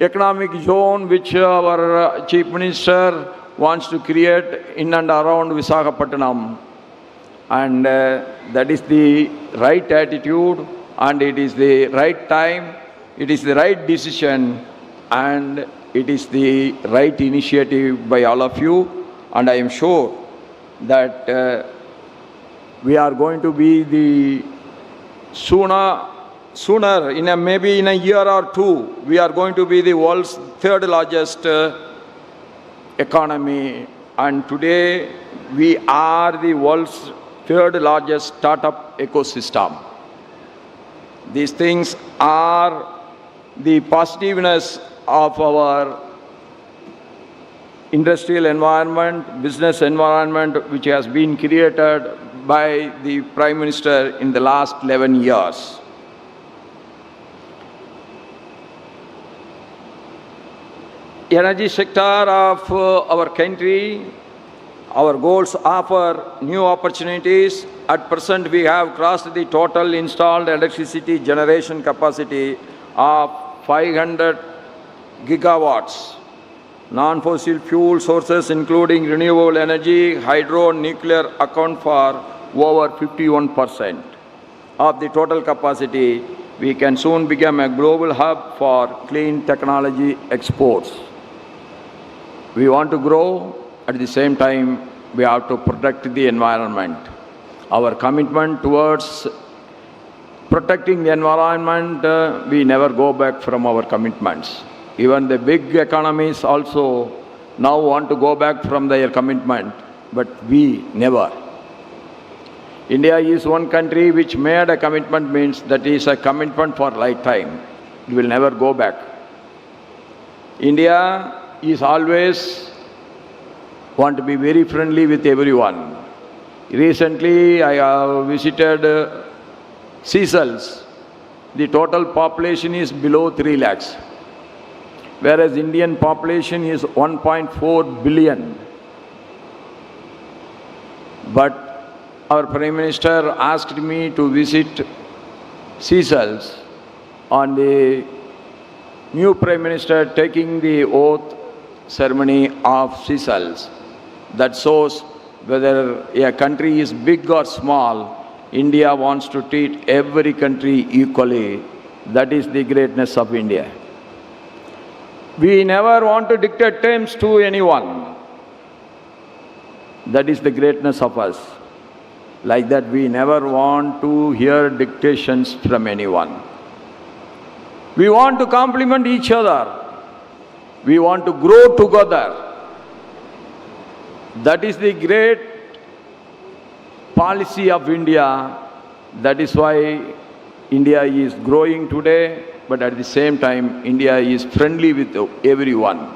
economic zone which our Chief Minister wants to create in and around Visakhapatnam. And that is the right attitude, and it is the right time, it is the right decision, and it is the right initiative by all of you. And I am sure that we are going to be the sooner in maybe in a year or two, we are going to be the world's third largest economy. And today we are the world's third largest startup ecosystem. These things are the positiveness of our industrial environment, business environment, which has been created by the Prime Minister in the last 11 years. Energy sector of our country, our goals offer new opportunities. At present, we have crossed the total installed electricity generation capacity of 500 gigawatts. Non-fossil fuel sources including renewable energy, hydro, nuclear account for over 51% of the total capacity. We can soon become a global hub for clean technology exports. We want to grow, at the same time we have to protect the environment. Our commitment towards protecting the environment, we never go back from our commitments. Even the big economies also now want to go back from their commitment, but we never. India is one country which made a commitment, means that is a commitment for lifetime. It will never go back. India is always want to be very friendly with everyone. Recently, I have visited Seychelles. The total population is below 3 lakhs, whereas Indian population is 1.4 billion. But our Prime Minister asked me to visit Seychelles on the new Prime Minister taking the oath ceremony of Seychelles. That shows whether a country is big or small, India wants to treat every country equally. That is the greatness of India. We never want to dictate terms to anyone. That is the greatness of us. Like that, we never want to hear dictations from anyone. We want to complement each other. We want to grow together. That is the great policy of India. That is why India is growing today, but at the same time, India is friendly with everyone.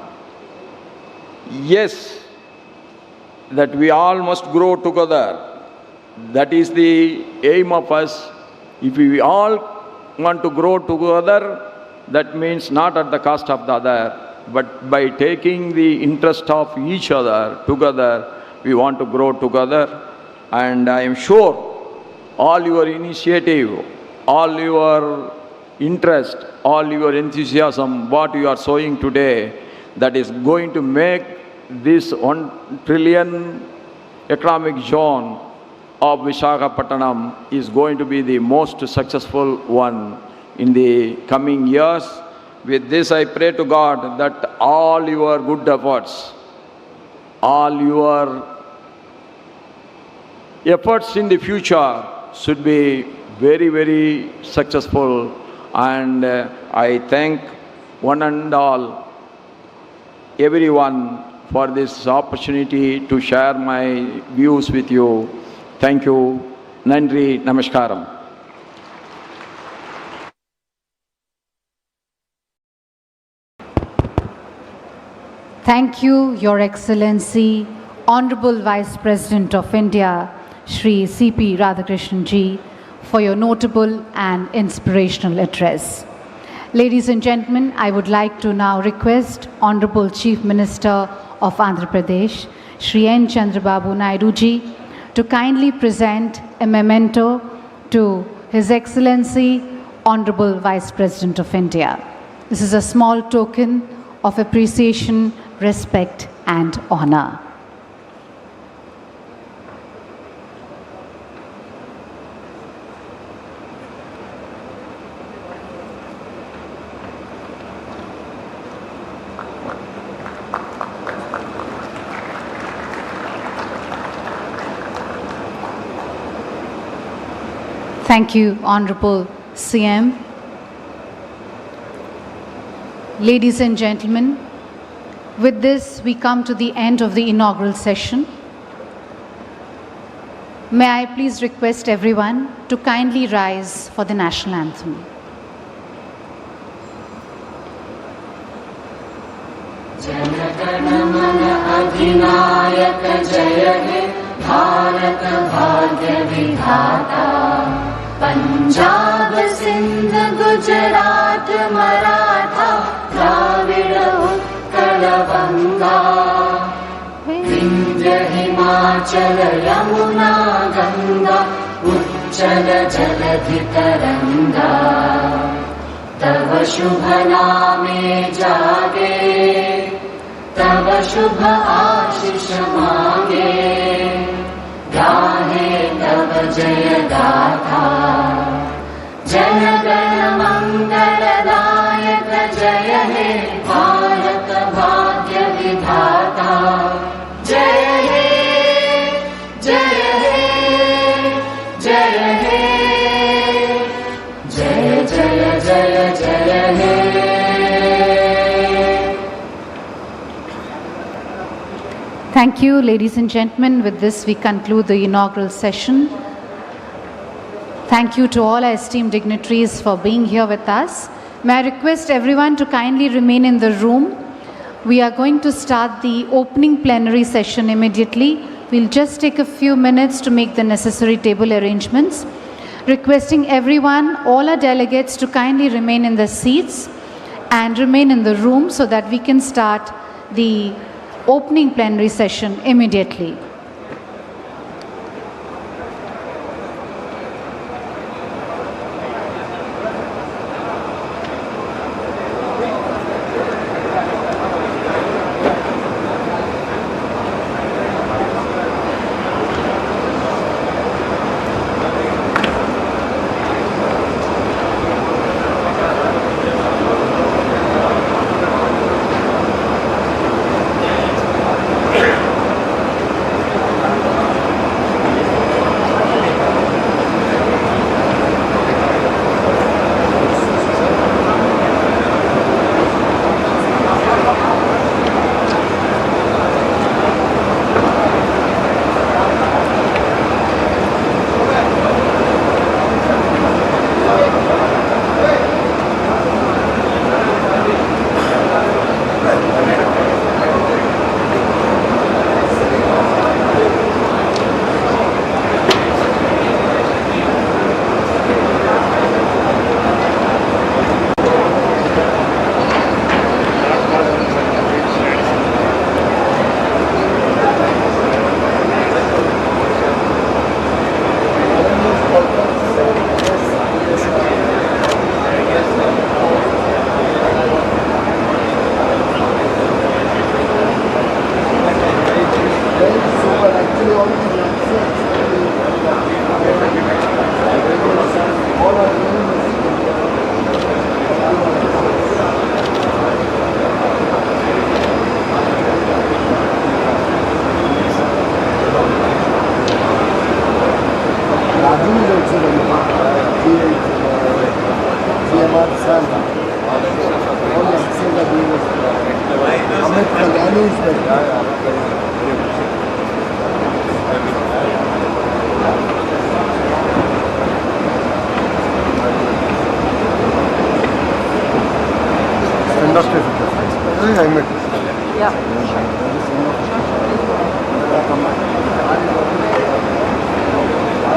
Yes, that we all must grow together. That is the aim of us. If we all want to grow together, that means not at the cost of the other, but by taking the interest of each other together, we want to grow together. And I am sure all your initiative, all your interest, all your enthusiasm, what you are showing today, that is going to make this 1 trillion economic zone of Visakhapatnam is going to be the most successful one in the coming years. With this, I pray to God that all your good efforts, all your efforts in the future should be very, very successful. And I thank one and all, everyone, for this opportunity to share my views with you. Thank you. Nandri, Namaskaram. Thank you, Your Excellency, Honorable Vice President of India, Shri C.P. Radhakrishnan Ji, for your notable and inspirational address. Ladies and gentlemen, I would like to now request Honorable Chief Minister of Andhra Pradesh, Shri N. Chandrababu Naidu Ji, to kindly present a memento to His Excellency, Honorable Vice President of India. This is a small token of appreciation, respect, and honor. Thank you, Honorable CM. Ladies and gentlemen, with this we come to the end of the inaugural session. May I please request everyone to kindly rise for the national anthem. अधिनायक जय हे भारत भाग्य विधाता पंजाब सिंध गुजरात मराठा द्राविड़ उत्कल बंगा विंध्य हिमाचल यमुना गंगा उच्चल जलधि तरंगा तव शुभ नामे जागे तव शुभ आशीष मांगे, गाहे तव जय गाथा। जन गण मंगलदायक जय हे भारत भाग्य विधाता। जय हे जय हे जय हे जय जय जय जय हे। Thank you, ladies and gentlemen. With this, we conclude the inaugural session. Thank you to all our esteemed dignitaries for being here with us. May I request everyone to kindly remain in the room. We are going to start the opening plenary session immediately. We'll just take a few minutes to make the necessary table arrangements. Requesting everyone, all our delegates, to kindly remain in their seats and remain in the room so that we can start the opening plenary session immediately.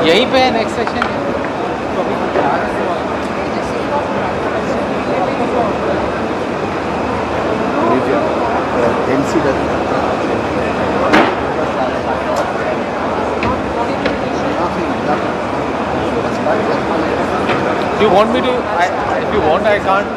यहीं पे है next section. Do you want me to? If you want, I can't.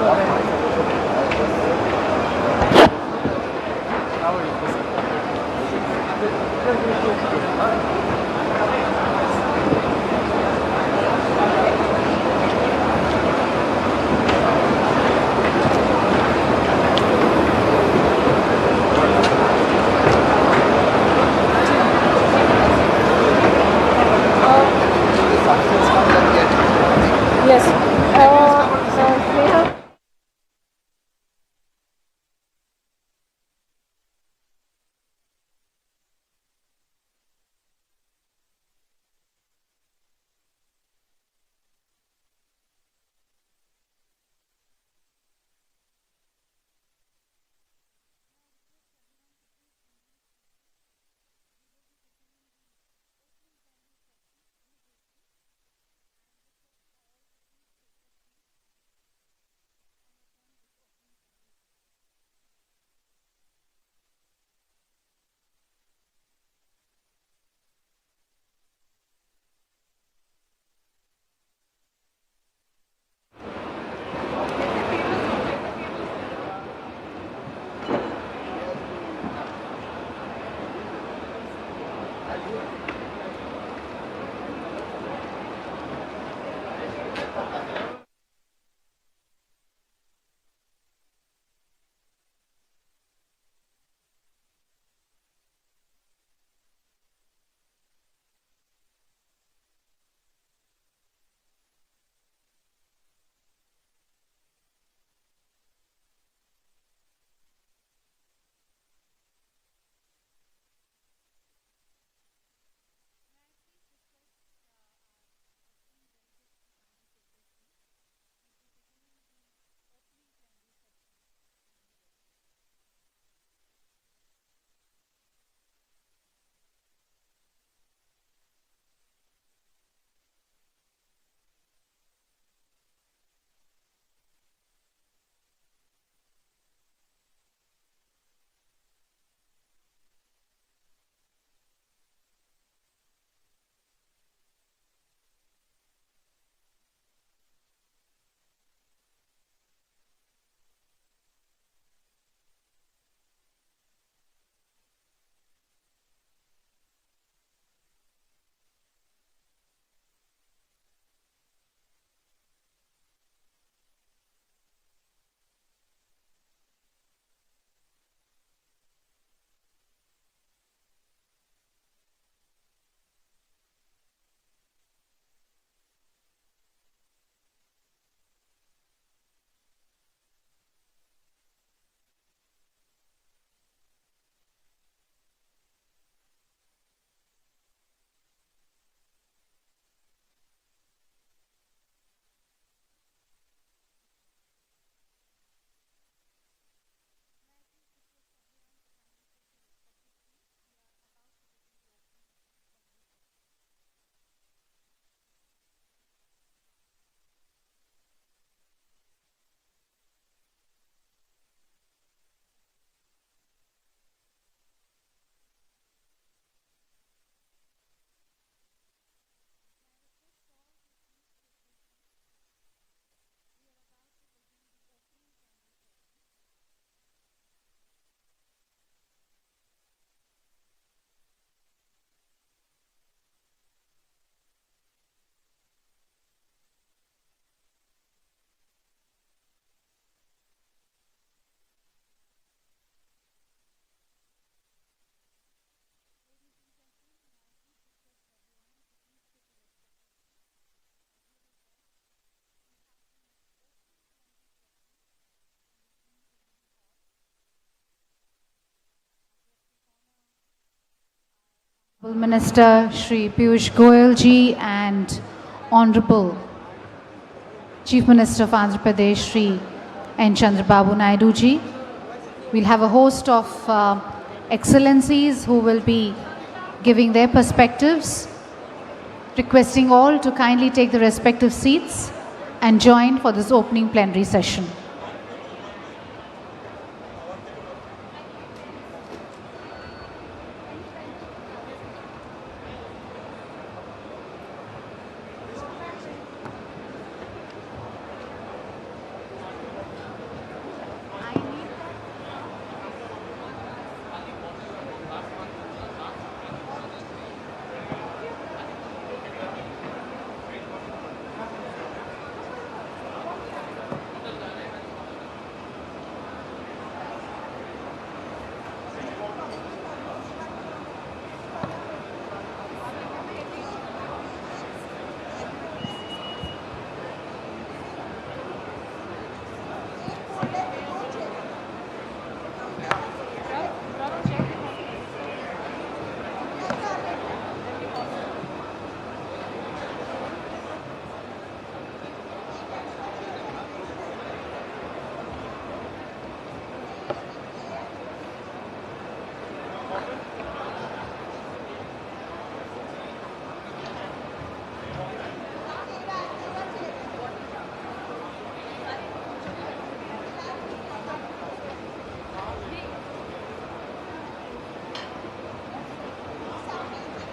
Minister Shri Piyush Goyal ji and Honorable Chief Minister of Andhra Pradesh Shri N. Chandrababu Naidu ji. We'll have a host of excellencies who will be giving their perspectives, requesting all to kindly take the respective seats and join for this opening plenary session.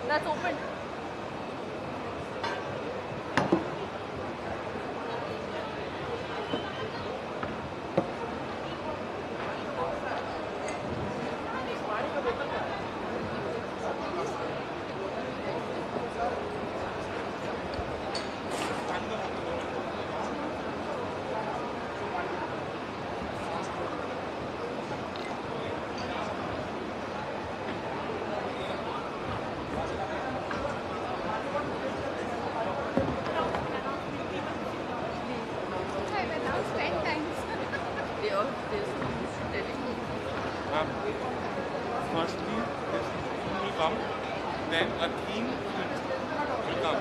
That's open. then a theme will come.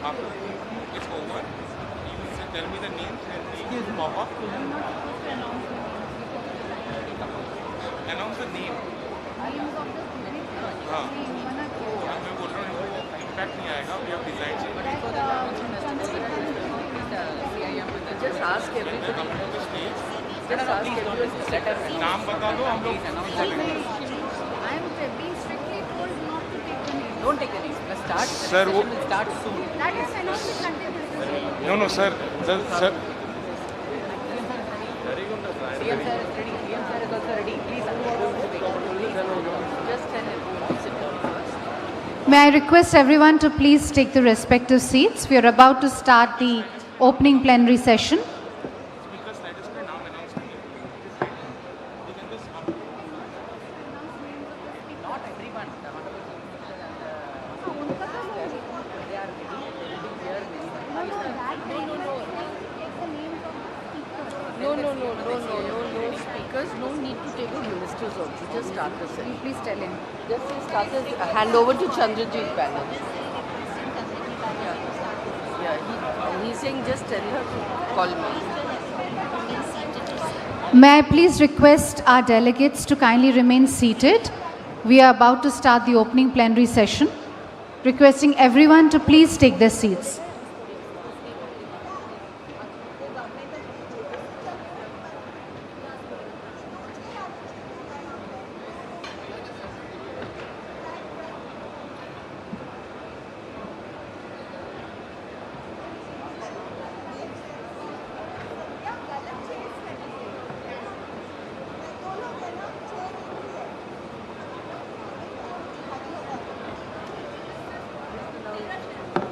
After the theme is over, you tell me the names and names pop up. Announce the name. हाँ, मैं बोल रहा हूँ impact नहीं आएगा. We have designed it. Just ask everybody. Come to the stage. Just ask everybody. Let us know. नाम बता दो हम लोग. I am being strictly told not to take the name. Don't take the name. Let's start. Sir, The session will start soon. That is announced in continuous. No, sir. Sir. CM sir is ready. CM sir is also ready. Please, just tell him. Sit down first. May I request everyone to please take the respective seats. We are about to start the opening plenary session. Not everyone. No speakers, no need to take the ministers also. Just start the session. Please tell him. Just start the hand over to Chandrababu panel. He's saying just tell her to call me. May I please request our delegates to kindly remain seated. We are about to start the opening plenary session. Requesting everyone to please take their seats.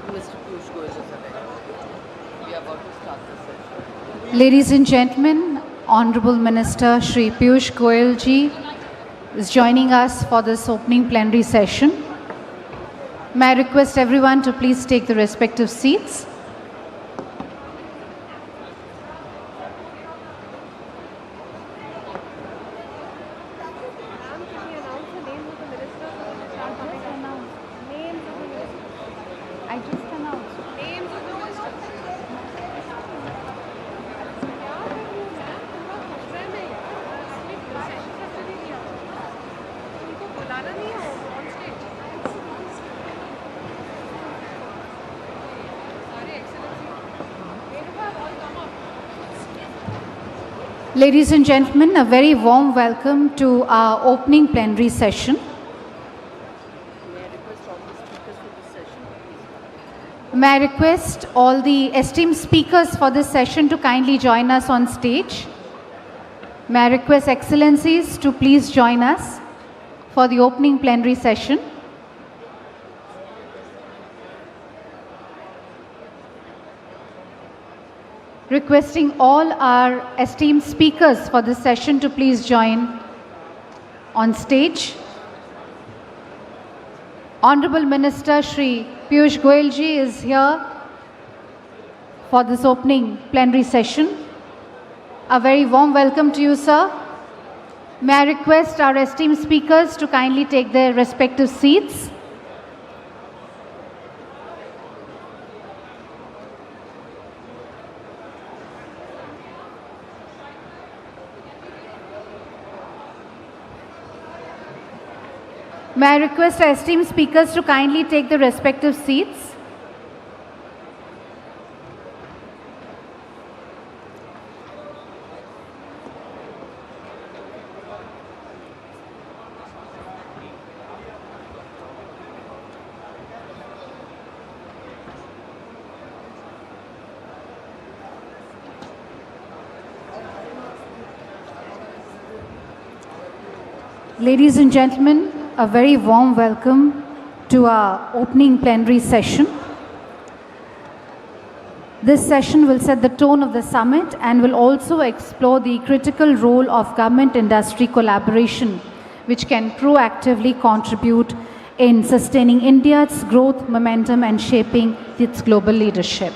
Mr. Piyush Goyal is there. We are about to start the session. Ladies and gentlemen, Honorable Minister Shri Piyush Goyal ji is joining us for this opening plenary session. May I request everyone to please take the respective seats. I just announced. Ladies and gentlemen, a very warm welcome to our opening plenary session. May I request all the esteemed speakers for this session to kindly join us on stage. May I request Excellencies to please join us for the opening plenary session. Requesting all our esteemed speakers for this session to please join on stage. Honorable Minister Shri Piyush Goyal ji is here for this opening plenary session. A very warm welcome to you, sir. May I request our esteemed speakers to kindly take their respective seats. May I request our esteemed speakers to kindly take the respective seats. Ladies and gentlemen, a very warm welcome to our opening plenary session. This session will set the tone of the summit and will also explore the critical role of government-industry collaboration, which can proactively contribute in sustaining India's growth momentum and shaping its global leadership.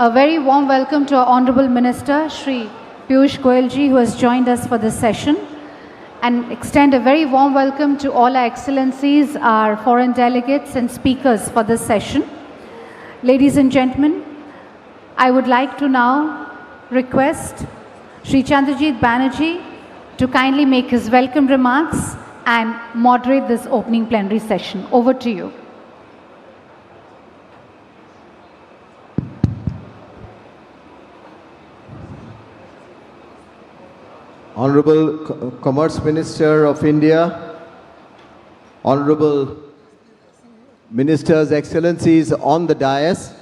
A very warm welcome to our Honorable Minister, Shri Piyush Goyal ji, who has joined us for this session. and extend a very warm welcome to all our excellencies, our foreign delegates and speakers for this session. Ladies and gentlemen, I would like to now request Shri Chandrajit Banerjee to kindly make his welcome remarks and moderate this opening plenary session. Over to you. Honorable Commerce Minister of India, Honorable Ministers, Excellencies on the dais,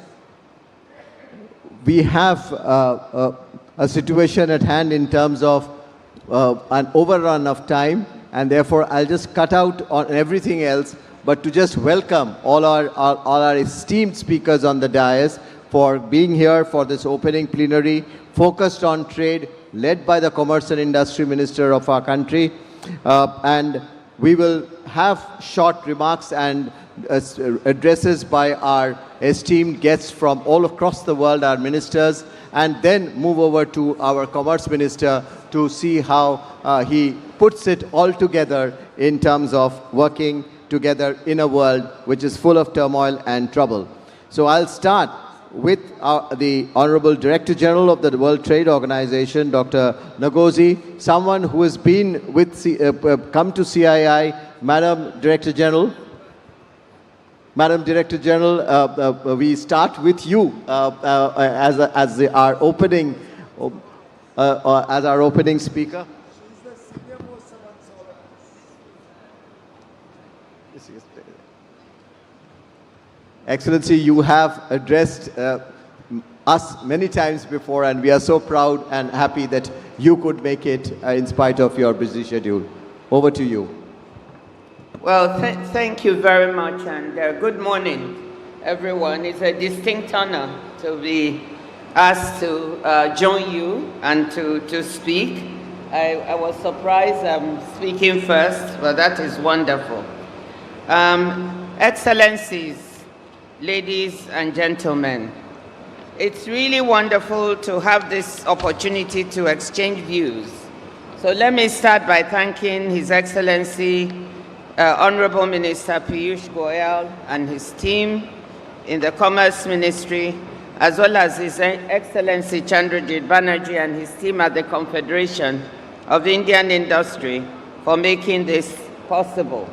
we have a situation at hand in terms of an overrun of time, and therefore I'll just cut out on everything else, but to just welcome all our esteemed speakers on the dais for being here for this opening plenary focused on trade, led by the Commerce and Industry Minister of our country. And we will have short remarks and addresses by our esteemed guests from all across the world, our ministers, and then move over to our Commerce Minister to see how he puts it all together in terms of working together in a world which is full of turmoil and trouble. So I'll start with the Honorable Director General of the World Trade Organization, Dr. Ngozi, someone who has been with come to CII. Madam Director General. Madam Director General, we start with you as our opening speaker. Excellency, you have addressed us many times before, and we are so proud and happy that you could make it in spite of your busy schedule. Over to you. Well, thank you very much, and good morning, everyone. It's a distinct honor to be asked to join you and to speak. I was surprised I'm speaking first, but that is wonderful. Excellencies, ladies and gentlemen, it's really wonderful to have this opportunity to exchange views. So let me start by thanking His Excellency Honorable Minister Piyush Goyal and his team in the Commerce Ministry, as well as His Excellency Chandrajit Banerjee and his team at the Confederation of Indian Industry for making this possible.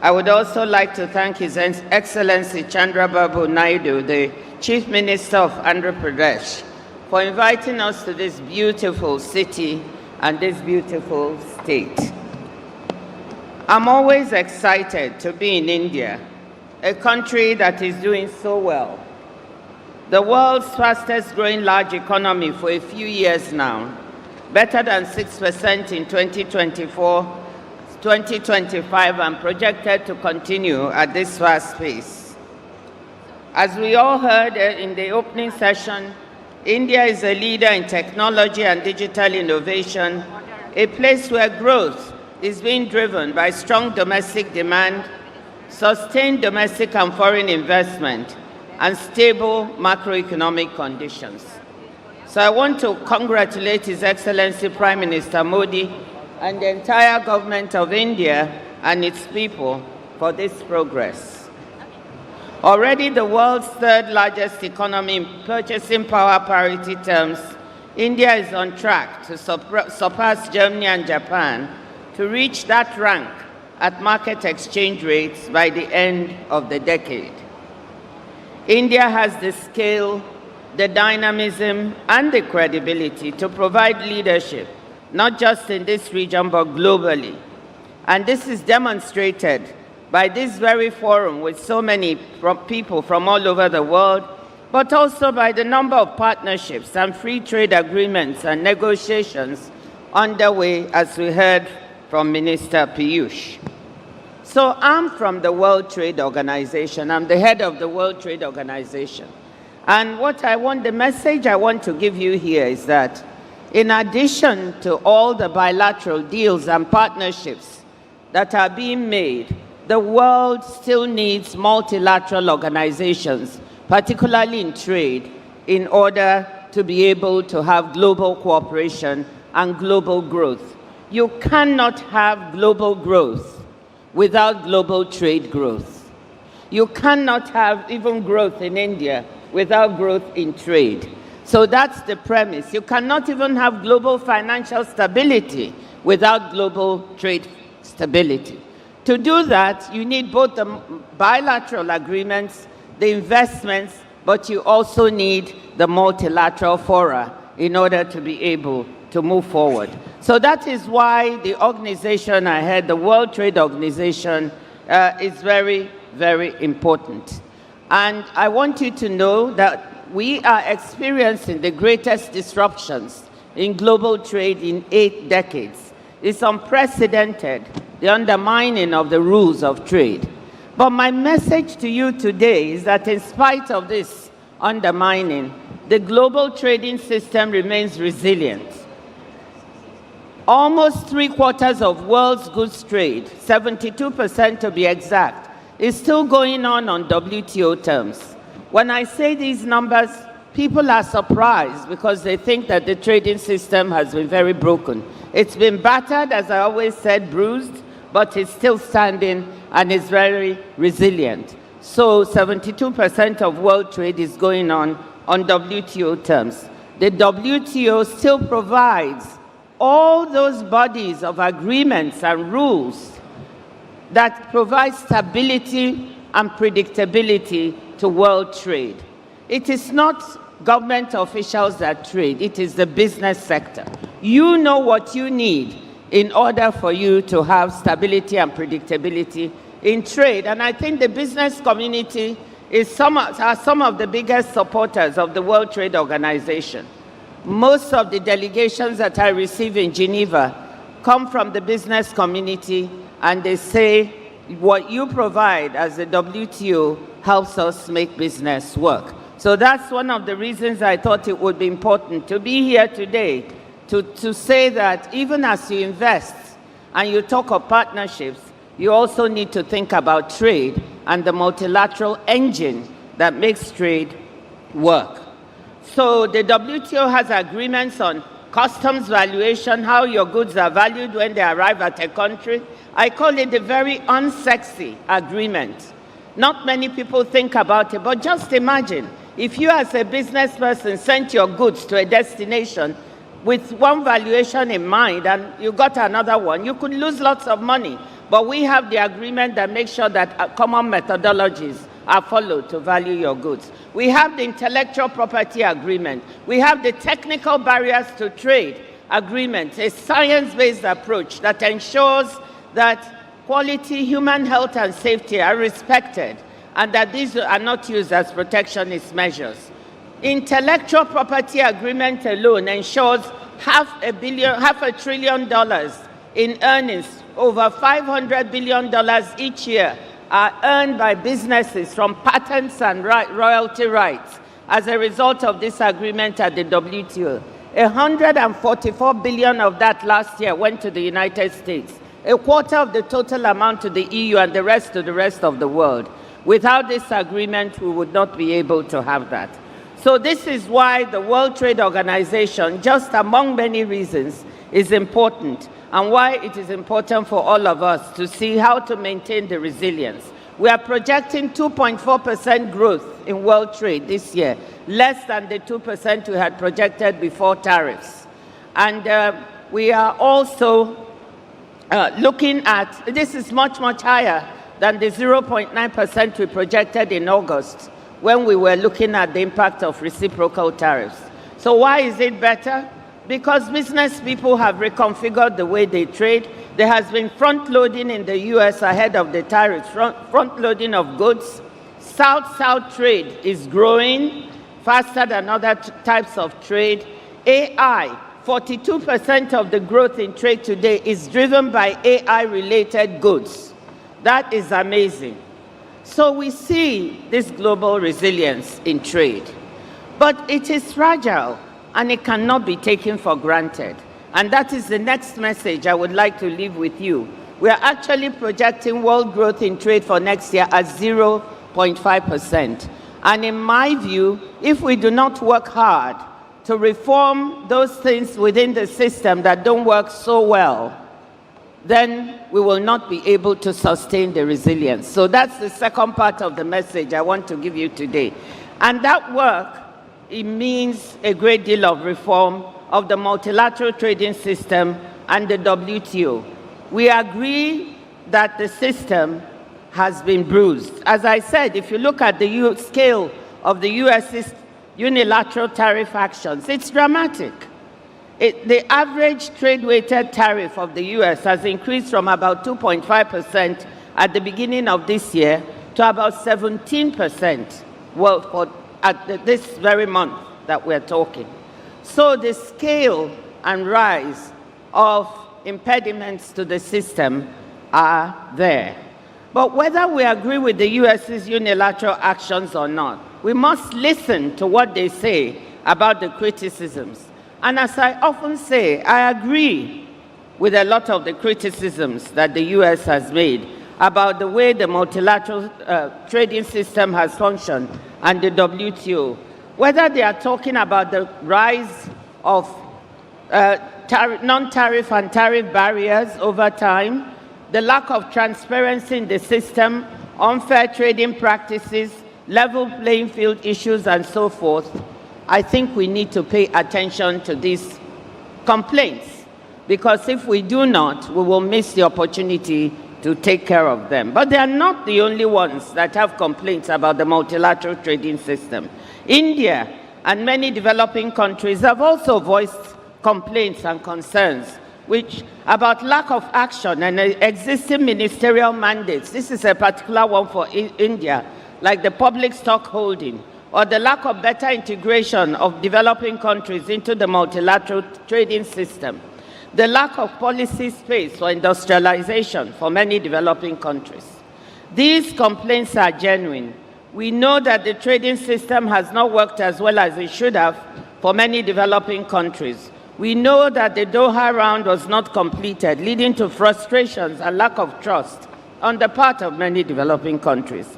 I would also like to thank His Excellency Chandrababu Naidu, the Chief Minister of Andhra Pradesh, for inviting us to this beautiful city and this beautiful state. I'm always excited to be in India, a country that is doing so well. The world's fastest growing large economy for a few years now, better than 6% in 2024, 2025, and projected to continue at this fast pace. As we all heard in the opening session, India is a leader in technology and digital innovation, a place where growth is being driven by strong domestic demand, sustained domestic and foreign investment, and stable macroeconomic conditions. So I want to congratulate His Excellency Prime Minister Modi and the entire government of India and its people for this progress. Already the world's third largest economy in purchasing power parity terms, India is on track to surpass Germany and Japan to reach that rank at market exchange rates by the end of the decade. India has the scale, the dynamism, and the credibility to provide leadership, not just in this region, but globally. And this is demonstrated by this very forum with so many people from all over the world, but also by the number of partnerships and free trade agreements and negotiations underway, as we heard from Minister Piyush. So I'm from the World Trade Organization. I'm the head of the World Trade Organization. And the message I want to give you here is that in addition to all the bilateral deals and partnerships that are being made, the world still needs multilateral organizations, particularly in trade, in order to be able to have global cooperation and global growth. you cannot have global growth without global trade growth. You cannot have even growth in India without growth in trade. So that's the premise. You cannot even have global financial stability without global trade stability. To do that, you need both the bilateral agreements, the investments, but you also need the multilateral fora in order to be able to move forward. So that is why the organization I head, the World Trade Organization, is very, very important. And I want you to know that we are experiencing the greatest disruptions in global trade in 8 decades. It's unprecedented, the undermining of the rules of trade. But my message to you today is that in spite of this undermining, the global trading system remains resilient. Almost 3/4 of world's goods trade, 72% to be exact, is still going on WTO terms. When I say these numbers, people are surprised because they think that the trading system has been very broken. It's been battered, as I always said, bruised, but it's still standing and is very resilient. So 72% of world trade is going on WTO terms. The WTO still provides all those bodies of agreements and rules that provide stability and predictability to world trade. It is not government officials that trade, it is the business sector. You know what you need in order for you to have stability and predictability in trade. And I think the business community are some of the biggest supporters of the World Trade Organization. Most of the delegations that I receive in Geneva come from the business community, and they say what you provide as the WTO helps us make business work. So that's one of the reasons I thought it would be important to be here today to say that even as you invest and you talk of partnerships, you also need to think about trade and the multilateral engine that makes trade work. So the WTO has agreements on customs valuation, how your goods are valued when they arrive at a country. I call it a very unsexy agreement. Not many people think about it, but just imagine if you as a business person sent your goods to a destination with one valuation in mind and you got another one, you could lose lots of money. But we have the agreement that makes sure that common methodologies are followed to value your goods. We have the intellectual property agreement. We have the technical barriers to trade agreement, a science-based approach that ensures that quality, human health and safety are respected and that these are not used as protectionist measures. Intellectual property agreement alone ensures $500 billion in earnings. Over $500 billion each year are earned by businesses from patents and royalty rights as a result of this agreement at the WTO. $144 billion of that last year went to the United States, a quarter of the total amount to the EU and the rest to the rest of the world. Without this agreement, we would not be able to have that. So this is why the World Trade Organization, just among many reasons, is important, and why it is important for all of us to see how to maintain the resilience. We are projecting 2.4% growth in world trade this year, less than the 2% we had projected before tariffs. And we are also looking at, this is much, much higher than the 0.9% we projected in August when we were looking at the impact of reciprocal tariffs. So why is it better? Because business people have reconfigured the way they trade. There has been front-loading in the US ahead of the tariffs, front-loading of goods. South-South trade is growing faster than other types of trade. AI, 42% of the growth in trade today is driven by AI-related goods. That is amazing. So we see this global resilience in trade. But it is fragile, and it cannot be taken for granted. And that is the next message I would like to leave with you. We are actually projecting world growth in trade for next year at 0.5%. And in my view, if we do not work hard to reform those things within the system that don't work so well, then we will not be able to sustain the resilience. So that's the second part of the message I want to give you today. And that work, it means a great deal of reform of the multilateral trading system and the WTO. We agree that the system has been bruised. As I said, if you look at the scale of the US's unilateral tariff actions, it's dramatic. The average trade-weighted tariff of the US has increased from about 2.5% at the beginning of this year to about 17% at this very month that we're talking. So the scale and rise of impediments to the system are there. But whether we agree with the US's unilateral actions or not, we must listen to what they say about the criticisms. And as I often say, I agree with a lot of the criticisms that the US has made about the way the multilateral trading system has functioned and the WTO. Whether they are talking about the rise of non-tariff and tariff barriers over time, the lack of transparency in the system, unfair trading practices, level playing field issues, and so forth, I think we need to pay attention to these complaints, because if we do not, we will miss the opportunity to take care of them. But they are not the only ones that have complaints about the multilateral trading system. India and many developing countries have also voiced complaints and concerns about lack of action and existing ministerial mandates. This is a particular one for India, like the public stock holding, or the lack of better integration of developing countries into the multilateral trading system, the lack of policy space for industrialization for many developing countries. These complaints are genuine. We know that the trading system has not worked as well as it should have for many developing countries. We know that the Doha round was not completed, leading to frustrations and lack of trust on the part of many developing countries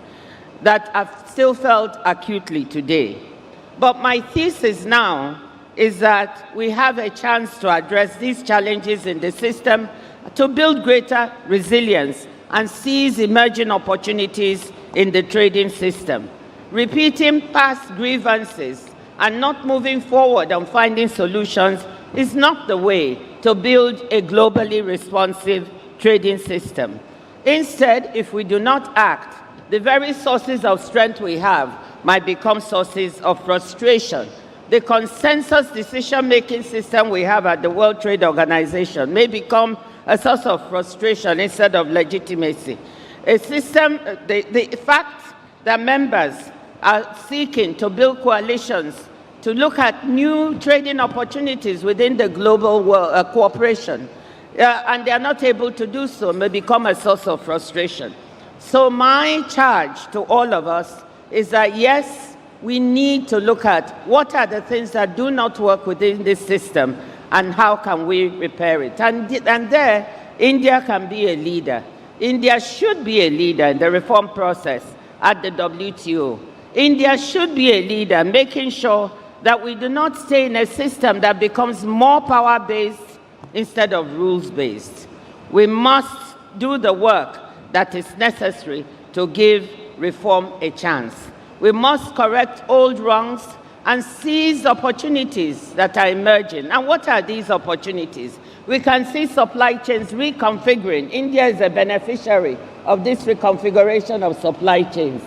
that are still felt acutely today. But my thesis now is that we have a chance to address these challenges in the system, to build greater resilience and seize emerging opportunities in the trading system. Repeating past grievances and not moving forward on finding solutions is not the way to build a globally responsive trading system. Instead, if we do not act, the very sources of strength we have might become sources of frustration. The consensus decision-making system we have at the World Trade Organization may become a source of frustration instead of legitimacy. A system, the fact that members are seeking to build coalitions to look at new trading opportunities within the global world, cooperation, and they are not able to do so, may become a source of frustration. So my charge to all of us is that, yes, we need to look at what are the things that do not work within this system and how can we repair it. And there, India can be a leader. India should be a leader in the reform process at the WTO. India should be a leader, making sure that we do not stay in a system that becomes more power-based instead of rules-based. We must do the work that is necessary to give reform a chance. We must correct old wrongs and seize opportunities that are emerging. And what are these opportunities? We can see supply chains reconfiguring. India is a beneficiary of this reconfiguration of supply chains.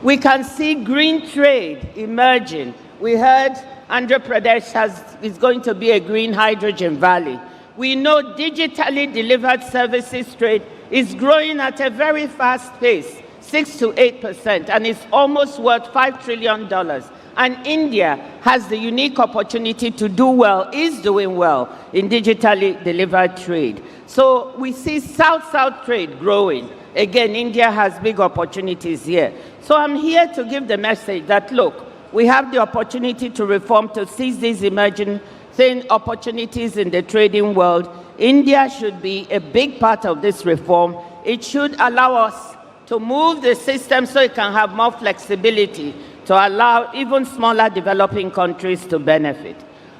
We can see green trade emerging. We heard Andhra Pradesh is going to be a green hydrogen valley. We know digitally delivered services trade is growing at a very fast pace, 6 to 8%, and it's almost worth $5 trillion. And India has the unique opportunity to do well, is doing well in digitally delivered trade. So we see South-South trade growing. Again, India has big opportunities here. So I'm here to give the message that, look, we have the opportunity to reform, to seize these emerging opportunities in the trading world. India should be a big part of this reform. It should allow us to move the system so it can have more flexibility to allow even smaller developing countries to benefit.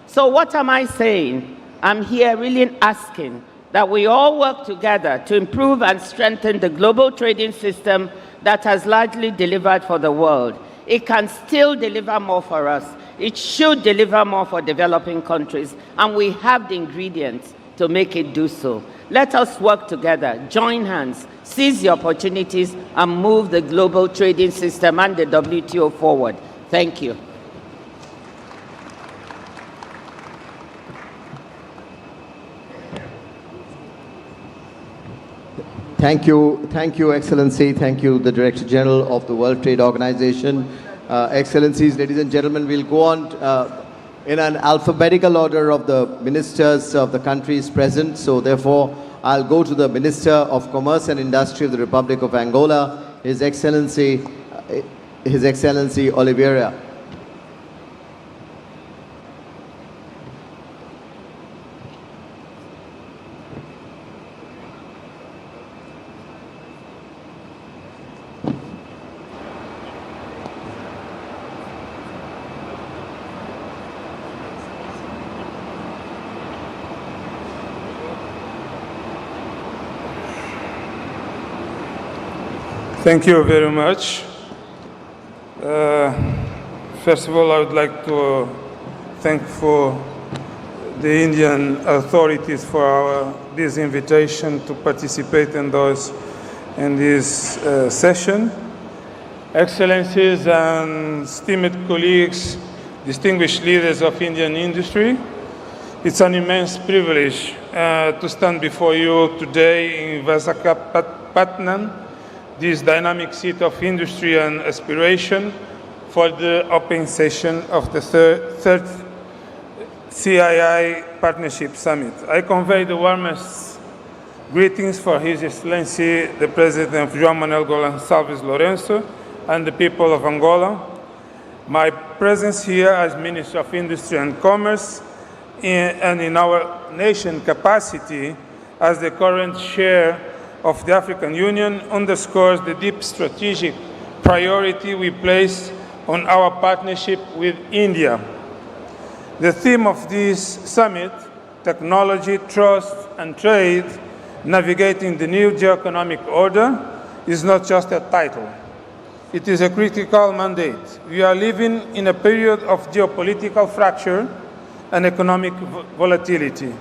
So what am I saying? I'm here really asking that we all work together to improve and strengthen the global trading system that has largely delivered for the world. It can still deliver more for us. It should deliver more for developing countries, and we have the ingredients to make it do so. Let us work together, join hands, seize the opportunities, and move the global trading system and the WTO forward. Thank you. Thank you, Excellency. Thank you, the Director General of the World Trade Organization. Excellencies, ladies and gentlemen, we'll go on in an alphabetical order of the ministers of the countries present. So therefore, I'll go to the Minister of Commerce and Industry of the Republic of Angola, His Excellency Oliveira. Thank you very much. First of all, I would like to thank for the Indian authorities for this invitation to participate in this session. Excellencies and esteemed colleagues, distinguished leaders of Indian industry, it's an immense privilege to stand before you today in Visakhapatnam, this dynamic seat of industry and aspiration, for the open session of the third CII Partnership Summit. I convey the warmest greetings for His Excellency, the President João Manuel Gonçalves Lourenço, and the people of Angola. My presence here as Minister of Industry and Commerce and in our nation capacity as the current chair of the African Union underscores the deep strategic priority we place on our partnership with India. The theme of this summit, technology, trust, and trade, navigating the new geoeconomic order, is not just a title. It is a critical mandate. We are living in a period of geopolitical fracture and economic volatility.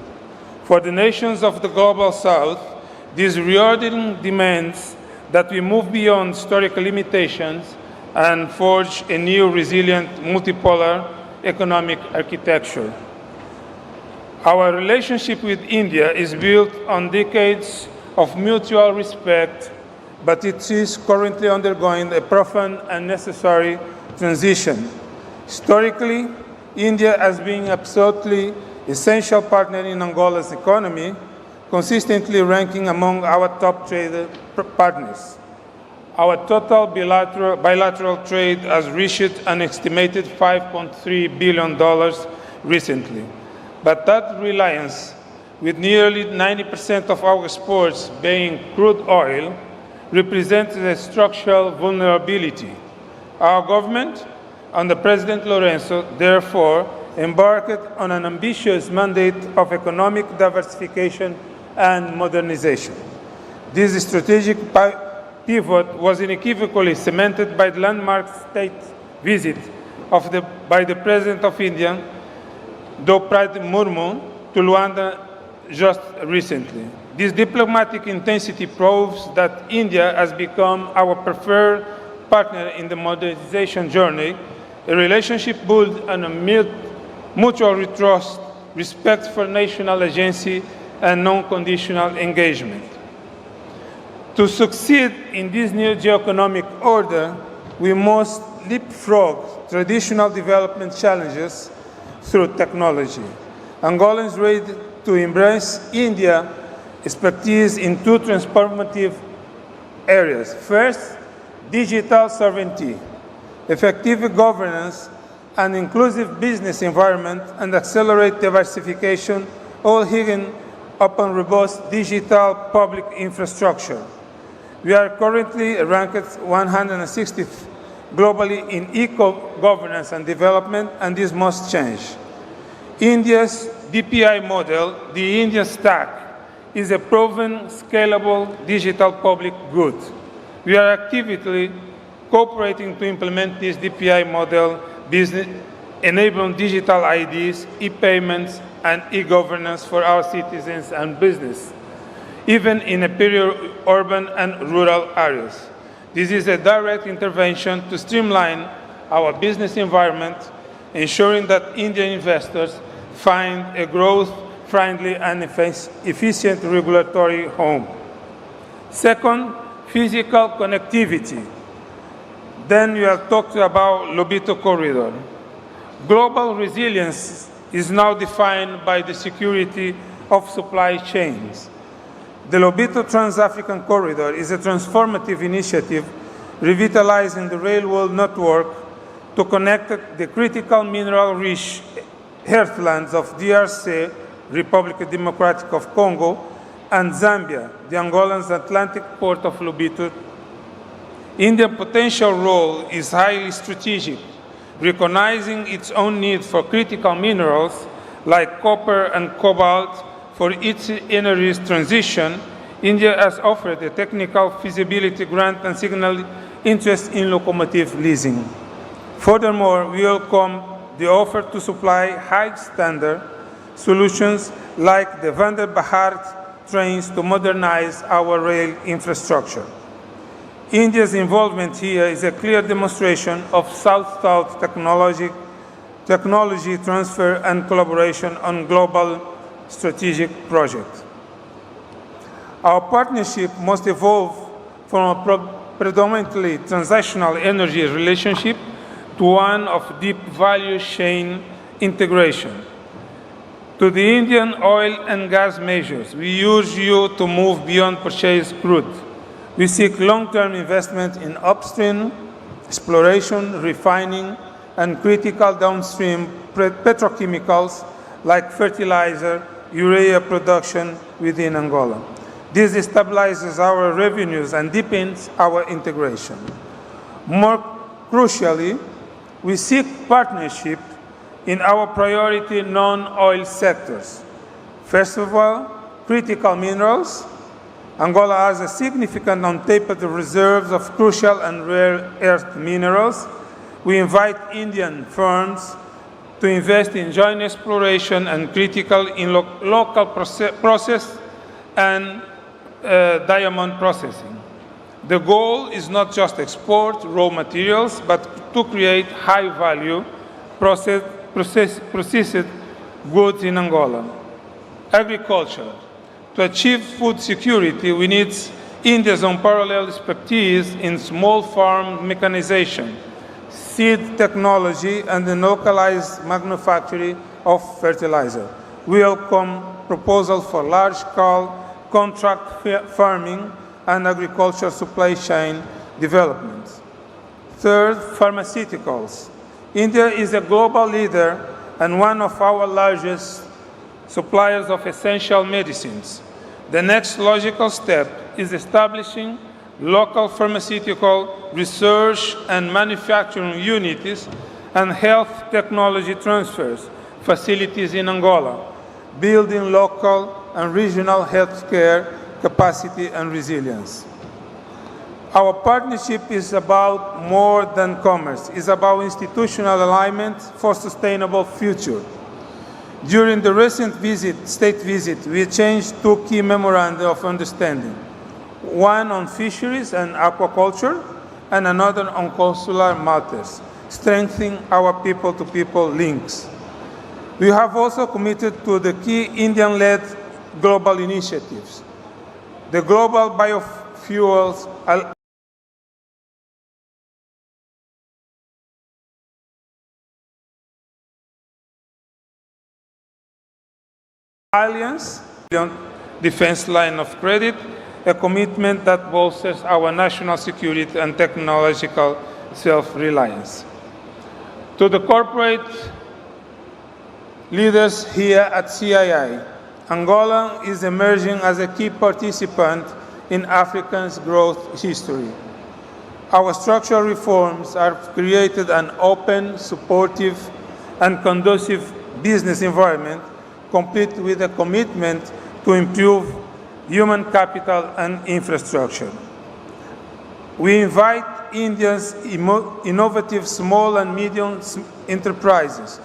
For the nations of the Global South, this reordering demands that we move beyond historical limitations and forge a new, resilient, multipolar economic architecture. Our relationship with India is built on decades of mutual respect, but it is currently undergoing a profound and necessary transition. Historically, India has been absolutely essential partner in Angola's economy, consistently ranking among our top trade partners. Our total bilateral trade has reached an estimated $5.3 billion recently. But that reliance, with nearly 90% of our exports being crude oil, represents a structural vulnerability. Our government, under President Lourenço, therefore, embarked on an ambitious mandate of economic diversification and modernization. This strategic pivot was unequivocally cemented by the landmark state visit by the President of India, Draupadi Murmu, to Luanda just recently. This diplomatic intensity proves that India has become our preferred partner in the modernization journey, a relationship built on a mutual trust, respect for national agency, and non-conditional engagement. To succeed in this new geoeconomic order, we must leapfrog traditional development challenges through technology. Angolans ready to embrace India's expertise in two transformative areas. First, digital sovereignty, effective governance, an inclusive business environment, and accelerate diversification, all hinging upon robust digital public infrastructure. We are currently ranked 160th globally in eco-governance and development, and this must change. India's DPI model, the India Stack, is a proven, scalable digital public good. We are actively cooperating to implement this DPI model business, enabling digital IDs, e-payments, and e-governance for our citizens and business, even in a peri-urban and rural areas. This is a direct intervention to streamline our business environment, ensuring that Indian investors find a growth-friendly and efficient regulatory home. Second, physical connectivity. Then we have talked about Lobito Corridor. Global resilience is now defined by the security of supply chains. The Lobito Trans-African Corridor is a transformative initiative revitalizing the railroad network to connect the critical mineral-rich heartlands of DRC, Republic Democratic of Congo, and Zambia, the Angolan's Atlantic port of Lobito. India's potential role is highly strategic, recognizing its own need for critical minerals like copper and cobalt. For its energy transition, India has offered a technical feasibility grant and signaled interest in locomotive leasing. Furthermore, we welcome the offer to supply high-standard solutions like the Vande Bharat trains to modernize our rail infrastructure. India's involvement here is a clear demonstration of South-South technology transfer and collaboration on global strategic projects. Our partnership must evolve from a predominantly transactional energy relationship to one of deep value chain integration. To the Indian oil and gas majors, we urge you to move beyond purchased crude. We seek long-term investment in upstream, exploration, refining, and critical downstream petrochemicals like fertilizer, urea production within Angola. This stabilizes our revenues and deepens our integration. More crucially, we seek partnership in our priority non-oil sectors. First of all, critical minerals. Angola has a significant untapped reserves of crucial and rare earth minerals. We invite Indian firms to invest in joint exploration and critical in local process and diamond processing. The goal is not just export raw materials, but to create high-value processed goods in Angola. Agriculture. To achieve food security, we need India's unparalleled expertise in small farm mechanization, seed technology, and the localized manufacturing of fertilizer. We welcome proposals for large-scale contract farming and agricultural supply chain development. Third, pharmaceuticals. India is a global leader and one of our largest suppliers of essential medicines. The next logical step is establishing local pharmaceutical research and manufacturing units and health technology transfers facilities in Angola, building local and regional healthcare capacity and resilience. Our partnership is about more than commerce. It's about institutional alignment for sustainable future. During the recent state visit, we exchanged two key memoranda of understanding, one on fisheries and aquaculture, and another on consular matters, strengthening our people-to-people links. We have also committed to the key Indian-led global initiatives. The Global Biofuels Alliance, defense line of credit, a commitment that bolsters our national security and technological self-reliance. To the corporate leaders here at CII, Angola is emerging as a key participant in Africa's growth history. Our structural reforms have created an open, supportive, and conducive business environment, complete with a commitment to improve human capital, and infrastructure. We invite India's innovative small and medium enterprises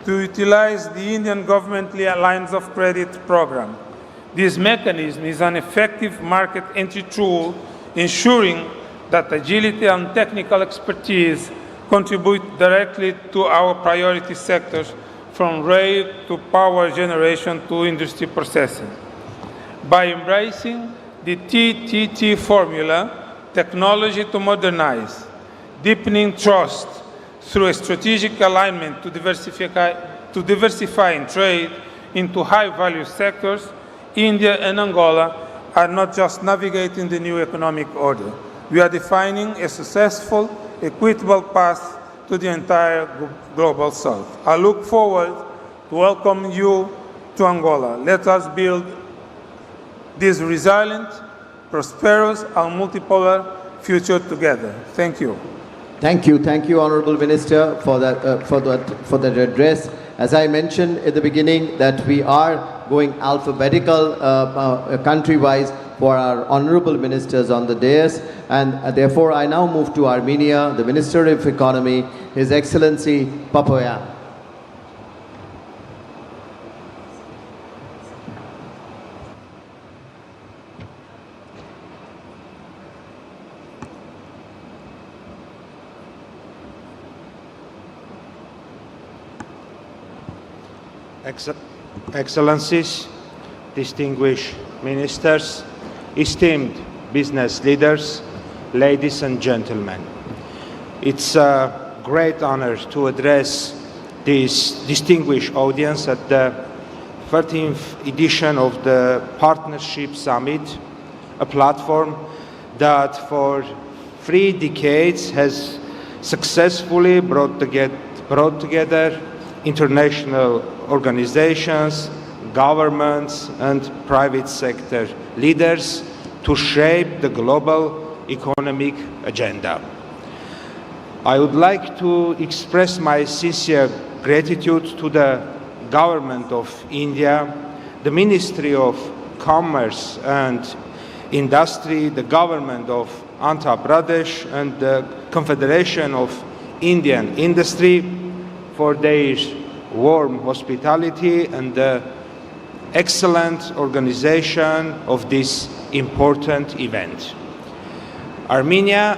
to utilize the Indian government lines of credit program. This mechanism is an effective market entry tool ensuring that agility and technical expertise contribute directly to our priority sectors from rail to power generation to industry processing. By embracing the TTT formula, technology to modernize, deepening trust through a strategic alignment to diversifying trade into high-value sectors, India and Angola are not just navigating the new economic order. We are defining a successful, equitable path to the entire global South. I look forward to welcome you to Angola. Let us build this resilient, prosperous, and multipolar future together. Thank you. Thank you, Honorable Minister, for that address. As I mentioned at the beginning, that we are going alphabetical country-wise for our honorable ministers on the dais, and therefore I now move to Armenia, the Minister of Economy, His Excellency Papoyan. Excellencies, distinguished ministers, esteemed business leaders, ladies and gentlemen. It's a great honor to address this distinguished audience at the 13th edition of the Partnership Summit, a platform that for 3 decades has successfully brought together international organizations, governments, and private sector leaders to shape the global economic agenda. I would like to express my sincere gratitude to the Government of India, the Ministry of Commerce and Industry, the Government of Andhra Pradesh, and the Confederation of Indian Industry for their warm hospitality and the excellent organization of this important event. Armenia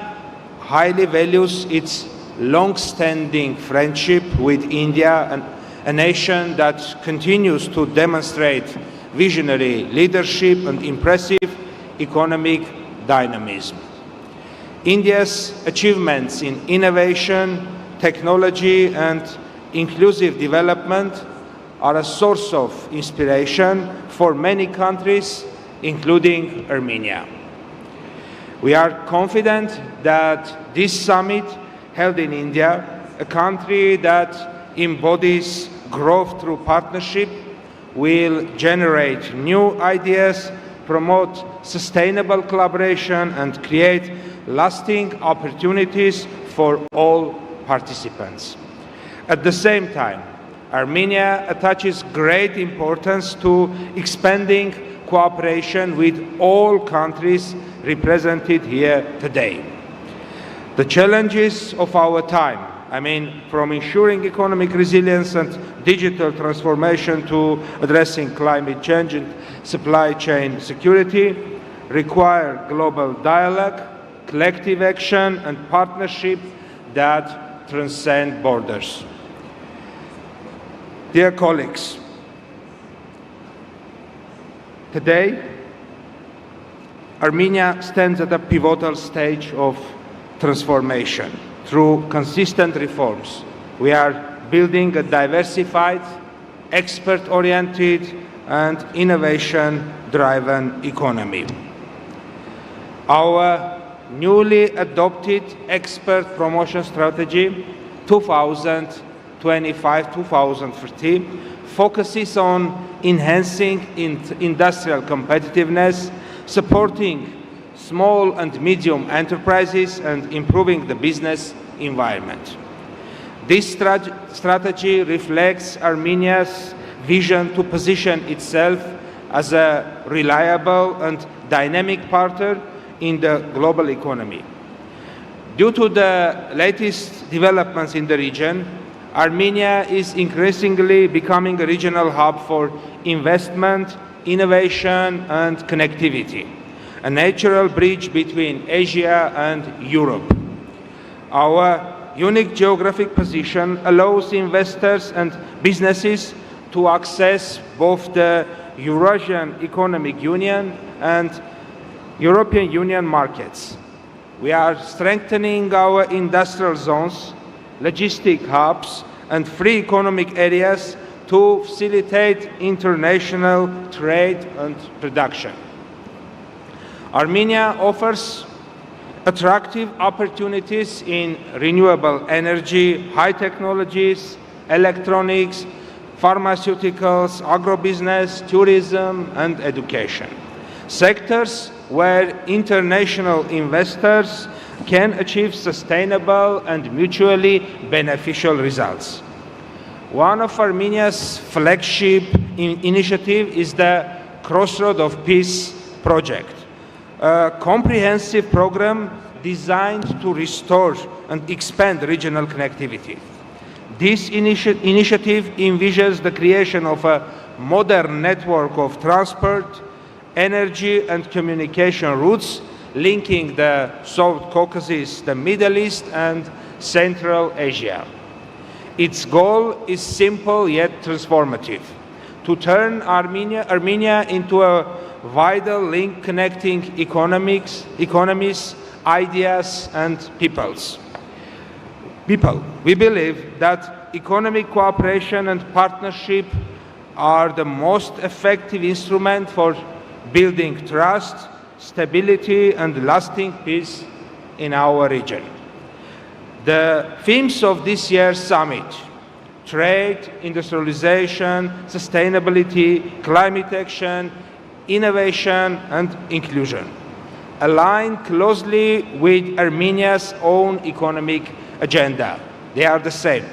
highly values its long-standing friendship with India, and a nation that continues to demonstrate visionary leadership and impressive economic dynamism. India's achievements in innovation, technology, and inclusive development are a source of inspiration for many countries, including Armenia. We are confident that this summit held in India, a country that embodies growth through partnership, will generate new ideas, promote sustainable collaboration, and create lasting opportunities for all participants. At the same time, Armenia attaches great importance to expanding cooperation with all countries represented here today. The challenges of our time, from ensuring economic resilience and digital transformation to addressing climate change and supply chain security, require global dialogue, collective action, and partnership that transcend borders. Dear colleagues, today, Armenia stands at a pivotal stage of transformation. Through consistent reforms, we are building a diversified, expert-oriented, and innovation-driven economy. Our newly adopted expert promotion strategy 2025-2030 focuses on enhancing industrial competitiveness, supporting small and medium enterprises, and improving the business environment. This strategy reflects Armenia's vision to position itself as a reliable and dynamic partner in the global economy. Due to the latest developments in the region, Armenia is increasingly becoming a regional hub for investment, innovation, and connectivity, a natural bridge between Asia and Europe. Our unique geographic position allows investors and businesses to access both the Eurasian Economic Union and European Union markets. We are strengthening our industrial zones, logistic hubs, and free economic areas to facilitate international trade and production. Armenia offers attractive opportunities in renewable energy, high technologies, electronics, pharmaceuticals, agrobusiness, tourism, and education. Sectors where international investors can achieve sustainable and mutually beneficial results. One of Armenia's flagship initiatives is the Crossroad of Peace project, a comprehensive program designed to restore and expand regional connectivity. This initiative envisions the creation of a modern network of transport, energy, and communication routes linking the South Caucasus, the Middle East, and Central Asia. Its goal is simple yet transformative: to turn Armenia into a vital link connecting economies, ideas, and peoples. We believe that economic cooperation and partnership are the most effective instrument for building trust, stability, and lasting peace in our region. The themes of this year's summit, trade, industrialization, sustainability, climate action, innovation, and inclusion, align closely with Armenia's own economic agenda. They are the same.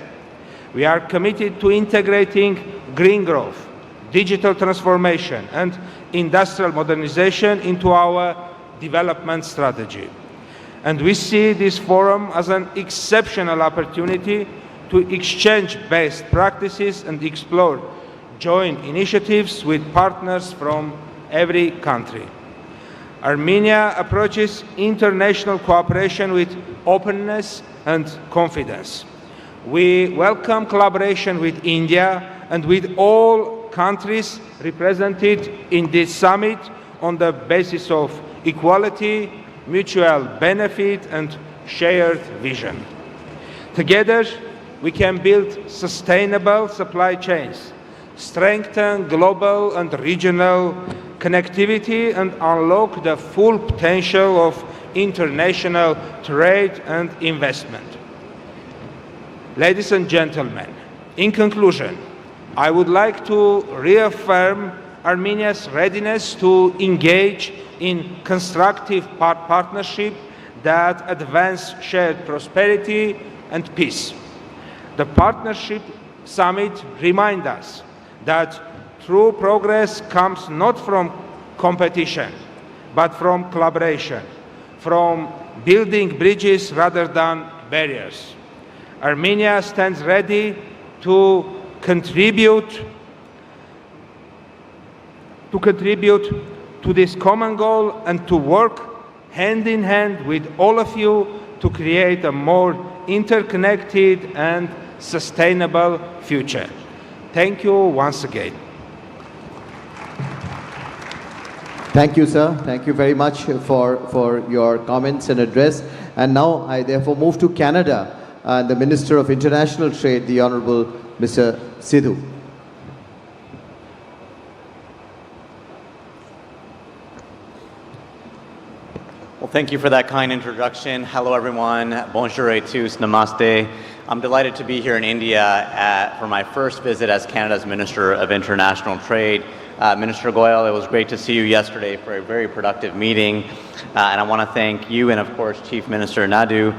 We are committed to integrating green growth, digital transformation, and industrial modernization into our development strategy. And we see this forum as an exceptional opportunity to exchange best practices and explore joint initiatives with partners from every country. Armenia approaches international cooperation with openness and confidence. We welcome collaboration with India and with all countries represented in this summit on the basis of equality, mutual benefit, and shared vision. Together, we can build sustainable supply chains, strengthen global and regional connectivity, and unlock the full potential of international trade and investment. Ladies and gentlemen, in conclusion, I would like to reaffirm Armenia's readiness to engage in constructive partnership that advance shared prosperity and peace. The Partnership Summit reminds us that true progress comes not from competition, but from collaboration, from building bridges rather than barriers. Armenia stands ready to contribute to this common goal and to work hand in hand with all of you to create a more interconnected and sustainable future. Thank you once again. Thank you, sir. Thank you very much for your comments and address. And now I therefore move to Canada and the Minister of International Trade, the Honorable Mr. Sidhu. Well, thank you for that kind introduction. Hello, everyone. Bonjour et tous. Namaste. I'm delighted to be here in India for my first visit as Canada's Minister of International Trade. Minister Goyal, it was great to see you yesterday for a very productive meeting. And I want to thank you and, of course, Chief Minister Naidu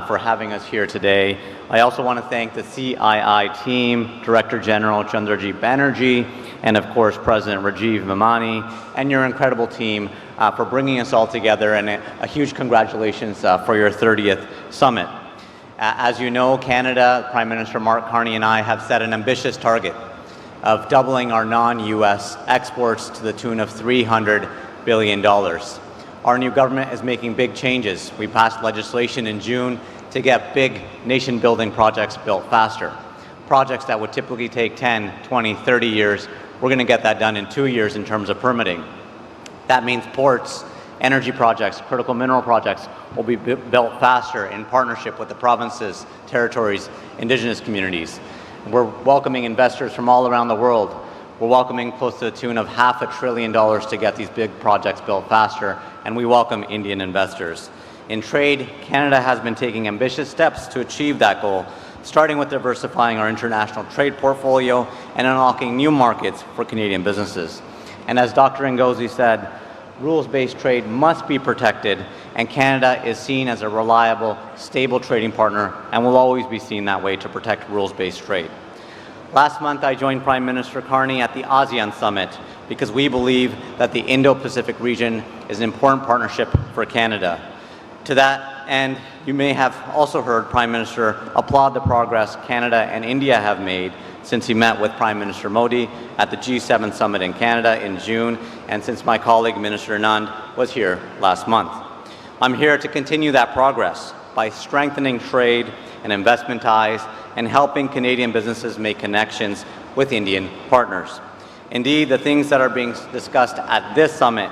for having us here today. I also want to thank the CII team, Director General Chandraji Banerjee, and, of course, President Rajiv Memani, and your incredible team for bringing us all together. And a huge congratulations for your 30th summit. As you know, Canada, Prime Minister Mark Carney and I have set an ambitious target of doubling our non-US exports to the tune of $300 billion. Our new government is making big changes. We passed legislation in June to get big nation-building projects built faster. Projects that would typically take 10, 20, 30 years, we're going to get that done in 2 years in terms of permitting. That means ports, energy projects, critical mineral projects will be built faster in partnership with the provinces, territories, indigenous communities. We're welcoming investors from all around the world. We're welcoming close to the tune of $500 billion to get these big projects built faster, and we welcome Indian investors. In trade, Canada has been taking ambitious steps to achieve that goal, starting with diversifying our international trade portfolio and unlocking new markets for Canadian businesses. And as Dr. Ngozi said, rules-based trade must be protected, and Canada is seen as a reliable, stable trading partner and will always be seen that way to protect rules-based trade. Last month, I joined Prime Minister Carney at the ASEAN Summit because we believe that the Indo-Pacific region is an important partnership for Canada. To that end, you may have also heard Prime Minister applaud the progress Canada and India have made since he met with Prime Minister Modi at the G7 Summit in Canada in June, and since my colleague Minister Anand was here last month. I'm here to continue that progress by strengthening trade and investment ties and helping Canadian businesses make connections with Indian partners. Indeed, the things that are being discussed at this summit,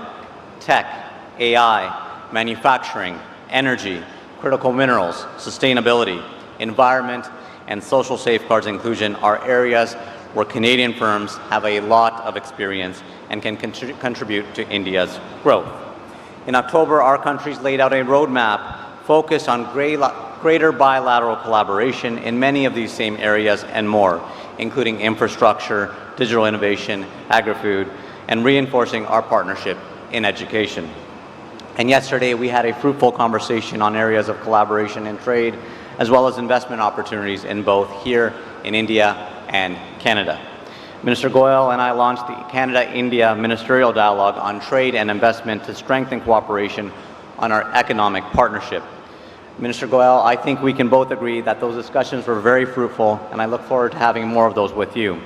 tech, AI, manufacturing, energy, critical minerals, sustainability, environment, and social safeguards inclusion are areas where Canadian firms have a lot of experience and can contribute to India's growth. In October, our countries laid out a roadmap focused on greater bilateral collaboration in many of these same areas and more, including infrastructure, digital innovation, agri-food, and reinforcing our partnership in education. And yesterday, we had a fruitful conversation on areas of collaboration and trade, as well as investment opportunities in both here in India and Canada. Minister Goyal and I launched the Canada-India Ministerial Dialogue on Trade and Investment to strengthen cooperation on our economic partnership. Minister Goyal, I think we can both agree that those discussions were very fruitful, and I look forward to having more of those with you.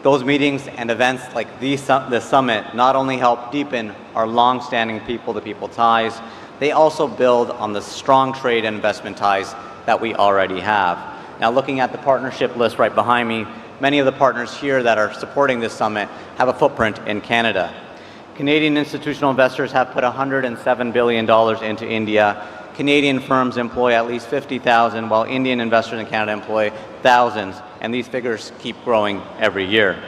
Those meetings and events like the summit not only help deepen our long-standing people-to-people ties, they also build on the strong trade and investment ties that we already have. Now, looking at the partnership list right behind me, many of the partners here that are supporting this summit have a footprint in Canada. Canadian institutional investors have put $107 billion into India. Canadian firms employ at least 50,000, while Indian investors in Canada employ thousands, and these figures keep growing every year.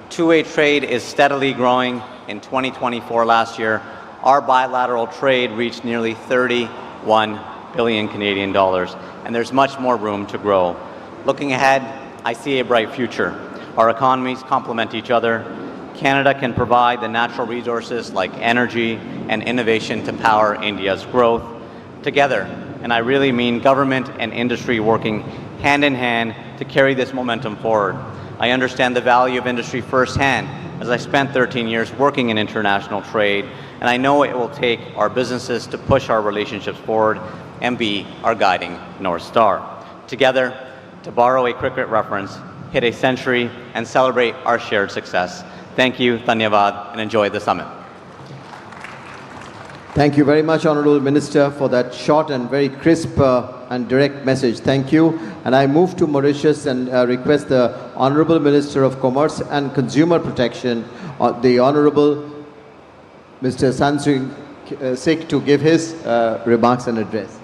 Two-way trade is steadily growing. In 2024 last year, our bilateral trade reached nearly 31 billion Canadian dollars, and there's much more room to grow. Looking ahead, I see a bright future. Our economies complement each other. Canada can provide the natural resources like energy and innovation to power India's growth. Together, and I really mean government and industry working hand in hand to carry this momentum forward. I understand the value of industry firsthand, as I spent 13 years working in international trade, and I know it will take our businesses to push our relationships forward and be our guiding North Star. Together, to borrow a cricket reference, hit a century and celebrate our shared success. Thank you, Dhanyavad, and enjoy the summit. Thank you very much, Honourable Minister, for that short and very crisp and direct message. Thank you. And I move to Mauritius and request the Honourable Minister of Commerce and Consumer Protection, the Honourable Mr. Sansui Sikh, to give his remarks and address.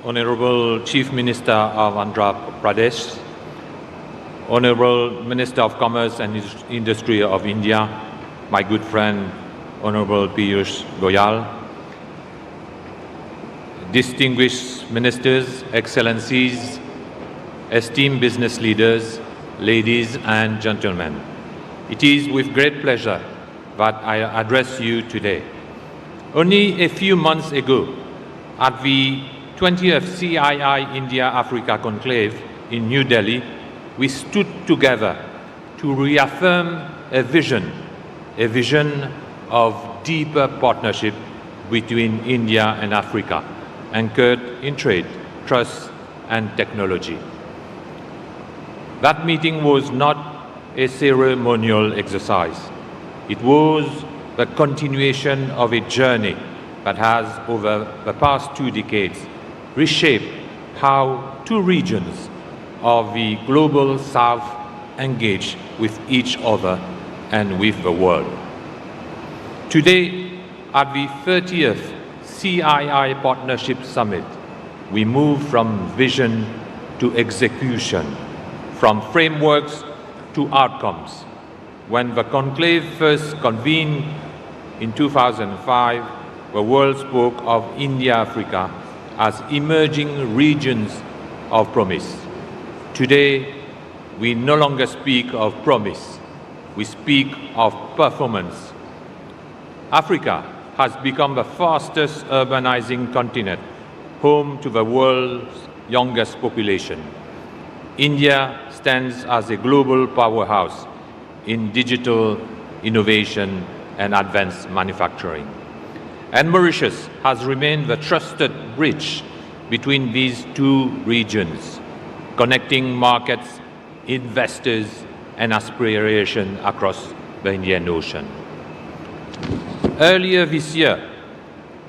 Honorable Chief Minister of Andhra Pradesh, Honorable Minister of Commerce and Industry of India, my good friend Honorable Piyush Goyal, distinguished ministers, excellencies, esteemed business leaders, ladies and gentlemen. It is with great pleasure that I address you today. Only a few months ago, at the 20th CII India-Africa Conclave in New Delhi, we stood together to reaffirm a vision of deeper partnership between India and Africa, anchored in trade, trust, and technology. That meeting was not a ceremonial exercise. It was the continuation of a journey that has, over the past 2 decades, reshaped how two regions of the global South engage with each other and with the world. Today, at the 30th CII Partnership Summit, we move from vision to execution, from frameworks to outcomes. When the conclave first convened in 2005, the world spoke of India-Africa as emerging regions of promise. Today, we no longer speak of promise, we speak of performance. Africa has become the fastest urbanizing continent, home to the world's youngest population. India stands as a global powerhouse in digital innovation and advanced manufacturing. And Mauritius has remained the trusted bridge between these two regions, connecting markets, investors, and aspiration across the Indian Ocean. Earlier this year,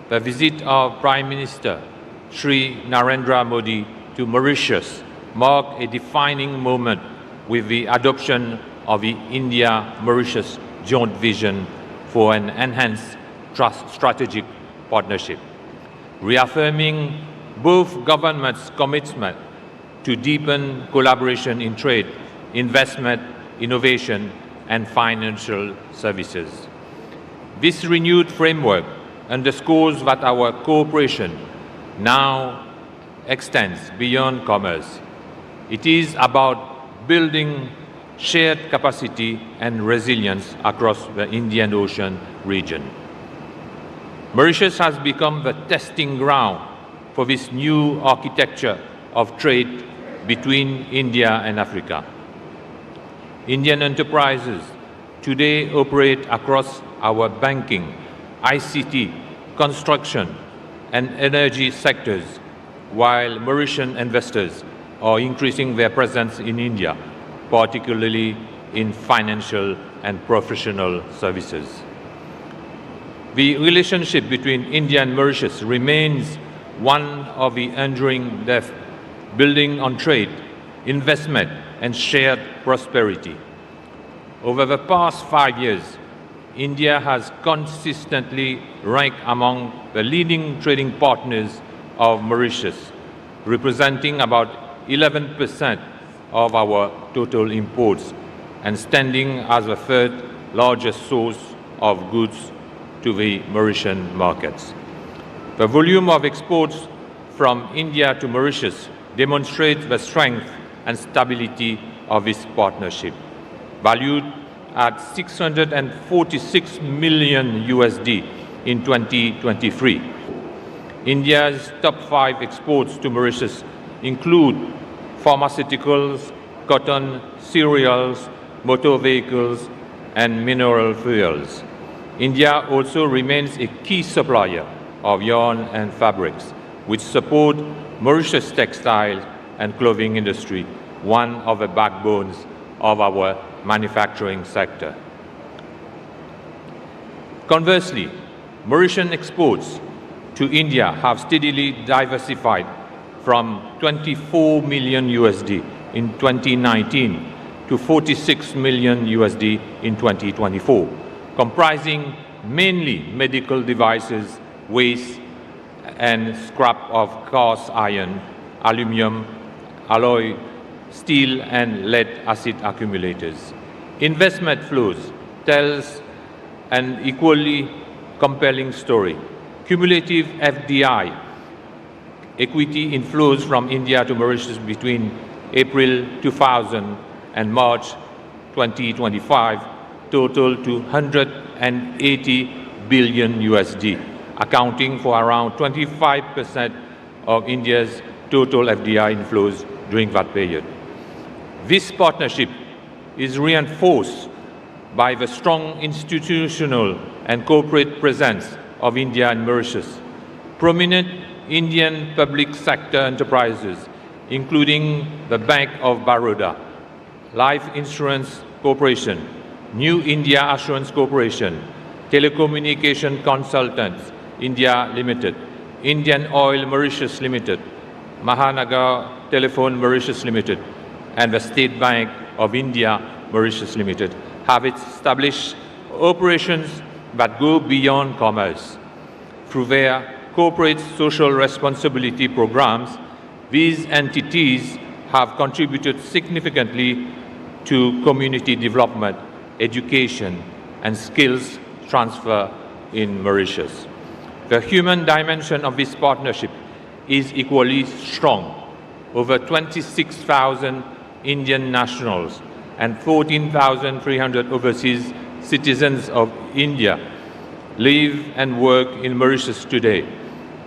the visit of Prime Minister Sri Narendra Modi to Mauritius marked a defining moment with the adoption of the India-Mauritius joint vision for an enhanced strategic partnership, reaffirming both governments' commitment to deepen collaboration in trade, investment, innovation, and financial services. This renewed framework underscores that our cooperation now extends beyond commerce. It is about building shared capacity and resilience across the Indian Ocean region. Mauritius has become the testing ground for this new architecture of trade between India and Africa. Indian enterprises today operate across our banking, ICT, construction, and energy sectors, while Mauritian investors are increasing their presence in India, particularly in financial and professional services. The relationship between India and Mauritius remains one of the enduring depth, building on trade, investment, and shared prosperity. Over the past 5 years, India has consistently ranked among the leading trading partners of Mauritius, representing about 11% of our total imports and standing as the third largest source of goods to the Mauritian markets. The volume of exports from India to Mauritius demonstrates the strength and stability of this partnership. Valued at $646 million in 2023. India's top 5 exports to Mauritius include pharmaceuticals, cotton, cereals, motor vehicles, and mineral fuels. India also remains a key supplier of yarn and fabrics, which support Mauritius' textile and clothing industry, one of the backbones of our manufacturing sector. Conversely, Mauritian exports to India have steadily diversified from $24 million in 2019 to $46 million in 2024, comprising mainly medical devices, waste, and scrap of cast iron, aluminum, alloy, steel, and lead acid accumulators. Investment flows tells an equally compelling story. Cumulative FDI Equity inflows from India to Mauritius between April 2000 and March 2025 total to 180 billion USD, accounting for around 25% of India's total FDI inflows during that period. This partnership is reinforced by the strong institutional and corporate presence of India and Mauritius. Prominent Indian public sector enterprises, including the Bank of Baroda, Life Insurance Corporation, New India Assurance Corporation, Telecommunication Consultants India Limited, Indian Oil Mauritius Limited, Mahanagar Telephone Mauritius Limited, and the State Bank of India Mauritius Limited have established operations that go beyond commerce. Through their corporate social responsibility programs, these entities have contributed significantly to community development, education, and skills transfer in Mauritius. The human dimension of this partnership is equally strong. Over 26,000 Indian nationals and 14,300 overseas citizens of India live and work in Mauritius today,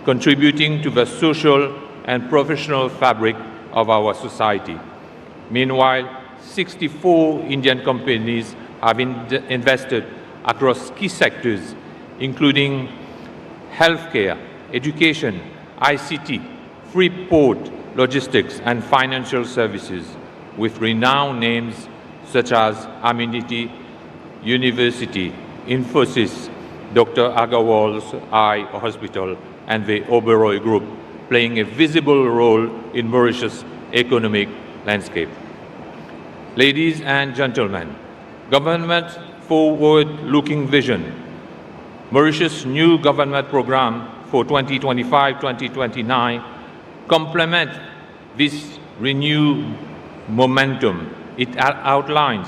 contributing to the social and professional fabric of our society. Meanwhile, 64 Indian companies have invested across key sectors, including healthcare, education, ICT, free port, logistics, and financial services, with renowned names such as Amenity University, Infosys, Dr. Agarwal's Eye Hospital, and the Oberoi Group, playing a visible role in Mauritius' economic landscape. Ladies and gentlemen, government's forward-looking vision, Mauritius' new government program for 2025-2029 complement this renewed momentum. It outlines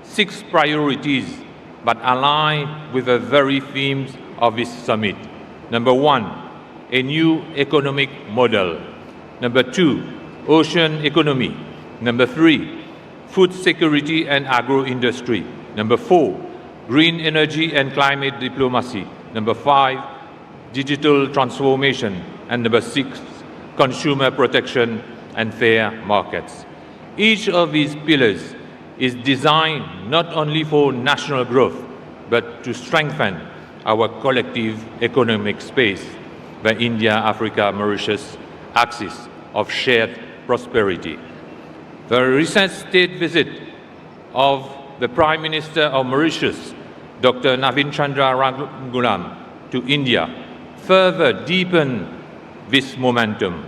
6 priorities that align with the very themes of this summit. Number 1, a new economic model. Number 2, ocean economy. Number 3, food security and agro-industry. Number 4, green energy and climate diplomacy. Number 5, digital transformation. And number 6, consumer protection and fair markets. Each of these pillars is designed not only for national growth, but to strengthen our collective economic space, the India-Africa-Mauritius axis of shared prosperity. The recent state visit of the Prime Minister of Mauritius, Dr. Navin Chandra Rangulam, to India further deepened this momentum.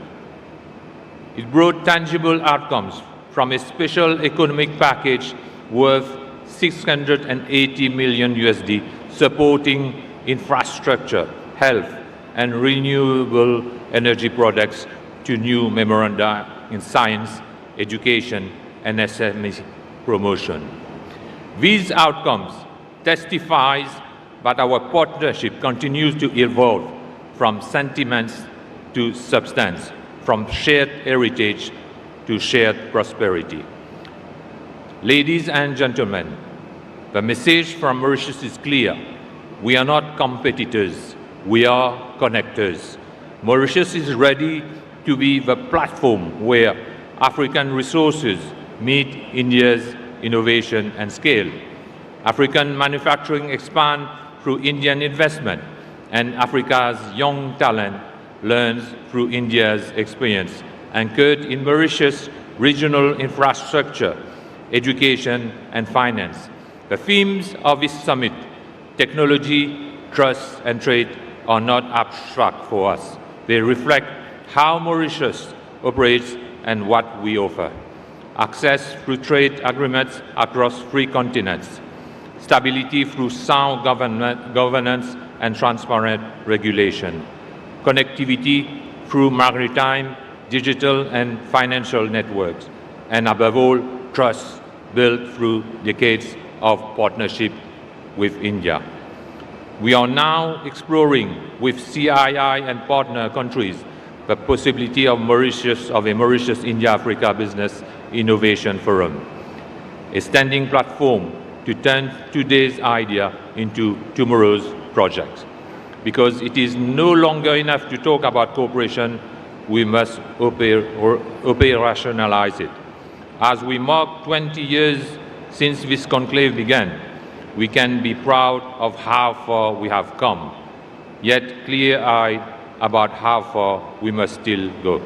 It brought tangible outcomes from a special economic package worth 680 million USD, supporting infrastructure, health, and renewable energy products to new memoranda in science, education, and SME promotion. These outcomes testifies that our partnership continues to evolve from sentiments to substance, from shared heritage to shared prosperity. Ladies and gentlemen, the message from Mauritius is clear. We are not competitors, we are connectors. Mauritius is ready to be the platform where African resources meet India's innovation and scale. African manufacturing expands through Indian investment, and Africa's young talent learns through India's experience, anchored in Mauritius' regional infrastructure, education, and finance. The themes of this summit, technology, trust, and trade, are not abstract for us. They reflect how Mauritius operates and what we offer. Access through trade agreements across 3 continents. Stability through sound governance and transparent regulation. Connectivity through maritime, digital, and financial networks. And above all, trust built through decades of partnership with India. We are now exploring with CII and partner countries the possibility of a Mauritius-India-Africa Business Innovation Forum, a standing platform to turn today's idea into tomorrow's project. Because it is no longer enough to talk about cooperation, we must operationalize it. As we mark 20 years since this conclave began, we can be proud of how far we have come, yet clear-eyed about how far we must still go.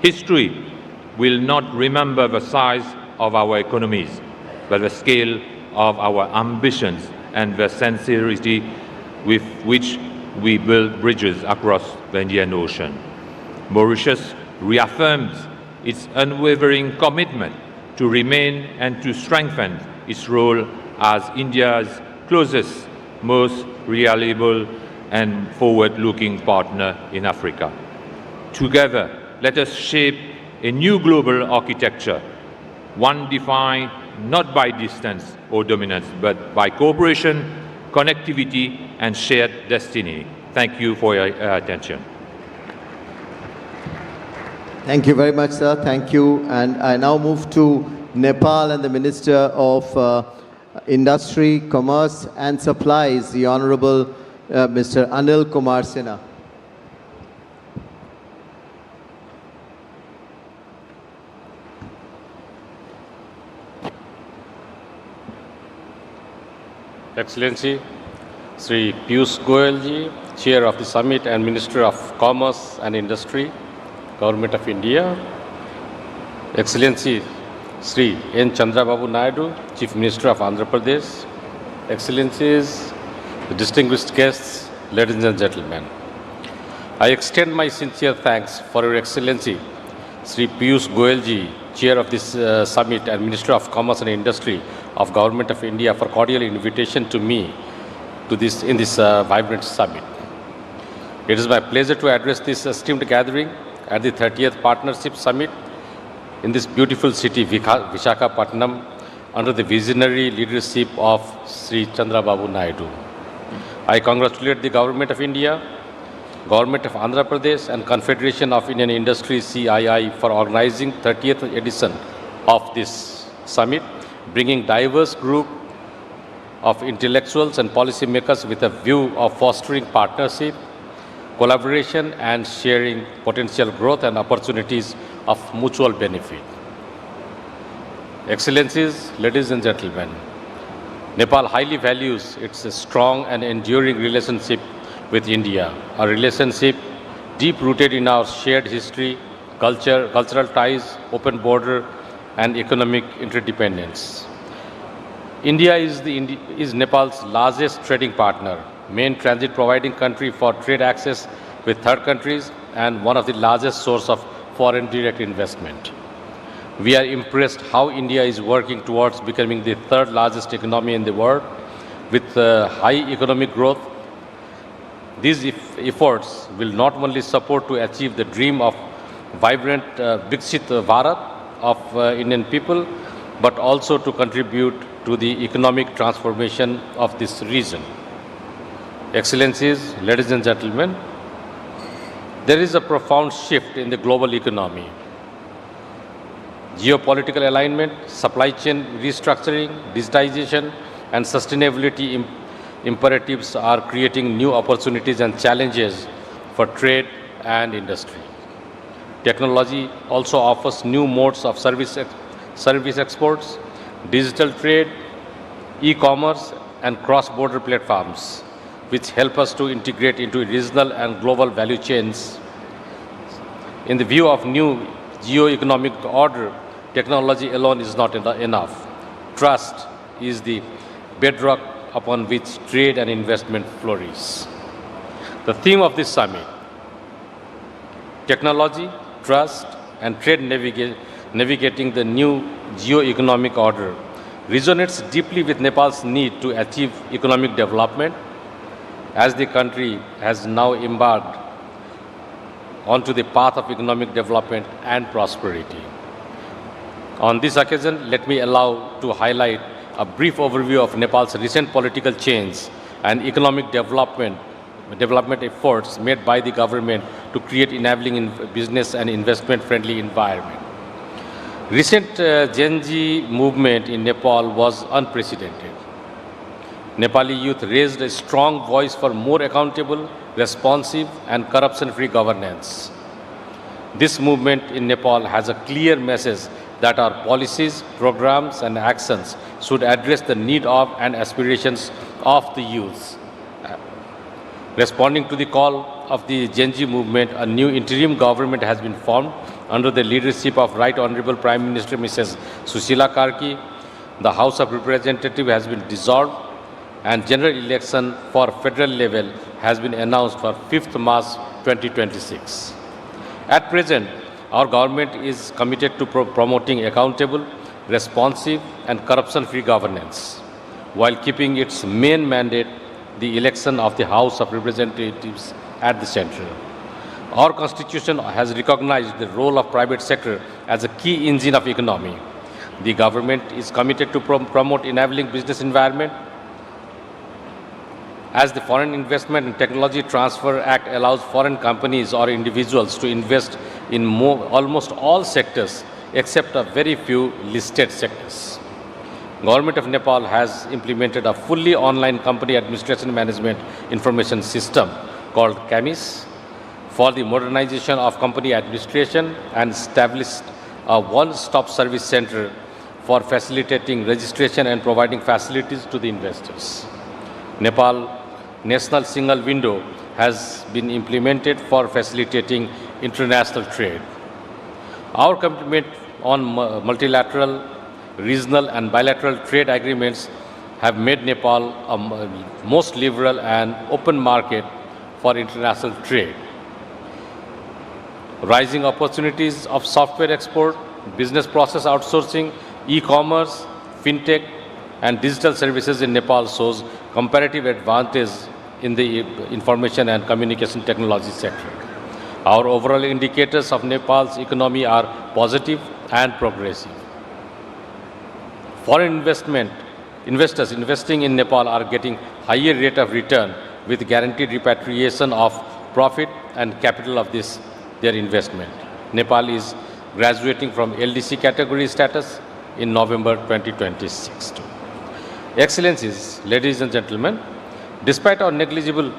History will not remember the size of our economies, but the scale of our ambitions and the sincerity with which we build bridges across the Indian Ocean. Mauritius reaffirms its unwavering commitment to remain and to strengthen its role as India's closest, most reliable and forward-looking partner in Africa. Together, let us shape a new global architecture, one defined not by distance or dominance, but by cooperation, connectivity, and shared destiny. Thank you for your attention. Thank you very much, sir. Thank you. And I now move to Nepal and the Minister of Industry, Commerce and Supplies, the Honorable Mr. Anil Kumar Sinha. Excellency, Sri Piyush Goyal ji, Chair of the Summit and Minister of Commerce and Industry, Government of India. Excellency, Sri N. Chandrababu Naidu, Chief Minister of Andhra Pradesh. Excellencies, the distinguished guests, ladies and gentlemen. I extend my sincere thanks for Your Excellency, Sri Piyush Goyal ji, Chair of this Summit and Minister of Commerce and Industry of Government of India, for cordial invitation to me to this vibrant summit. It is my pleasure to address this esteemed gathering at the 30th Partnership Summit in this beautiful city, Visakhapatnam, under the visionary leadership of Sri Chandrababu Naidu. I congratulate the Government of India, Government of Andhra Pradesh and Confederation of Indian Industry CII for organizing 30th edition of this summit, bringing diverse group of intellectuals and policymakers with a view of fostering partnership, collaboration and sharing potential growth and opportunities of mutual benefit. Excellencies, ladies and gentlemen, Nepal highly values its strong and enduring relationship with India, a relationship deep-rooted in our shared history, cultural ties, open border, and economic interdependence. India is Nepal's largest trading partner, main transit providing country for trade access with third countries, and one of the largest source of foreign direct investment. We are impressed how India is working towards becoming the third largest economy in the world with high economic growth. These efforts will not only support to achieve the dream of vibrant Viksit Bharat of Indian people, but also to contribute to the economic transformation of this region. Excellencies, ladies and gentlemen, there is a profound shift in the global economy. Geopolitical alignment, supply chain restructuring, digitization, and sustainability imperatives are creating new opportunities and challenges for trade and industry. Technology also offers new modes of service exports, digital trade, e-commerce, and cross-border platforms, which help us to integrate into regional and global value chains. In the view of new geo-economic order, technology alone is not enough. Trust is the bedrock upon which trade and investment flourish. The theme of this summit, technology, trust, and trade navigating the new geo-economic order, resonates deeply with Nepal's need to achieve economic development, as the country has now embarked onto the path of economic development and prosperity. On this occasion, let me allow to highlight a brief overview of Nepal's recent political change and economic development development efforts made by the government to create enabling business and investment-friendly environment. Recent Gen Z movement in Nepal was unprecedented. Nepali youth raised a strong voice for more accountable, responsive, and corruption-free governance. This movement in Nepal has a clear message that our policies, programs, and actions should address the need of and aspirations of the youth. Responding to the call of the Gen Z movement, a new interim government has been formed under the leadership of Right Honorable Prime Minister Mrs. Sushila Karki. The House of Representatives has been dissolved and general election for federal level has been announced for 5th March 2026. At present, our government is committed to promoting accountable, responsive, and corruption-free governance, while keeping its main mandate, the election of the House of Representatives, at the center. Our Constitution has recognized the role of private sector as a key engine of economy. The government is committed to promote enabling business environment. As the Foreign Investment and Technology Transfer Act allows foreign companies or individuals to invest in almost all sectors except a very few listed sectors. Government of Nepal has implemented a fully online company administration management information system called CAMIS for the modernization of company administration and established a one-stop service center for facilitating registration and providing facilities to the investors. Nepal National Single Window has been implemented for facilitating international trade. Our commitment on multilateral, regional and bilateral trade agreements have made Nepal a most liberal and open market for international trade. Rising opportunities of software export, business process outsourcing, e-commerce, fintech, and digital services in Nepal shows comparative advantage in the information and communication technology sector. Our overall indicators of Nepal's economy are positive and progressive. Foreign investors investing in Nepal are getting higher rate of return with guaranteed repatriation of profit and capital of their investment. Nepal is graduating from LDC category status in November 2026. Excellencies, ladies and gentlemen, despite our negligible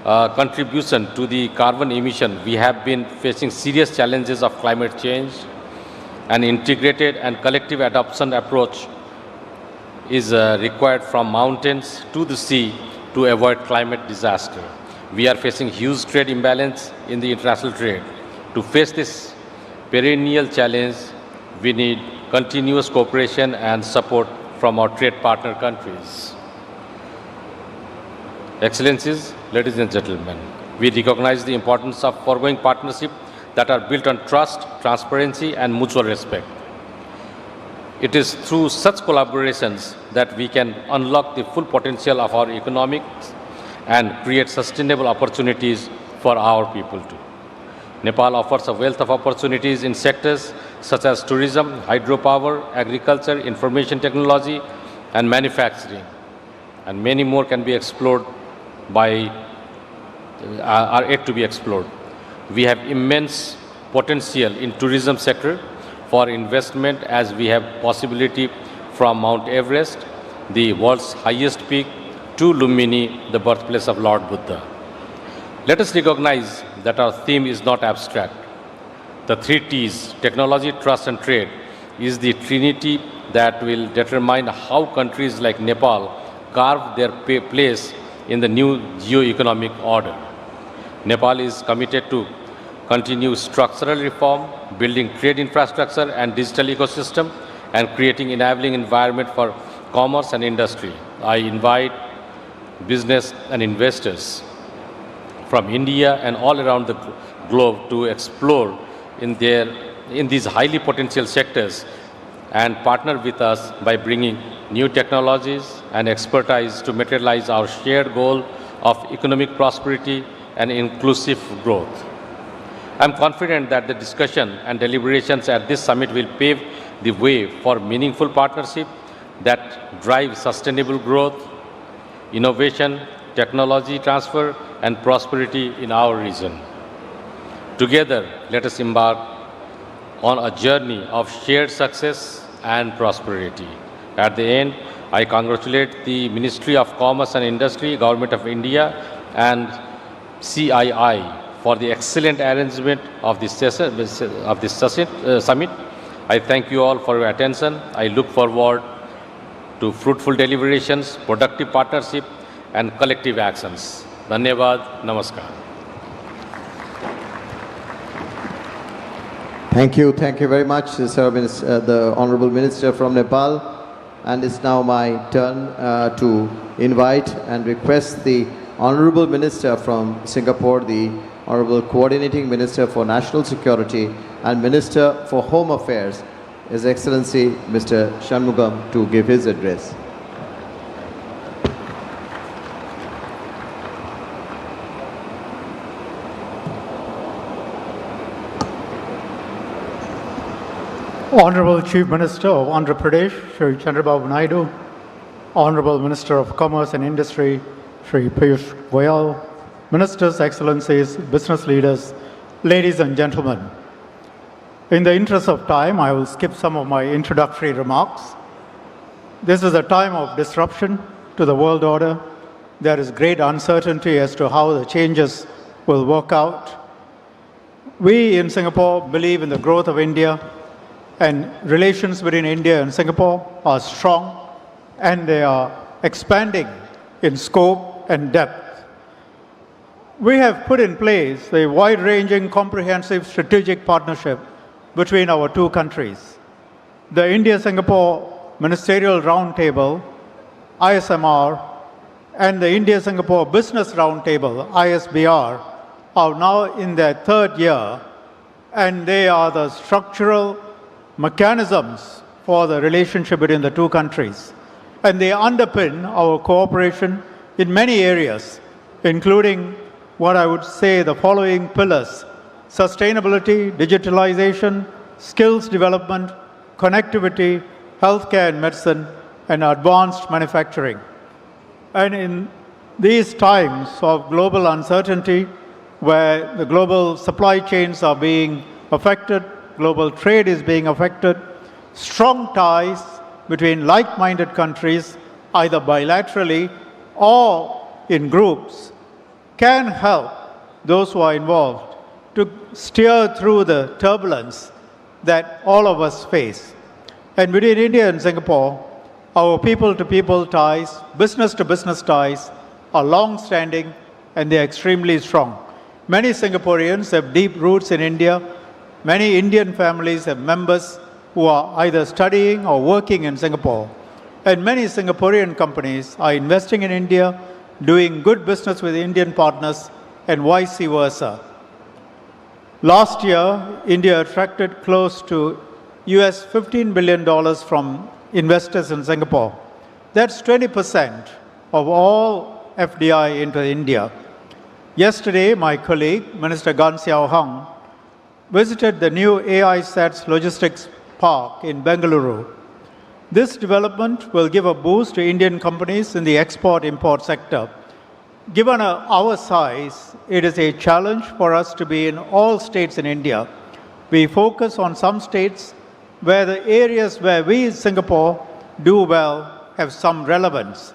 contribution to the carbon emission, we have been facing serious challenges of climate change. An integrated and collective adoption approach is required from mountains to the sea to avoid climate disaster. We are facing huge trade imbalance in the international trade. To face this perennial challenge, we need continuous cooperation and support from our trade partner countries. Excellencies, ladies and gentlemen, we recognize the importance of foregoing partnerships that are built on trust, transparency, and mutual respect. It is through such collaborations that we can unlock the full potential of our economics and create sustainable opportunities for our people too. Nepal offers a wealth of opportunities in sectors such as tourism, hydropower, agriculture, information technology, and manufacturing, and many more can be explored are yet to be explored. We have immense potential in tourism sector for investment as we have possibility from Mount Everest, the world's highest peak, to Lumbini, the birthplace of Lord Buddha. Let us recognize that our theme is not abstract. The 3 T's, technology, trust and trade, is the trinity that will determine how countries like Nepal carve their place in the new geo-economic order. Nepal is committed to continue structural reform, building trade infrastructure and digital ecosystem, and creating enabling environment for commerce and industry. I invite business and investors from India and all around the globe to explore in these highly potential sectors and partner with us by bringing new technologies and expertise to materialize our shared goal of economic prosperity and inclusive growth. I am confident that the discussion and deliberations at this summit will pave the way for meaningful partnership that drive sustainable growth, innovation, technology transfer, and prosperity in our region. Together, let us embark on a journey of shared success and prosperity. At the end, I congratulate the Ministry of Commerce and Industry, Government of India, and CII for the excellent arrangement of this summit. I thank you all for your attention. I look forward to fruitful deliberations, productive partnership, and collective actions. Dhanyavad, namaskar. Thank you very much, Sir the Honorable Minister from Nepal. And it's now my turn to invite and request the Honorable Minister from Singapore, the Honorable Coordinating Minister for National Security and Minister for Home Affairs, His Excellency Mr. Shanmugam, to give his address. Honorable Chief Minister of Andhra Pradesh, Shri Chandrababu Naidu, Honorable Minister of Commerce and Industry, Shri Piyush Goyal, Ministers, Excellencies, business leaders, ladies and gentlemen. In the interest of time, I will skip some of my introductory remarks. This is a time of disruption to the world order. There is great uncertainty as to how the changes will work out. We in Singapore believe in the growth of India, and relations between India and Singapore are strong, and they are expanding in scope and depth. We have put in place a wide-ranging, comprehensive strategic partnership between our two countries. The India-Singapore Ministerial Roundtable, ISMR, and the India-Singapore Business Roundtable, ISBR, are now in their third year, and they are the structural mechanisms for the relationship between the two countries. And they underpin our cooperation in many areas, including what I would say the following pillars: sustainability, digitalization, skills development, connectivity, healthcare and medicine, and advanced manufacturing. And in these times of global uncertainty, where the global supply chains are being affected, global trade is being affected, strong ties between like-minded countries, either bilaterally or in groups, can help those who are involved to steer through the turbulence that all of us face. And between India and Singapore, our people-to-people ties, business-to-business ties are long-standing, and they are extremely strong. Many Singaporeans have deep roots in India. Many Indian families have members who are either studying or working in Singapore. And many Singaporean companies are investing in India, doing good business with Indian partners, and vice versa. Last year, India attracted close to US $15 billion from investors in Singapore. That's 20% of all FDI into India. Yesterday, my colleague, Minister Gan Xiao Hang, visited the new AI SATS logistics park in Bengaluru. This development will give a boost to Indian companies in the export-import sector. Given our size, it is a challenge for us to be in all states in India. We focus on some states where the areas where we in Singapore do well have some relevance.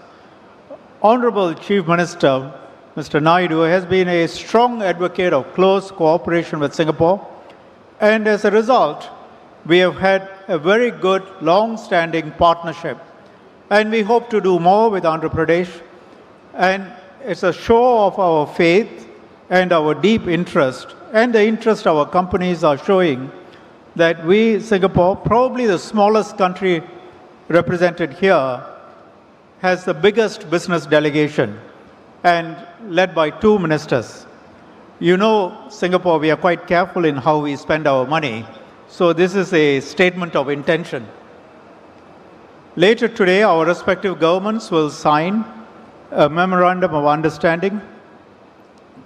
Honorable Chief Minister, Mr. Naidu, has been a strong advocate of close cooperation with Singapore, and as a result, we have had a very good, long-standing partnership. And we hope to do more with Andhra Pradesh. And it's a show of our faith and our deep interest, and the interest our companies are showing, that we, Singapore, probably the smallest country represented here, has the biggest business delegation, and led by two ministers. You know, Singapore, we are quite careful in how we spend our money. So this is a statement of intention. Later today, our respective governments will sign a memorandum of understanding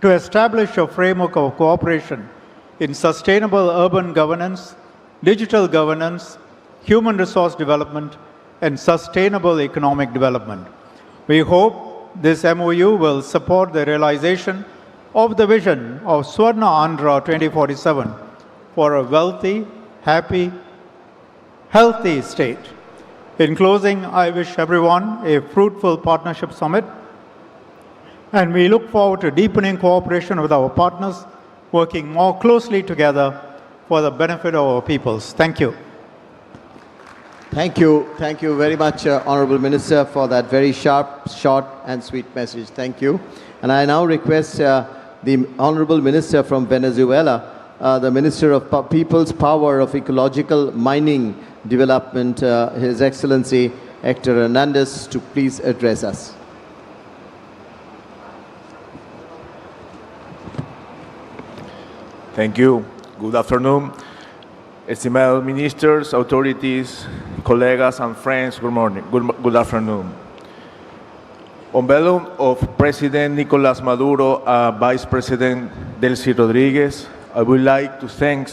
to establish a framework of cooperation in sustainable urban governance, digital governance, human resource development, and sustainable economic development. We hope this MOU will support the realization of the vision of Swarna Andhra 2047 for a wealthy, happy, healthy state. In closing, I wish everyone a fruitful partnership summit, and we look forward to deepening cooperation with our partners, working more closely together for the benefit of our peoples. Thank you. Thank you. Thank you very much, Honorable Minister, for that very sharp, short and sweet message. Thank you. And I now request the Honorable Minister from Venezuela, the Minister of People's Power of Ecological Mining Development, His Excellency Hector Hernandez, to please address us. Thank you. Good afternoon. Estimados ministers, authorities, colegas, and friends, good morning. Good afternoon. On behalf of President Nicolas Maduro and Vice President Delcy Rodriguez, I would like to thank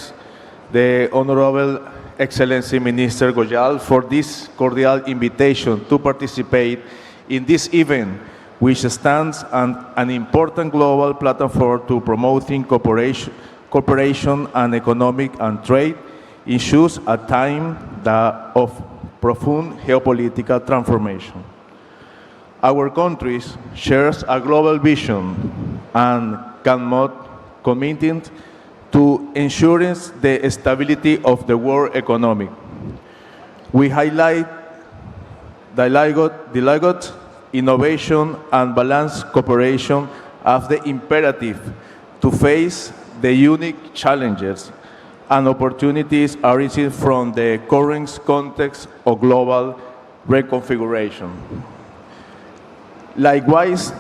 the Honorable Excellency Minister Goyal for this cordial invitation to participate in this event, which stands on an important global platform to promoting cooperation and economic and trade issues at a time of profound geopolitical transformation. Our countries share a global vision and committed to ensuring the stability of the world economy. We highlight dialogue, innovation, and balanced cooperation as the imperative to face the unique challenges and opportunities arising from the current context of global reconfiguration. Likewise,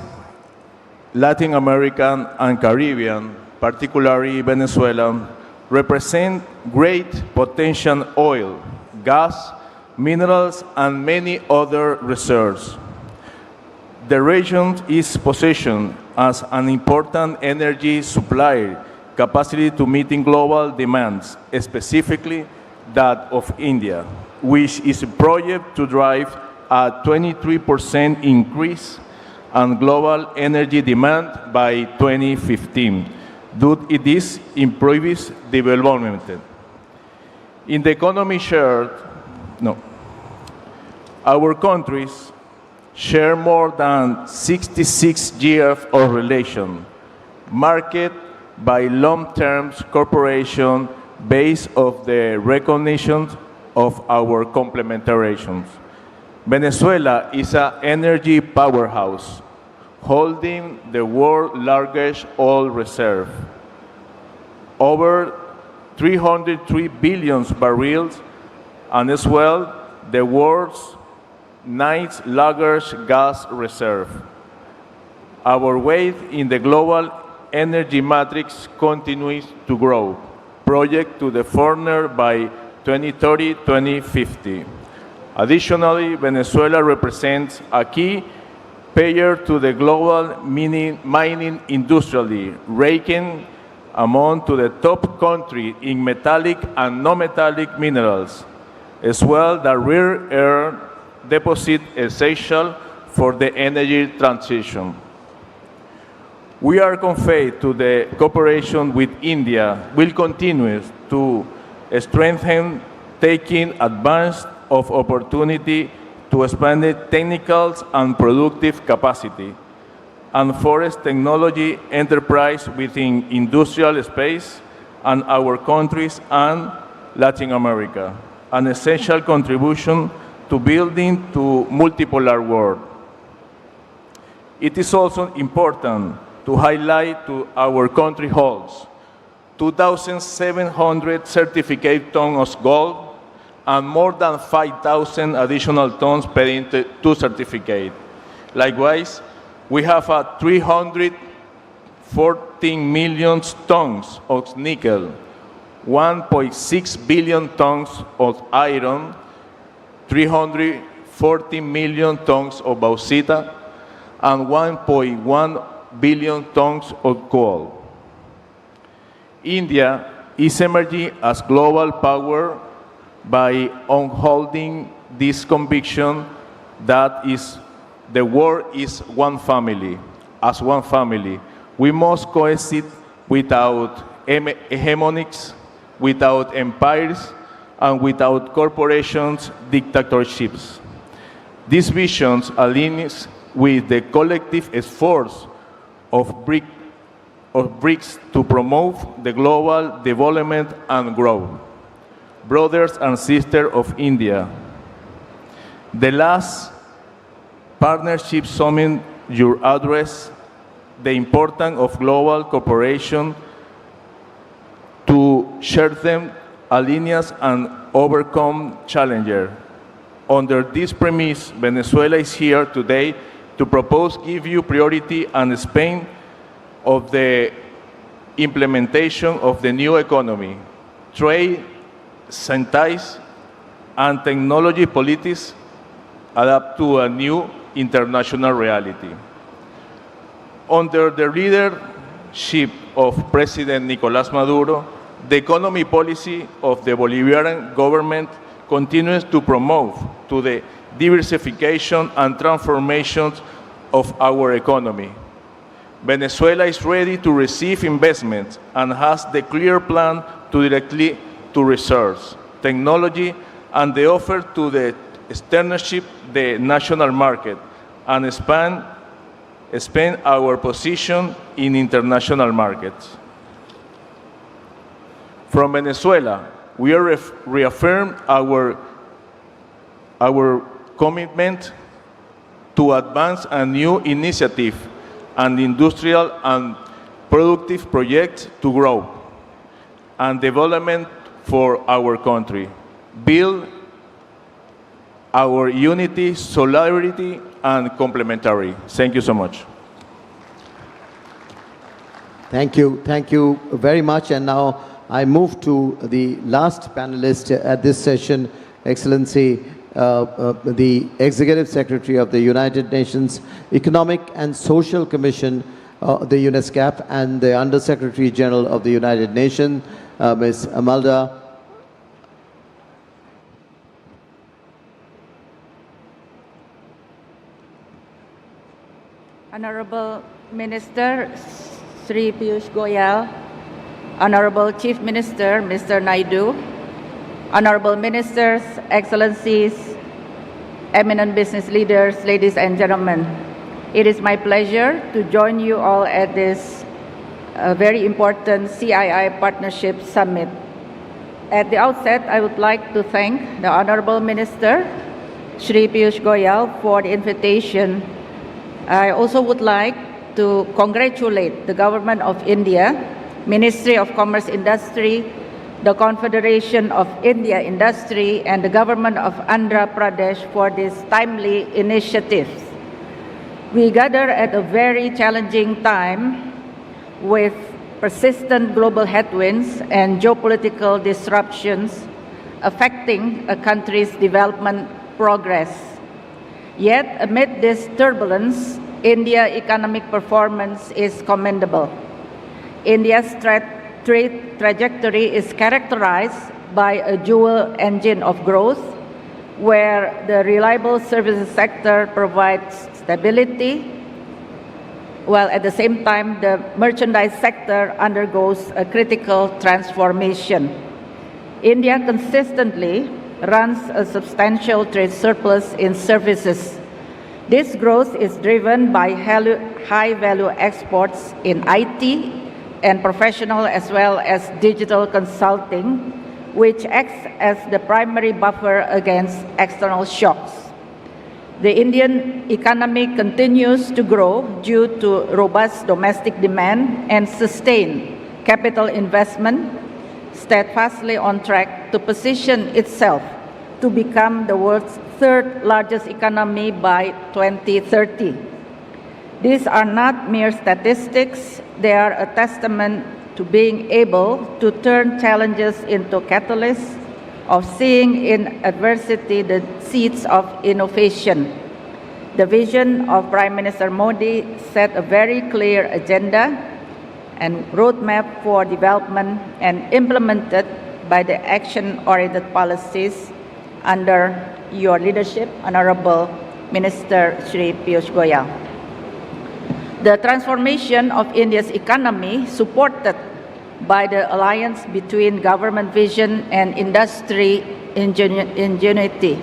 Latin American and Caribbean, particularly Venezuela, represent great potential oil, gas, minerals, and many other reserves. The region is positioned as an important energy supplier, capacity to meeting global demands, specifically that of India, which is projected to drive a 23% increase in global energy demand by 2015, due to this improved development. In the economy our countries share more than 66 years of relation, marked by long-term cooperation based on the recognition of our complementarities. Venezuela is an energy powerhouse, holding the world's largest oil reserve, over 303 billion barrels, and as well the world's ninth largest gas reserve. Our weight in the global energy matrix continues to grow, projected to the former by 2030-2050. Additionally, Venezuela represents a key player to the global mining industry, ranking among the top countries in metallic and non-metallic minerals, as well as the rare earth deposit essential for the energy transition. We are confident that the cooperation with India will continue to strengthen, taking advantage of opportunity to expand technical and productive capacity, and forest technology enterprise within industrial space and our countries and Latin America, an essential contribution to building to multipolar world. It is also important to highlight to our country holds 2,700 certificate tons of gold and more than 5,000 additional tons pending to certificate. Likewise, we have 314 million tons of nickel, 1.6 billion tons of iron, 340 million tons of bauxite, and 1.1 billion tons of coal. India is emerging as global power by upholding this conviction that is The world is one family. As one family, we must coexist without hegemonics, without empires, and without corporations' dictatorships. These visions align with the collective efforts of BRICS to promote the global development and growth. Brothers and sisters of India, the last partnership summit you address the importance of global cooperation to strengthen alliances and overcome challenges. Under this premise, Venezuela is here today to propose give you priority and Spain of the implementation of the new economy, trade, science, and technology politics adapt to a new international reality. Under the leadership of President Nicolás Maduro, the economy policy of the Bolivarian government continues to promote to the diversification and transformation of our economy. Venezuela is ready to receive investment and has the clear plan to directly to research, technology, and the offer to the externship the national market and expand our position in international markets. From Venezuela, we are reaffirm our commitment to advance a new initiative and industrial and productive projects to grow and development for our country, build our unity, solidarity, and complementary. Thank you so much. Thank you very much. And now I move to the last panelist at this session, Excellency, the Executive Secretary of the United Nations Economic and Social Commission, the UNESCAP, and the Under-Secretary General of the United Nations, Ms. Amalda. Honorable Minister Sri Piyush Goyal, Honorable Chief Minister Mr. Naidu, Honorable Ministers, Excellencies, eminent business leaders, ladies and gentlemen, it is my pleasure to join you all at this very important CII Partnership Summit. At the outset, I would like to thank the Honorable Minister Sri Piyush Goyal for the invitation. I also would like to congratulate the Government of India, Ministry of Commerce Industry, the Confederation of India Industry, and the Government of Andhra Pradesh for these timely initiatives. We gather at a very challenging time with persistent global headwinds and geopolitical disruptions affecting a country's development progress. Yet, amid this turbulence, India's economic performance is commendable. India's trade trajectory is characterized by a dual engine of growth, where the reliable services sector provides stability, while at the same time the merchandise sector undergoes a critical transformation. India consistently runs a substantial trade surplus in services. This growth is driven by high-value exports in IT and professional as well as digital consulting, which acts as the primary buffer against external shocks. The Indian economy continues to grow due to robust domestic demand and sustained capital investment, steadfastly on track to position itself to become the world's third largest economy by 2030. These are not mere statistics, they are a testament to being able to turn challenges into catalysts, of seeing in adversity the seeds of innovation. The vision of Prime Minister Modi set a very clear agenda and roadmap for development and implemented by the action-oriented policies under your leadership, Honorable Minister Shri Piyush Goyal. The transformation of India's economy, supported by the alliance between government vision and industry ingenuity,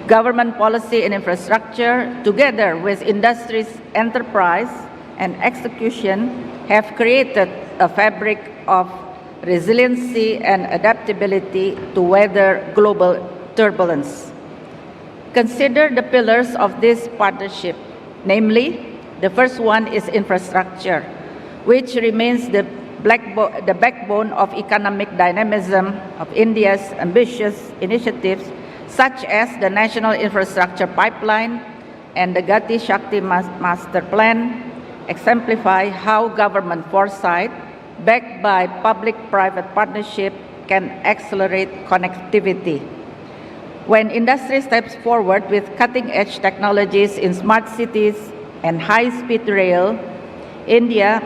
government policy and infrastructure, together with industry's enterprise and execution, have created a fabric of resiliency and adaptability to weather global turbulence. Consider the pillars of this partnership, namely, the first one is infrastructure, which remains the backbone of economic dynamism of India's ambitious initiatives, such as the National Infrastructure Pipeline and the Gati Shakti Master Plan, exemplify how government foresight, backed by public-private partnership, can accelerate connectivity. When industry steps forward with cutting-edge technologies in smart cities and high-speed rail, India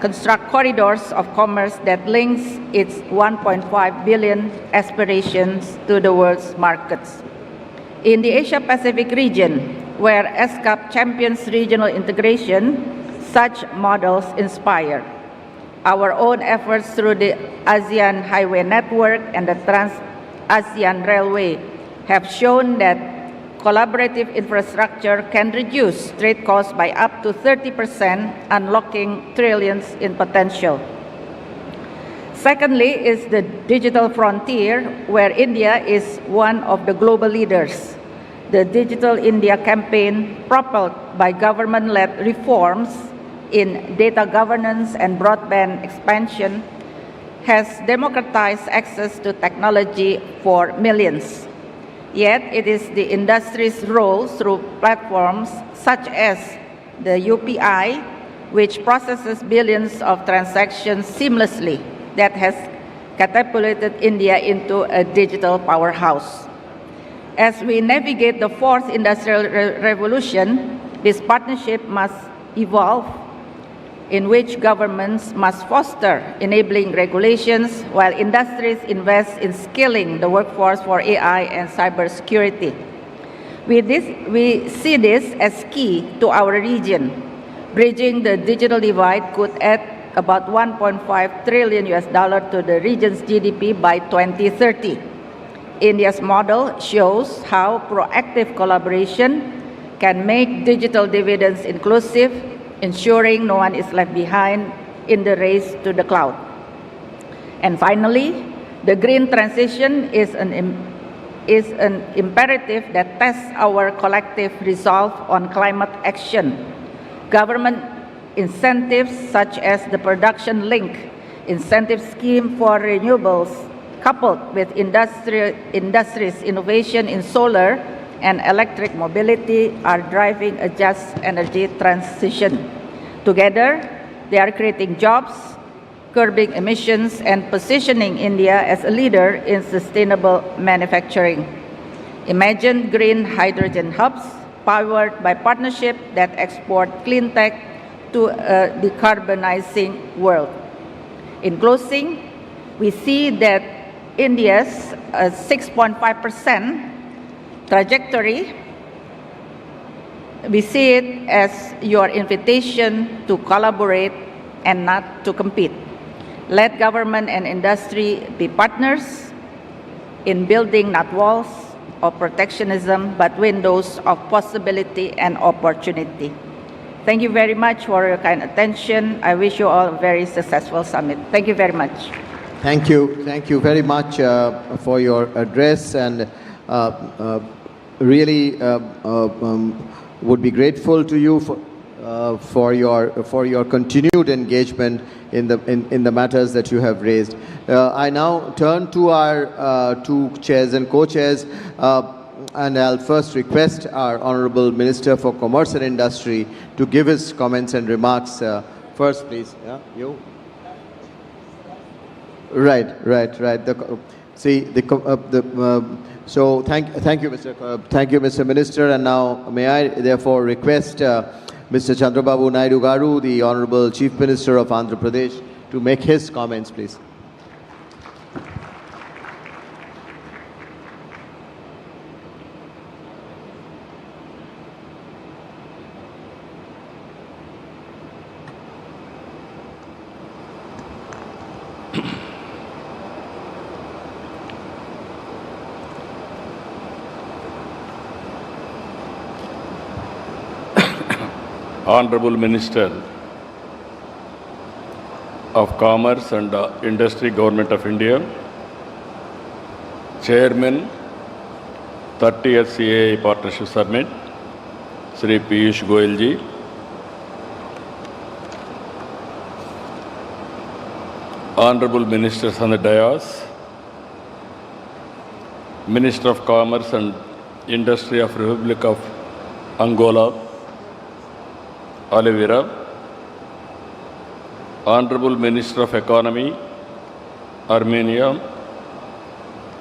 constructs corridors of commerce that links its 1.5 billion aspirations to the world's markets. In the Asia-Pacific region, where ESCAP champions regional integration, such models inspire. Our own efforts through the ASEAN Highway Network and the Trans-ASEAN Railway have shown that collaborative infrastructure can reduce trade costs by up to 30%, unlocking trillions in potential. Secondly is the digital frontier, where India is one of the global leaders. The Digital India campaign, propelled by government-led reforms in data governance and broadband expansion, has democratized access to technology for millions. Yet it is the industry's role through platforms such as the UPI, which processes billions of transactions seamlessly, that has catapulted India into a digital powerhouse. As we navigate the fourth industrial revolution, this partnership must evolve, in which governments must foster enabling regulations while industries invest in skilling the workforce for AI and cybersecurity. We see this as key to our region. Bridging the digital divide could add about $1.5 trillion to the region's GDP by 2030. India's model shows how proactive collaboration can make digital dividends inclusive, ensuring no one is left behind in the race to the cloud. And finally, the green transition is an imperative that tests our collective resolve on climate action. Government incentives such as the production-linked incentive scheme for renewables, coupled with industry's innovation in solar and electric mobility, are driving a just energy transition. Together, they are creating jobs, curbing emissions, and positioning India as a leader in sustainable manufacturing. Imagine green hydrogen hubs powered by partnership that export clean tech to a decarbonizing world. In closing, we see that India's 6.5% trajectory, we see it as your invitation to collaborate and not to compete. Let government and industry be partners in building not walls of protectionism, but windows of possibility and opportunity. Thank you very much for your kind attention. I wish you all a very successful summit. Thank you very much. Thank you very much for your address, and really would be grateful to you for your continued engagement in the matters that you have raised. I now turn to our two chairs and co-chairs, and I'll first request our Honorable Minister for Commerce and Industry to give his comments and remarks. First, please. Yeah, you. Right. So thank you, Mr. Minister, and now may I therefore request Mr. Chandrababu Naidu Garu, the Honorable Chief Minister of Andhra Pradesh, to make his comments, please. Honorable Minister of Commerce and Industry, Government of India, Chairman, 30th CAI Partnership Summit, Sri Piyush Goyal ji, Honorable Ministers on the dais, Minister of Commerce and Industry of Republic of Angola, Oliveira, Honorable Minister of Economy, Armenia,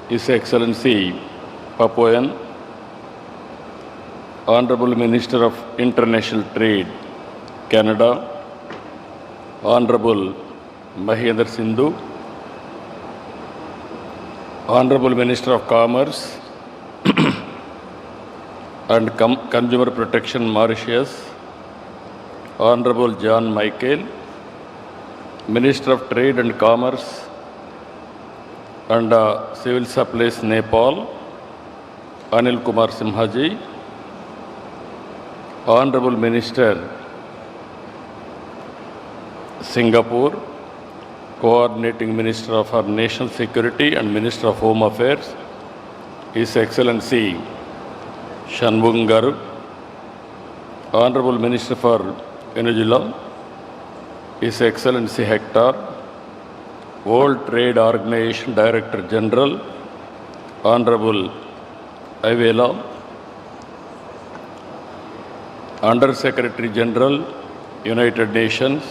His Excellency Papuan, Honorable Minister of International Trade, Canada, Honorable Mahendra Sindhu, Honorable Minister of Commerce and Consumer Protection, Mauritius, Honorable John Michael, Minister of Trade and Commerce and Civil Supplies, Nepal, Anil Kumar Simhaji, Honorable Minister, Singapore, Coordinating Minister of our National Security and Minister of Home Affairs, His Excellency Shanmugam Garu, Honorable Minister for Venezuela, His Excellency Hector, World Trade Organization Director General, Honorable Avela, Under Secretary General, United Nations,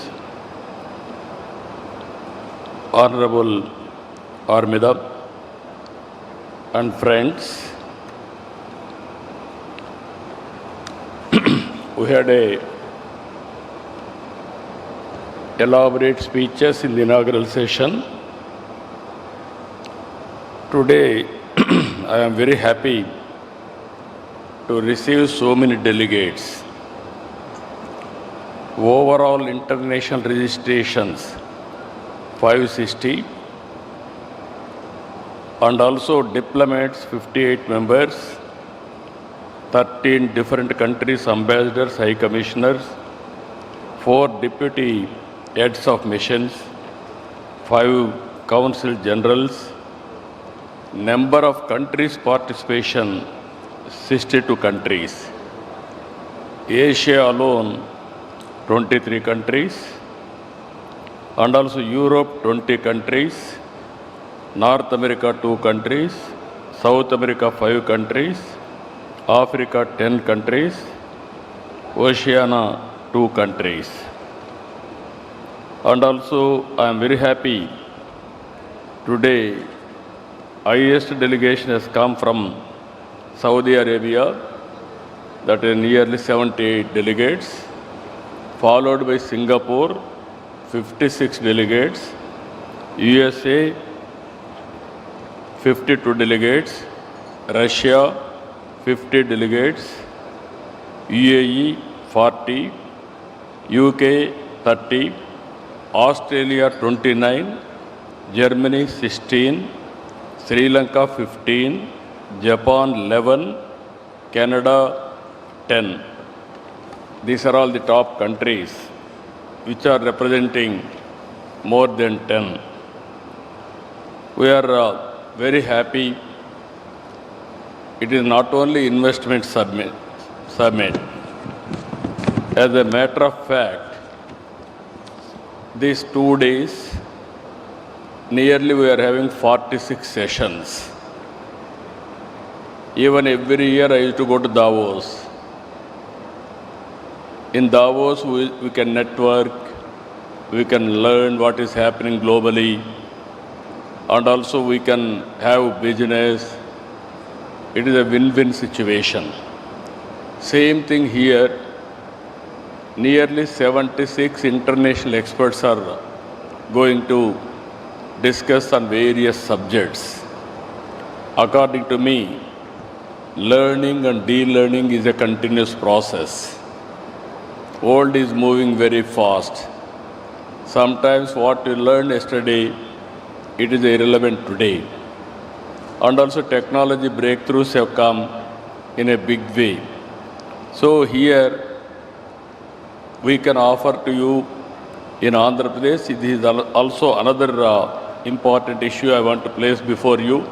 Honorable Armida, and friends, we had elaborate speeches in the inaugural session. Today, I am very happy to receive so many delegates. Overall international registrations 560 and also diplomats 58 members, 13 different countries ambassadors, high commissioners, 4 deputy heads of missions, 5 council generals, number of countries participation 62 countries. Asia alone 23 countries, and also Europe 20 countries, North America 2 countries, South America 5 countries, Africa 10 countries, Oceania 2 countries. And also I am very happy today highest delegation has come from Saudi Arabia, that is nearly 78 delegates, followed by Singapore 56 delegates, USA 52 delegates, Russia 50 delegates, UAE 40, UK 30, Australia 29, Germany 16, Sri Lanka 15, Japan 11, Canada 10. These are all the top countries which are representing more than 10. We are very happy. It is not only investment summit. As a matter of fact, these 2 days, nearly we are having 46 sessions. Even every year I used to go to Davos. In Davos, we can network, we can learn what is happening globally, and also we can have business. It is a win-win situation. Same thing here. Nearly 76 international experts are going to discuss on various subjects. According to me, learning and de-learning is a continuous process. World is moving very fast. Sometimes what you learned yesterday, it is irrelevant today. And also technology breakthroughs have come in a big way. So here, we can offer to you in Andhra Pradesh. This is also another important issue I want to place before you.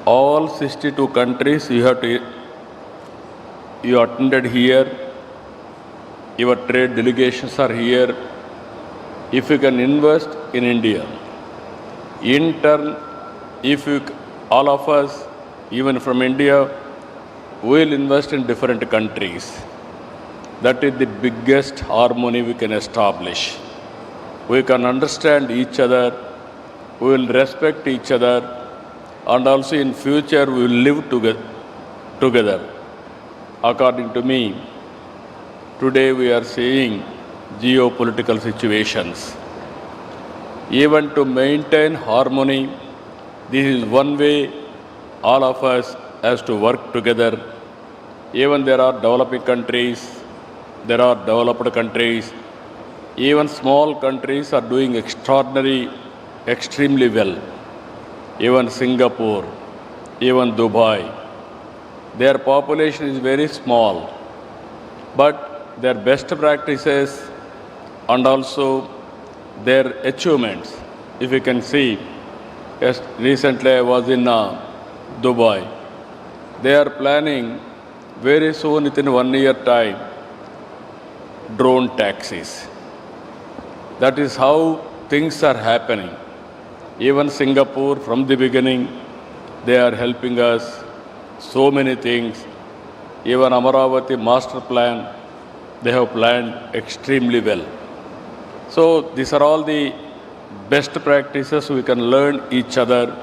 All 62 countries you attended here, your trade delegations are here. If you can invest in India, in turn, if you, all of us, even from India, will invest in different countries. That is the biggest harmony we can establish. We can understand each other, we will respect each other, and also in future we will live together. According to me, today we are seeing geopolitical situations. Even to maintain harmony, this is one way all of us has to work together. Even there are developing countries, there are developed countries, even small countries are doing extremely well. Even Singapore, even Dubai, their population is very small, but their best practices and also their achievements, if you can see, yes, recently I was in Dubai. They are planning very soon, within 1 year time, drone taxis. That is how things are happening. Even Singapore, from the beginning, they are helping us so many things. Even Amaravati master plan, they have planned extremely well. So these are all the best practices we can learn each other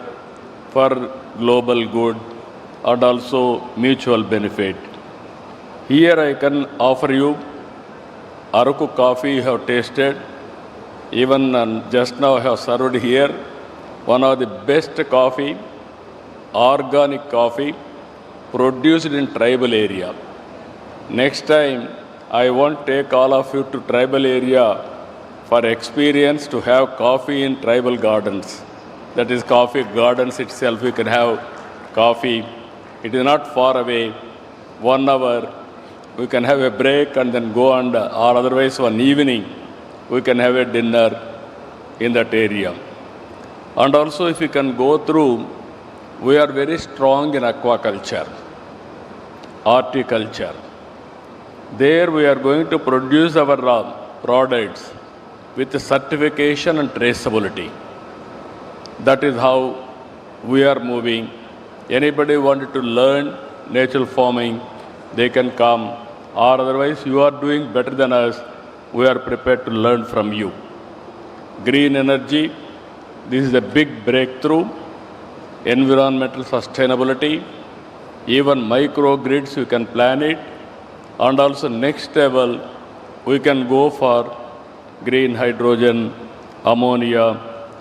for global good and also mutual benefit. Here I can offer you Araku coffee you have tasted. Even just now I have served here one of the best coffee, organic coffee, produced in tribal area. Next time I want to take all of you to tribal area for experience to have coffee in tribal gardens. That is coffee gardens itself, we can have coffee. It is not far away, 1 hour. We can have a break and then go on, or otherwise one evening, we can have a dinner in that area. And also if you can go through, we are very strong in aquaculture, horticulture. There we are going to produce our products with certification and traceability. That is how we are moving. Anybody wanted to learn natural farming, they can come, or otherwise you are doing better than us, we are prepared to learn from you. Green energy, this is a big breakthrough. Environmental sustainability, even microgrids, you can plan it. And also next level, we can go for green hydrogen, ammonia,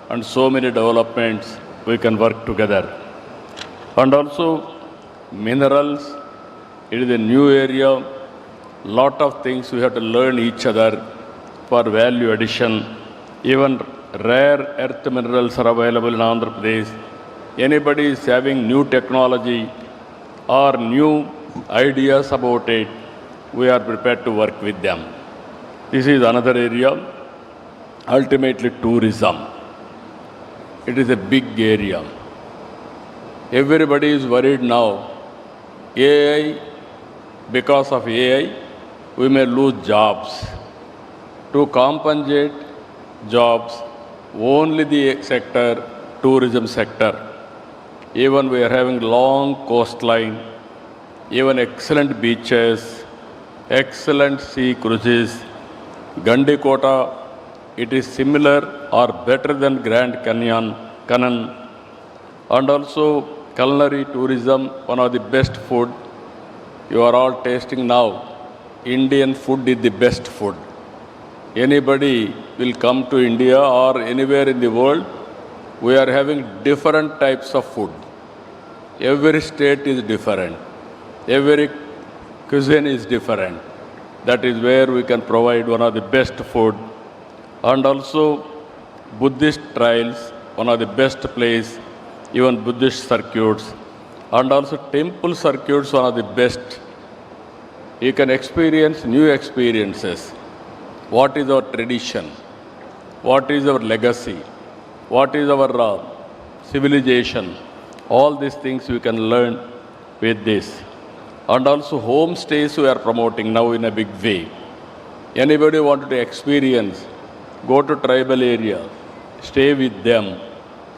and so many developments we can work together. And also minerals, it is a new area. Lot of things we have to learn each other for value addition. Even rare earth minerals are available in Andhra Pradesh. Anybody is having new technology or new ideas about it, we are prepared to work with them. This is another area. Ultimately, tourism. It is a big area. Everybody is worried now. AI, because of AI, we may lose jobs. To compensate jobs, only the sector, tourism sector. Even we are having long coastline, even excellent beaches, excellent sea cruises. Gandikota, it is similar or better than Grand Canyon, and also culinary tourism, one of the best food. You are all tasting now. Indian food is the best food. Anybody will come to India or anywhere in the world, we are having different types of food. Every state is different. Every cuisine is different. That is where we can provide one of the best food. And also Buddhist trails, one of the best place, even Buddhist circuits. And also temple circuits, one of the best. You can experience new experiences. What is our tradition? What is our legacy? What is our civilization? All these things we can learn with this. And also homestays we are promoting now in a big way. Anybody wanted to experience, go to tribal area, stay with them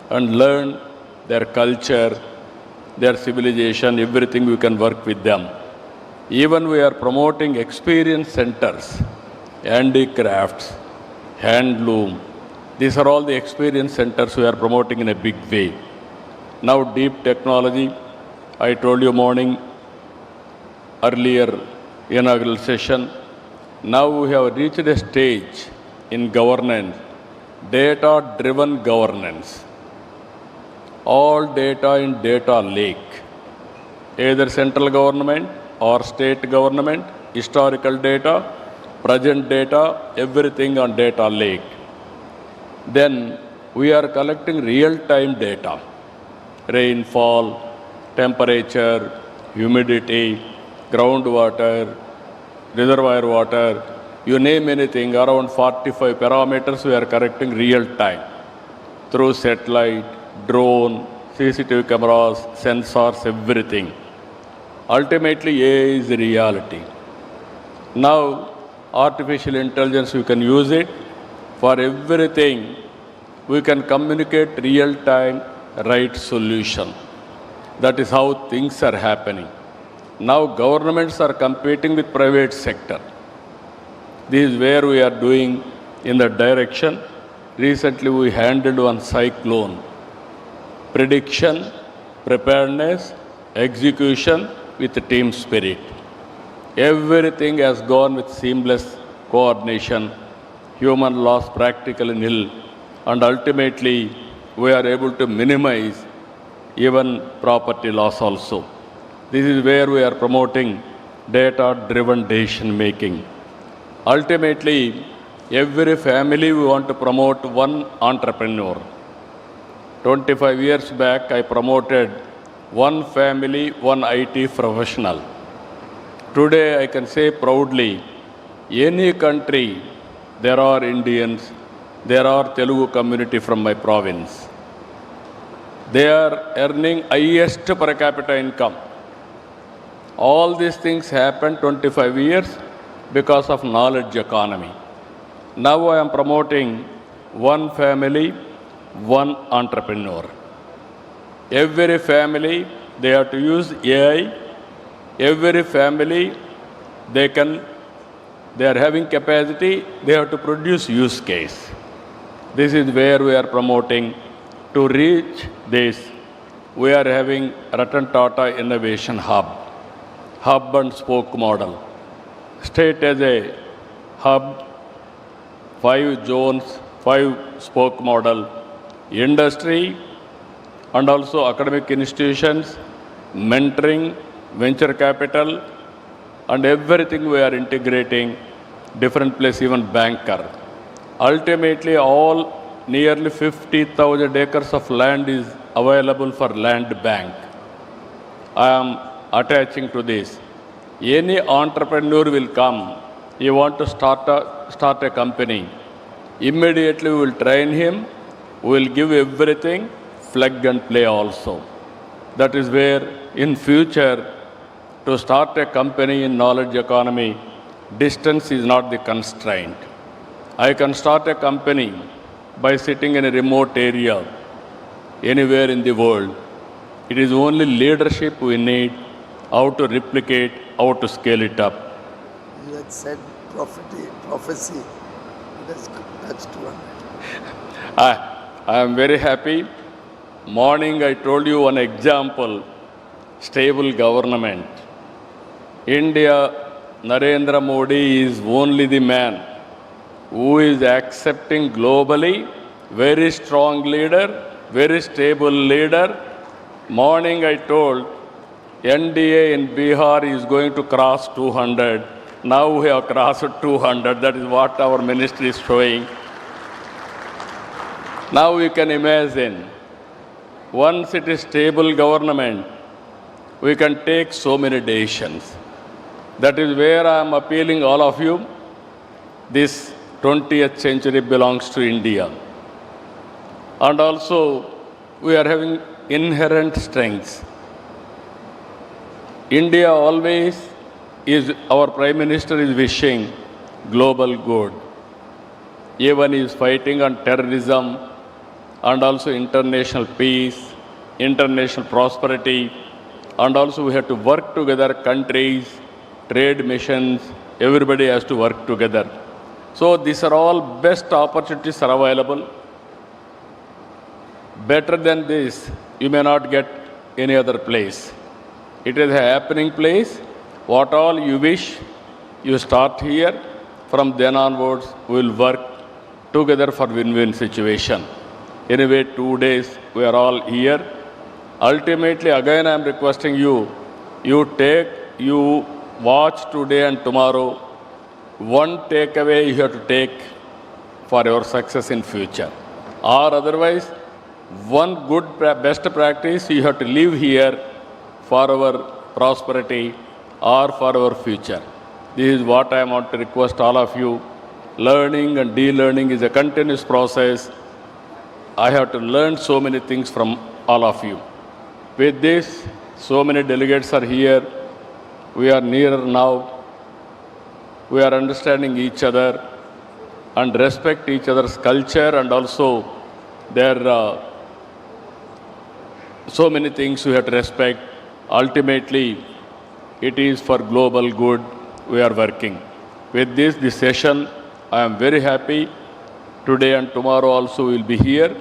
and learn their culture, their civilization, everything we can work with them. Even we are promoting experience centers, handicrafts, handloom. These are all the experience centers we are promoting in a big way. Now deep technology, I told you morning, earlier inaugural session. Now we have reached a stage in governance, data-driven governance. All data in data lake, either central government or state government, historical data, present data, everything on data lake. Then we are collecting real-time data, rainfall, temperature, humidity, groundwater, reservoir water, you name anything, around 45 parameters we are collecting real time through satellite, drone, CCTV cameras, sensors, everything. Ultimately, AI is the reality. Now, artificial intelligence, we can use it for everything. We can communicate real time, right solution. That is how things are happening. Now governments are competing with private sector. This is where we are doing in that direction. Recently we handled one cyclone. Prediction, preparedness, execution with team spirit. Everything has gone with seamless coordination. Human loss practically nil. And ultimately we are able to minimize even property loss also. This is where we are promoting data-driven decision making. Ultimately, every family we want to promote one entrepreneur. 25 years back, I promoted one family, one IT professional. Today, I can say proudly, any country, there are Indians, there are Telugu community from my province. They are earning highest per capita income. All these things happened 25 years because of knowledge economy. Now I am promoting one family, one entrepreneur. Every family, they have to use AI. Every family, they are having capacity, they have to produce use case. This is where we are promoting. To reach this, we are having Ratan Tata Innovation Hub. Hub and spoke model. State as a hub, 5 zones, 5 spoke model. Industry and also academic institutions, mentoring, venture capital, and everything we are integrating, different place, even banker. Ultimately, all nearly 50,000 acres of land is available for land bank. I am attaching to this. Any entrepreneur will come, he want to start a company. Immediately we will train him, we will give everything, plug and play also. That is where in future, to start a company in knowledge economy, distance is not the constraint. I can start a company by sitting in a remote area, anywhere in the world. It is only leadership we need, how to replicate, how to scale it up. You had said prophecy. It has touched one. I am very happy. Morning I told you one example, stable government. India, Narendra Modi is only the man who is accepting globally, very strong leader, very stable leader. Morning I told NDA in Bihar is going to cross 200. Now we have crossed 200. That is what our ministry is showing. Now we can imagine, once it is stable government, we can take so many decisions. That is where I am appealing all of you. This 20th century belongs to India. And also, we are having inherent strengths. India always is, our Prime Minister is wishing global good. Even he is fighting on terrorism and also international peace, international prosperity, and also we have to work together, countries, trade missions, everybody has to work together. So these are all best opportunities are available. Better than this, you may not get any other place. It is a happening place. What all you wish, you start here. From then onwards, we will work together for win-win situation. Anyway, 2 days, we are all here. Ultimately, again, I am requesting you, you watch today and tomorrow. One takeaway you have to take for your success in future. Or otherwise, one good best practice you have to live here for our prosperity or for our future. This is what I want to request all of you. Learning and de-learning is a continuous process. I have to learn so many things from all of you. With this, so many delegates are here. We are nearer now. We are understanding each other and respect each other's culture and also their so many things we have to respect. Ultimately, it is for global good we are working. With this session, I am very happy. Today and tomorrow also we will be here.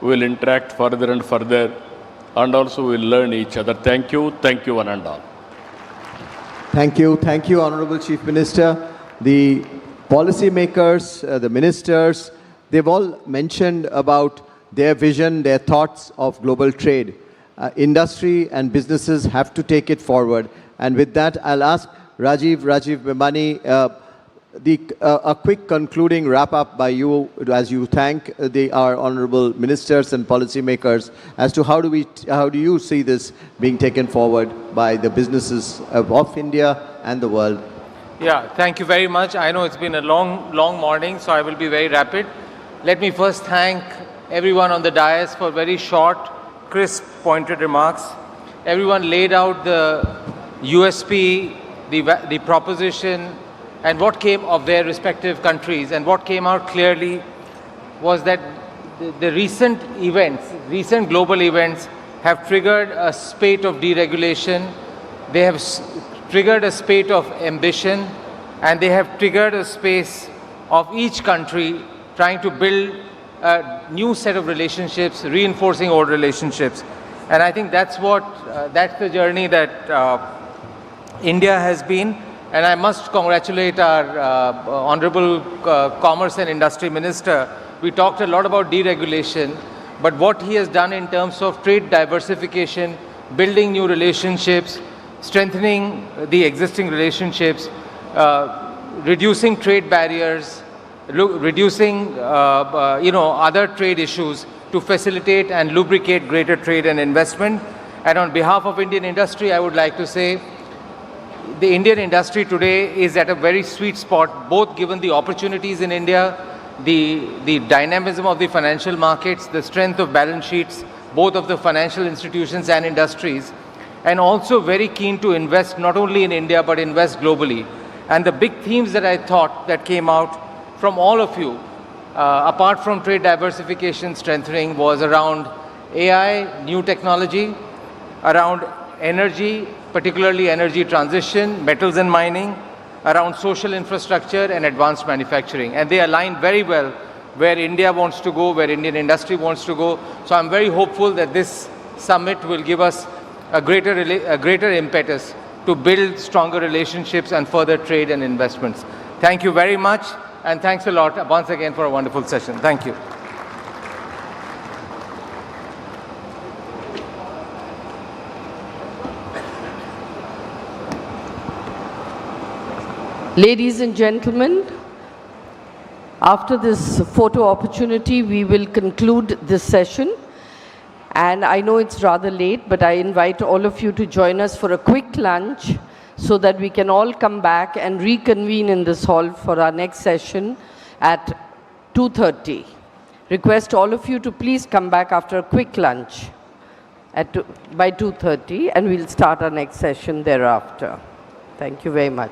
We will interact further and further, and also we will learn each other. Thank you one and all. Thank you, Honorable Chief Minister. The policymakers, the ministers, they've all mentioned about their vision, their thoughts of global trade. Industry and businesses have to take it forward. And with that, I'll ask Rajiv Bemani, a quick concluding wrap-up by you as you thank our honorable ministers and policymakers as to how do you see this being taken forward by the businesses of India and the world? Yeah, thank you very much. I know it's been a long morning, so I will be very rapid. Let me first thank everyone on the dais for very short, crisp, pointed remarks. Everyone laid out the USP, the proposition, and what came of their respective countries. And what came out clearly was that the recent global events have triggered a spate of deregulation. They have triggered a spate of ambition, and they have triggered a space of each country trying to build a new set of relationships, reinforcing old relationships. And I think that's the journey that India has been. And I must congratulate our Honorable Commerce and Industry Minister. We talked a lot about deregulation, but what he has done in terms of trade diversification, building new relationships, strengthening the existing relationships, reducing trade barriers, reducing other trade issues to facilitate and lubricate greater trade and investment. And on behalf of Indian industry, I would like to say the Indian industry today is at a very sweet spot, both given the opportunities in India, the dynamism of the financial markets, the strength of balance sheets, both of the financial institutions and industries, and also very keen to invest not only in India but invest globally. And the big themes that I thought that came out from all of you, apart from trade diversification strengthening, was around AI, new technology, around energy, particularly energy transition, metals and mining, around social infrastructure and advanced manufacturing. And they align very well where India wants to go, where Indian industry wants to go. So I'm very hopeful that this summit will give us a greater impetus to build stronger relationships and further trade and investments. Thank you very much, and thanks a lot once again for a wonderful session. Thank you. Ladies and gentlemen, after this photo opportunity, we will conclude this session. And I know it's rather late, but I invite all of you to join us for a quick lunch so that we can all come back and reconvene in this hall for our next session at 2:30. Request all of you to please come back after a quick lunch by 2:30, and we'll start our next session thereafter. Thank you very much.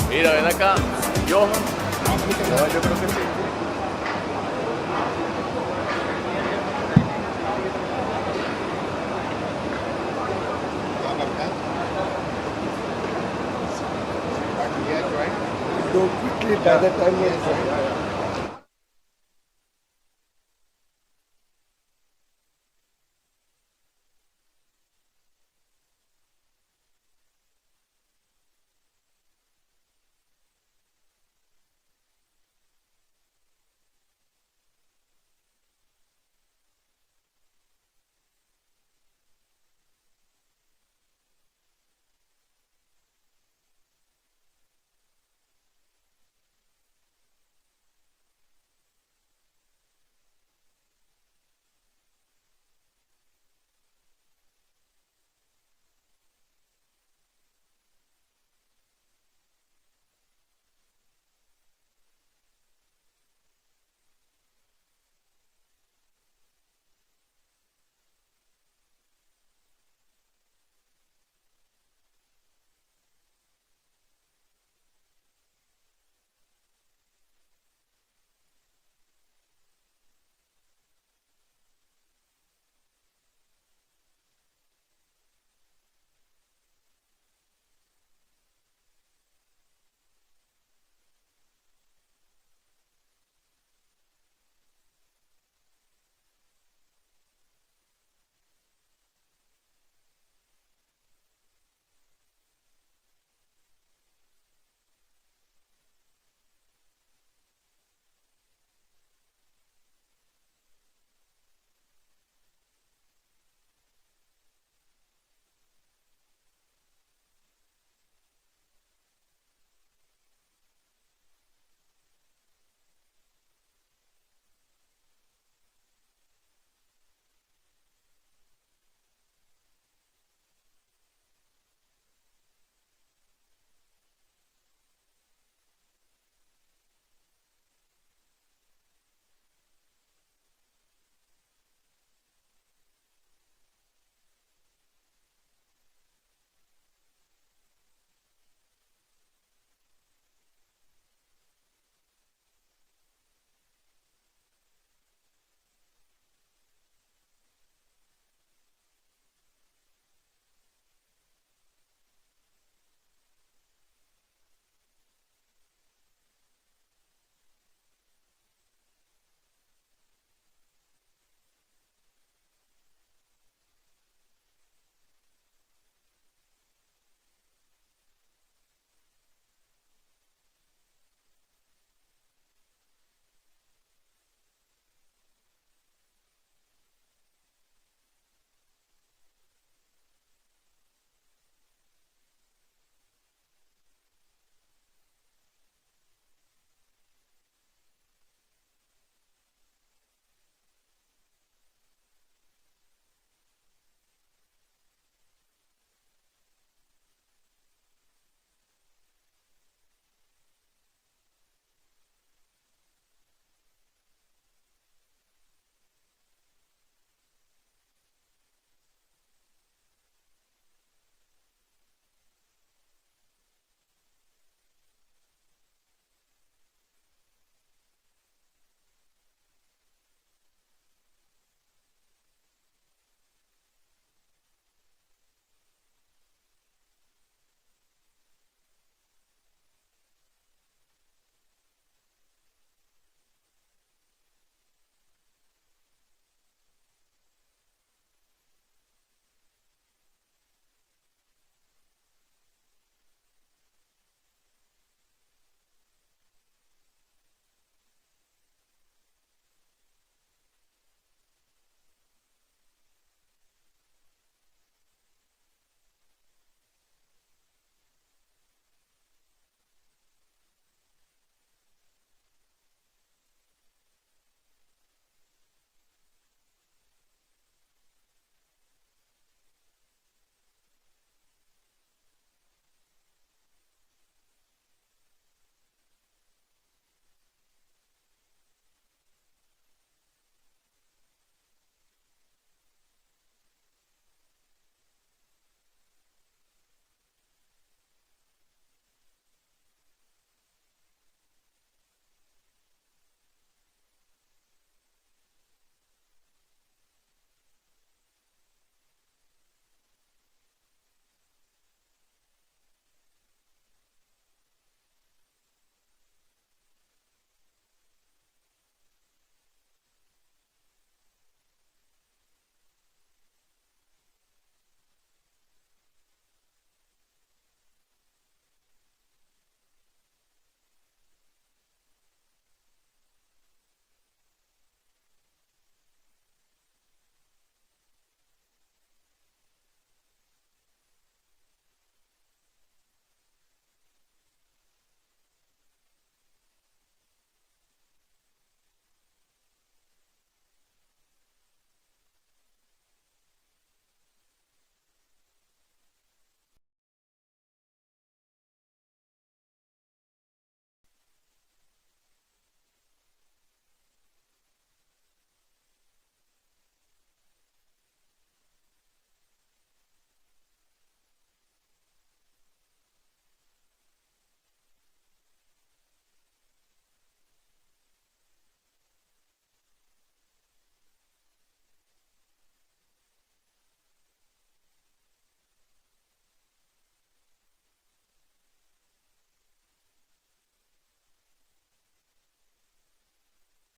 Mira, ven acá. Johan. No, yo creo que sí. Go quickly by the time